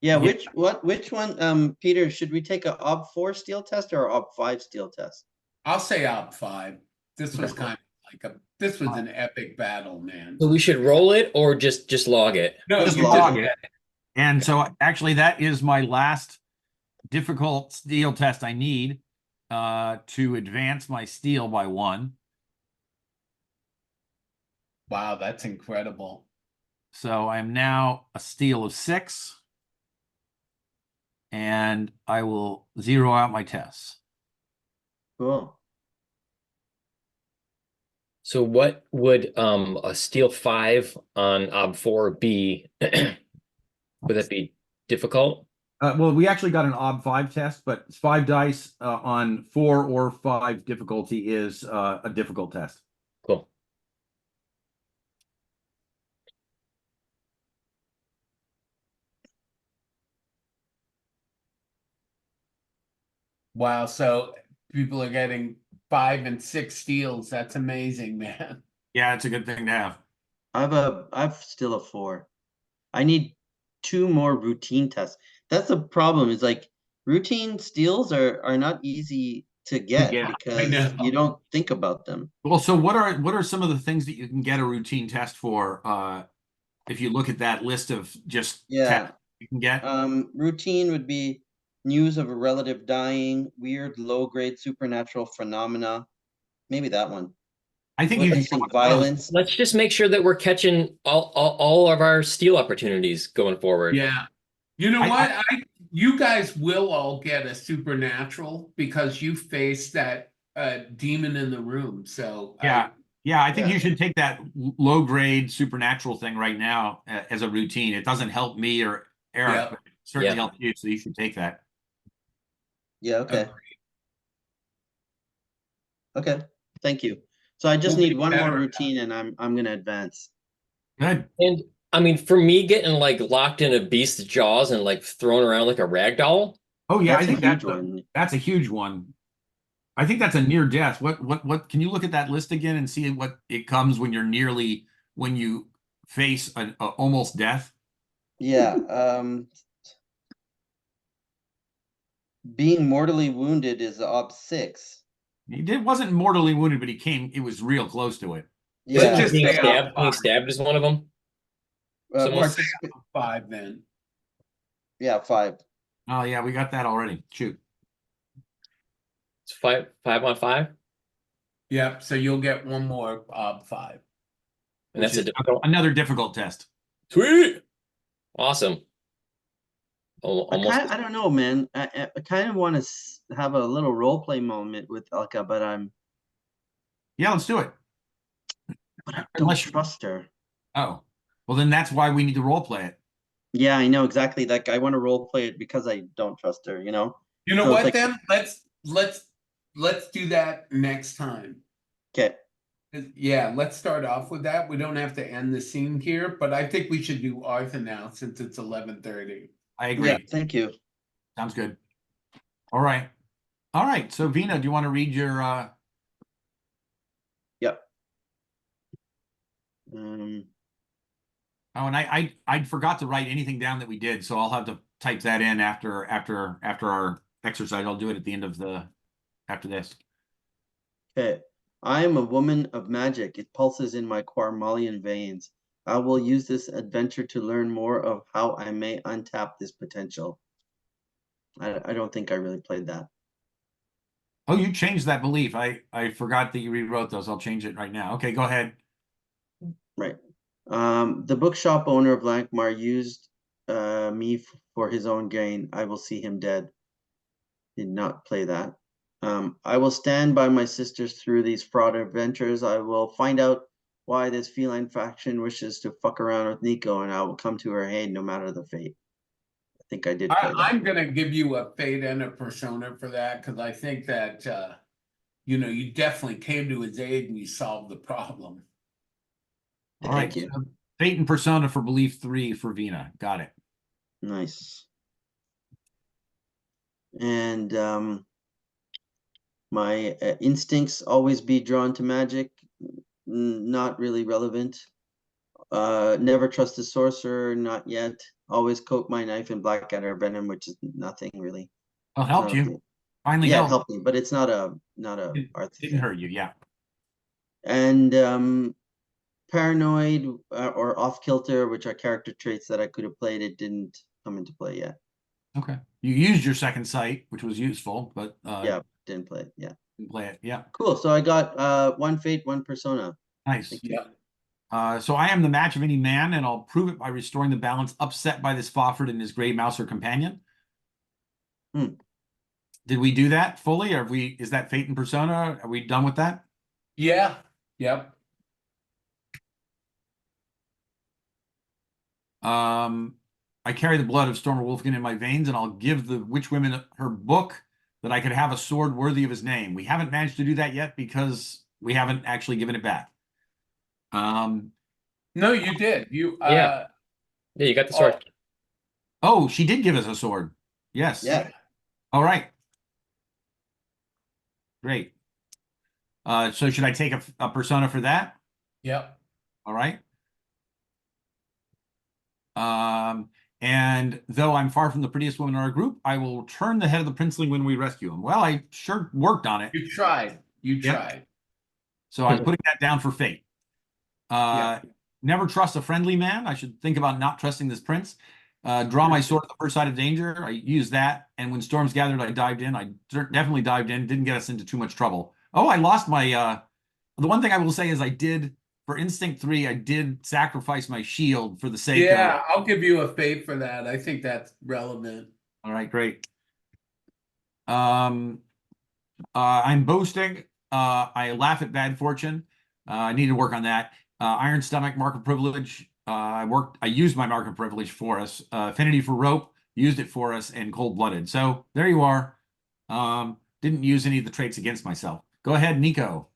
yeah, Yeah. which one, Peter, should we take a Ob 4 steel test or a Ob 5 steel test? I'll say Op 5. This was Okay. kind of like this was an epic battle, man. So we should roll it or just log it. No, Just you log it. And so actually that is my last difficult steel test I need to advance my steel by 1. Wow, that's incredible. So I am now a steel of 6. And I will 0 out my tests. Cool. So what would a steel 5 on Ob 4 be? Would that be difficult? Well, we actually got an Ob 5 test, but 5 dice on 4 or 5 difficulty is a difficult test. Cool. Wow, so people are getting 5 and 6 steels. That's amazing, man. Yeah, it's a good thing to have. I've still a 4. I need 2 more routine tests. That's the problem, is like routine steals are not easy to get get. because know. you don't think about them. Well, so what are some of the things that you can get a routine test for? If you look at that list of just tests you can get. Routine would be news of a relative dying, weird low-grade supernatural phenomena. Maybe that one. I think you Witnessing can violence. Let's just make sure that we're catching all of our steel opportunities going forward. Yeah. You know what? You guys will all get a supernatural because you face that demon in the room. So Yeah. I think you should take that low grade supernatural thing right now as a routine. It doesn't help me or Eric, but it certainly helps you. So you should take that. Yeah, okay. Okay, thank you. So I just need one more routine and I'm gonna advance. Good. And I mean, for me, getting like locked in a beast's jaws and like thrown around like a rag doll. Oh yeah, That's I think a huge one. That's a huge one. I think that's a near death. What can you look at that list again and see what it comes when you face an almost death? Yeah, being mortally wounded is Ob 6. Wasn't mortally wounded, but it was real close to it. Yeah. just Being stay on stabbed is one of them. Or stay on 5 then. Yeah, 5. Oh yeah, we got that already. Shoot. It's 5 on 5. Yep. So you'll get one more Ob 5. And that's another difficult test. Sweet. Awesome. I don't know, man. I kind of want to have a little role play moment with Elka, but Yeah, let's do it. But I don't trust her. Oh, well then that's why we need to role play it. Yeah, I know exactly. Like I want to role play it because I don't trust her. You know. You know what? Like, then let's do that next time. Okay. Yeah, let's start off with that. We don't have to end the scene here, but I think we should do Arthur now since it's 11:30. I agree. Yeah, thank you. Sounds good. All right. All right. So Vina, do you want to read your Yep. Oh, and I forgot to write anything down that we did, so I'll have to type that in after our exercise. I'll do it at the end of after this. Okay. I am a woman of magic. It pulses in my Quarmalian veins. I will use this adventure to learn more of how I may untap this potential. I don't think I really played that. Oh, you changed that belief. I forgot that you rewrote those. I'll change it right now. Okay, go ahead. Right. The bookshop owner of Lankhmar used me for his own gain. I will see him dead. Did not play that. I will stand by my sisters through these fraud adventures. I will find out why this feline faction wishes to fuck around with Nico, and I will come to her aid no matter the fate. I think I did play that. I'm gonna give you a fate and a persona for that because I think that you definitely came to his aid and you solved the problem. All right. Thank you. So fate and persona for belief 3 for Vina. Got it. Nice. And my instincts always be drawn to magic. Not really relevant. Never trust a sorcerer, not yet. Always coat my knife in blackadder venom, which is nothing really. Well, helped Not a you. thing. Finally Yeah, it helped. helped me, but it's not a art Didn't thing. hurt you. Yeah. And paranoid or off kilter, which are character traits that I could have played. It didn't come into play yet. Okay. You used your second sight, which was useful, but Yeah, didn't play it. Yeah. didn't play it. Yeah. Cool. So I got one fate, one persona. Nice. Thank you. So I am the match of any man, and I'll prove it by restoring the balance upset by this Spofford and his gray mouse or companion. Did we do that fully? Or is that fate and persona? Are we done with that? Yeah. Yep. I carry the blood of Stormer Wolfkin in my veins, and I'll give the witch women her book that I could have a sword worthy of his name. We haven't managed to do that yet because we haven't actually given it back. No, you did. You Yeah, you got the sword. Oh, she did give us a sword. Yes. Yeah. All right. Great. So should I take a persona for that? Yep. All right. And though I'm far from the prettiest woman in our group, I will turn the head of the princeling when we rescue him. Well, I sure worked on it. You tried. You Yep. tried. So I'm putting that down for fate. Yeah. Never trust a friendly man. I should think about not trusting this prince. Draw my sword at the first sight of danger. I used that. And when storms gathered, I dived in. I definitely dived in. Didn't get us into too much trouble. Oh, I lost my... the one thing I will say is for Instinct 3, I did sacrifice my shield for the sake of... Yeah, I'll give you a fate for that. I think that's relevant. All right, great. I'm boasting. I laugh at bad fortune. I need to work on that. Iron stomach, mark of privilege. I used my mark of privilege for us. Affinity for rope, used it for us, and cold-blooded. So there you are. Didn't use any of the traits against myself. Go ahead, Nico.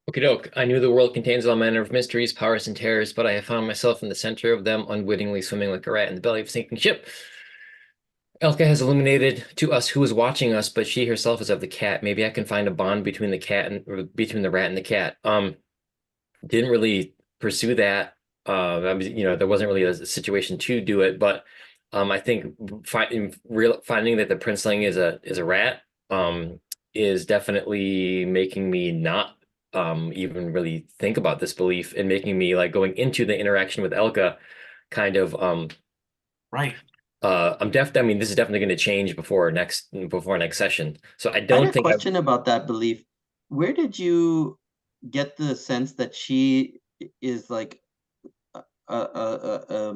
Okie doke. I knew the world contains all manner of mysteries, powers, and terrors, but I have found myself in the center of them, unwittingly swimming like a rat in the belly of a sinking ship. Elka has illuminated to us who is watching us, but she herself is of the cat. Maybe I can find a bond between between the rat and the cat. Didn't really pursue that. There wasn't really a situation to do it, but I think finding that the princeling is a rat is definitely making me not even really think about this belief and making me like going into the interaction with Elka kind of Right. I mean, this is definitely going to change before next session. So I I don't had a think question about that belief. Where did you get the sense that she is like a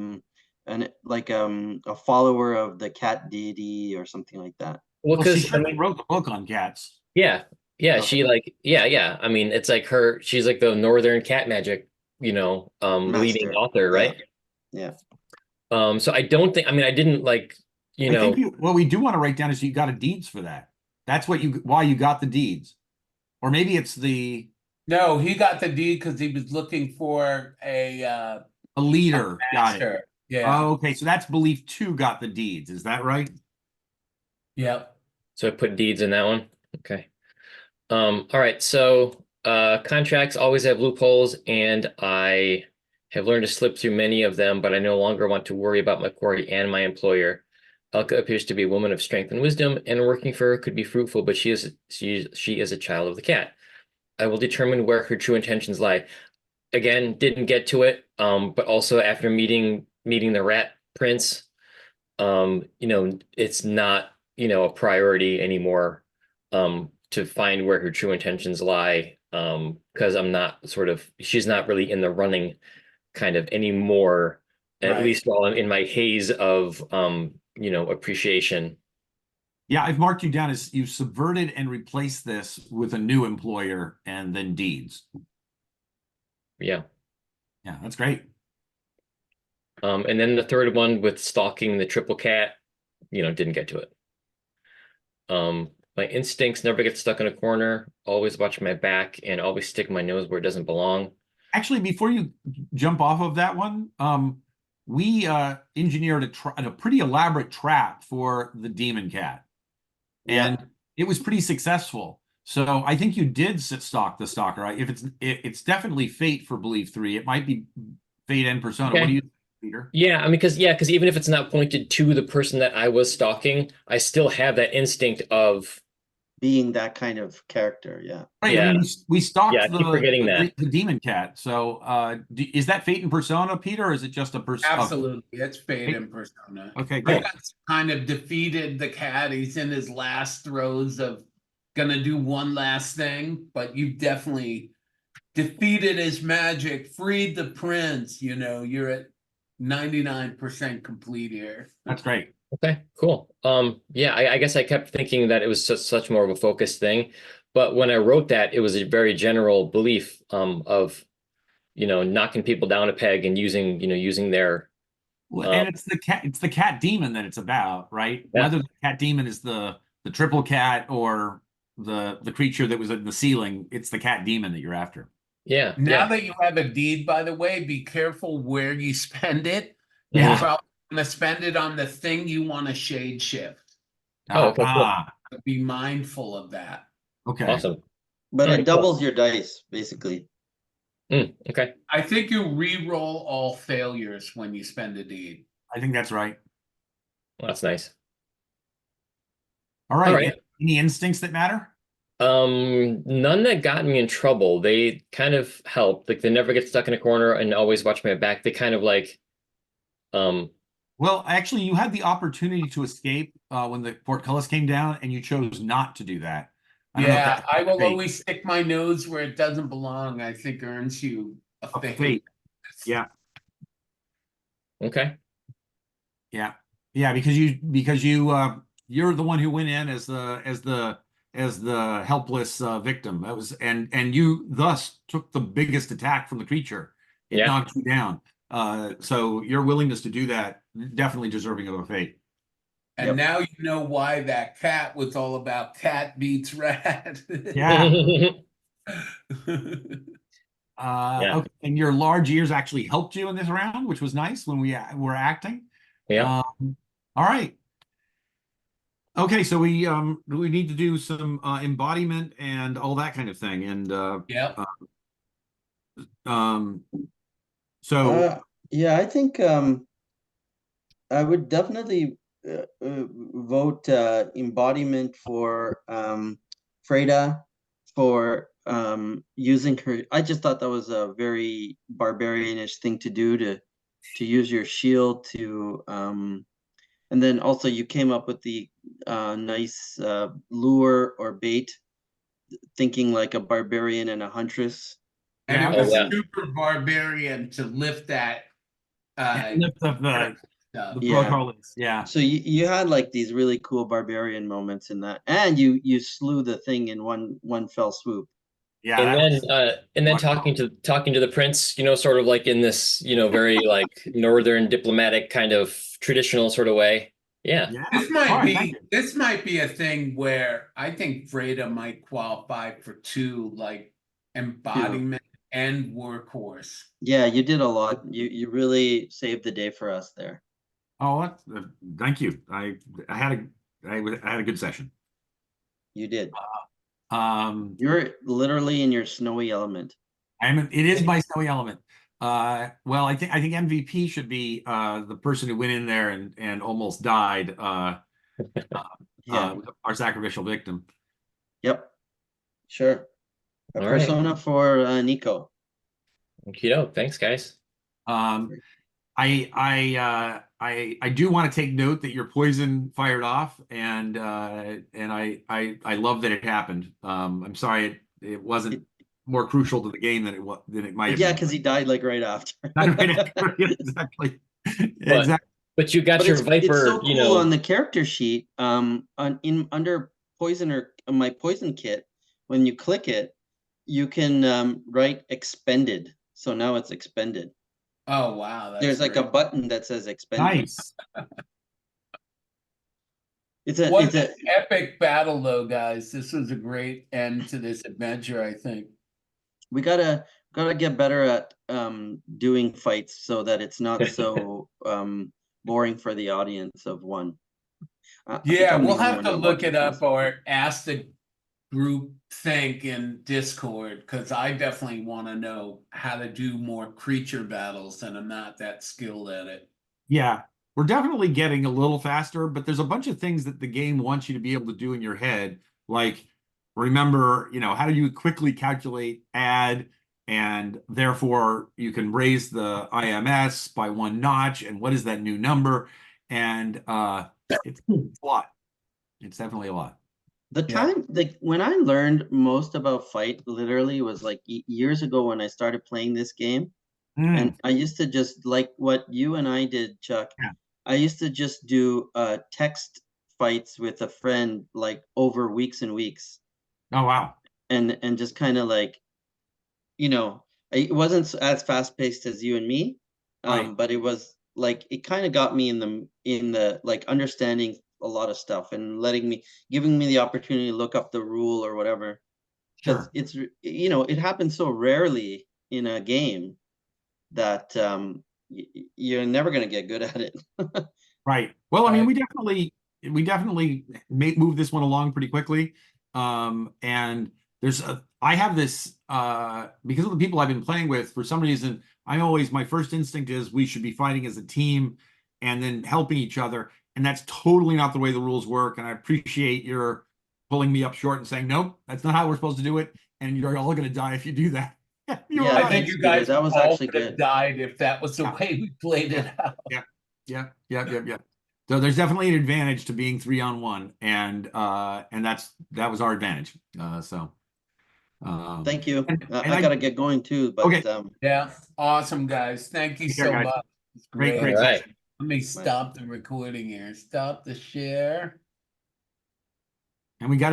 follower of the cat deity or something like that? well, Well, she because I certainly mean, wrote the book on cats. yeah, Okay. she like yeah. I mean, it's like she's like the Northern cat magic, leading Master. author, right? Yeah. So I don't think. I mean, I didn't like I think what we do want to write down is you got a deeds for that. That's why you got the deeds. Or maybe it's No, he got the deed because he was looking for a leader. Got it. master. Yeah. Okay, so that's belief 2 got the deeds. Is that right? Yep. So I put deeds in that one. Okay. All right. So contracts always have loopholes, and I have learned to slip through many of them, but I no longer want to worry about my quarry and my employer. Elka appears to be a woman of strength and wisdom, and working for her could be fruitful, but she is a child of the cat. I will determine where her true intentions lie. Again, didn't get to it, but also after meeting the rat prince, it's not, a priority anymore, to find where her true intentions lie, because she's not really in the running kind of anymore, at Right. least while I'm in my haze of, appreciation. Yeah, I've marked you down as you've subverted and replaced this with a new employer and then deeds. Yeah. Yeah, that's great. And then the third one with stalking the triple cat, didn't get to it. My instincts never get stuck in a corner, always watch my back, and always stick my nose where it doesn't belong. Actually, before you jump off of that one, we engineered a pretty elaborate trap for the demon cat, and Yeah. it was pretty successful. So I think you did stalk the stalker. Right? If it's definitely fate for belief 3, it might be fate and persona. What do Okay. you think, Peter? Yeah, I mean, because even if it's not pointed to the person that I was stalking, I still have that instinct of, Being that kind of character. Yeah. Right. I yeah, mean, we yeah, I stalked keep forgetting that. the demon cat. So, is that fate and persona, Peter, or is it just a person? Absolutely. It's fate and persona. Okay, You good. guys kind of defeated the cat. He's in his last throes of gonna do one last thing, but you definitely defeated his magic, freed the prince. You're at 99% complete here. That's great. Okay, cool. Yeah, I guess I kept thinking that it was such more of a focused thing, but when I wrote that, it was a very general belief, of, knocking people down a peg and using their, Well, um, and it's the cat demon that it's about, right? yeah, Whether the cat demon is the triple cat or the creature that was in the ceiling, it's the cat demon that you're after. yeah, Now yeah. that you have a deed, by the way, be careful where you spend it. Mhm. You're Yeah. probably gonna spend it on the thing you want to shade shift. Oh, okay, cool. Be mindful of that. Okay. Awesome. But All it right, cool. doubles your dice, basically. Okay. I think you re-roll all failures when you spend a deed. I think that's right. Well, that's nice. All All right. right. Any instincts that matter? None that got me in trouble. They kind of helped. Like, they never get stuck in a corner and always watch my back. They kind of like, um, Well, actually, you had the opportunity to escape when the portcullis came down, and you chose not to do that. I don't know if Yeah, that's I will fate. always stick my nose where it doesn't belong. I think earns you a A thing. fate. Yeah. okay. Yeah, yeah, because you're the one who went in as the helpless victim. That was and you thus took the biggest attack from the creature. It Yeah. knocked you down. So your willingness to do that definitely deserving of a fate. And Yep. now you know why that cat was all about cat beats rat. Yeah. Yeah. Okay. And your large ears actually helped you in this round, which was nice when we were acting. Yeah. All right. Okay, so we need to do some embodiment and all that kind of thing. And Yep. um so Yeah, I think I would definitely vote embodiment for Freda for using her. I just thought that was a very barbarianish thing to do to use your shield to and then also you came up with the nice lure or bait, thinking like a barbarian and a huntress. And yeah, it was Oh, yeah. super barbarian to lift that lift up stuff. the Yeah. portcullis. Yeah. So you had like these really cool barbarian moments in that, and you slew the thing in one fell swoop. Yeah, And that then was talking to the prince, sort of like in this, very like northern diplomatic kind of traditional sort of way. Yeah. yeah. This All might right, thank be you. this might be a thing where I think Freda might qualify for two, like Two. embodiment and workhorse. Yeah, you did a lot. You really saved the day for us there. Oh, thank you. I had a good session. You did. Um, You're literally in your snowy element. it is my snowy element. Well, I think MVP should be the person who went in there and almost died. Yeah. Our sacrificial victim. Yep. Sure. A All right. persona for Nico. Okey-doke. Thanks, guys. Um, I do want to take note that your poison fired off, and I love that it happened. I'm sorry it wasn't more crucial to the game than it might have Yeah, been. because he died like right after. Not right after. Yeah, exactly. But Exactly. but you got But your it's Viper, so cool on the character sheet. Under poisoner my poison kit, when you click it, you can write expended. So now it's expended. Oh wow, that's There's like a great. button that says expended. Nice. What It's an a epic battle though, guys. This was a great end to this adventure, I think. we gotta get better at doing fights so that it's not so boring for the audience of one. I think Yeah, I'm the we'll only have one to not look watching it up this. or ask the group think in Discord because I definitely want to know how to do more creature battles, and I'm not that skilled at it. Yeah, we're definitely getting a little faster, but there's a bunch of things that the game wants you to be able to do in your head, like remember, how do you quickly calculate add, and therefore you can raise the IMS by 1 notch, and what is that new number? And it's a lot. It's definitely a lot. The Yeah. time, like when I learned most about fight, literally was like years ago when I started playing this game. And I used to just like what you and I did, Chuck. Yeah. I used to just do text fights with a friend like over weeks and weeks, Oh, wow. and just kind of like, it wasn't as fast paced as you and me, Right. but it was like it kind of got me in the like understanding a lot of stuff and giving me the opportunity to look up the rule or whatever, because Sure. it happens so rarely in a game that you're never going to get good at it. Right. Well, I mean, Right. we definitely move this one along pretty quickly. And I have this because of the people I've been playing with, for some reason, my first instinct is we should be fighting as a team and then helping each other. And that's totally not the way the rules work. And I appreciate your pulling me up short and saying, nope, that's not how we're supposed to do it. And you're all going to die if you do that. You Yeah, I are. think thanks, you Peter. guys That was all actually Oh, could have good. died if that was the Yeah. way we played it out. Yeah. So there's definitely an advantage to being 3-on-1, and that was our advantage. Thank you. And I I gotta get going too, but okay, Yeah, awesome, guys. Thank you take care, so guys. much. It's Great, great. All great right. session. Let me stop the recording here. Stop the share. And we got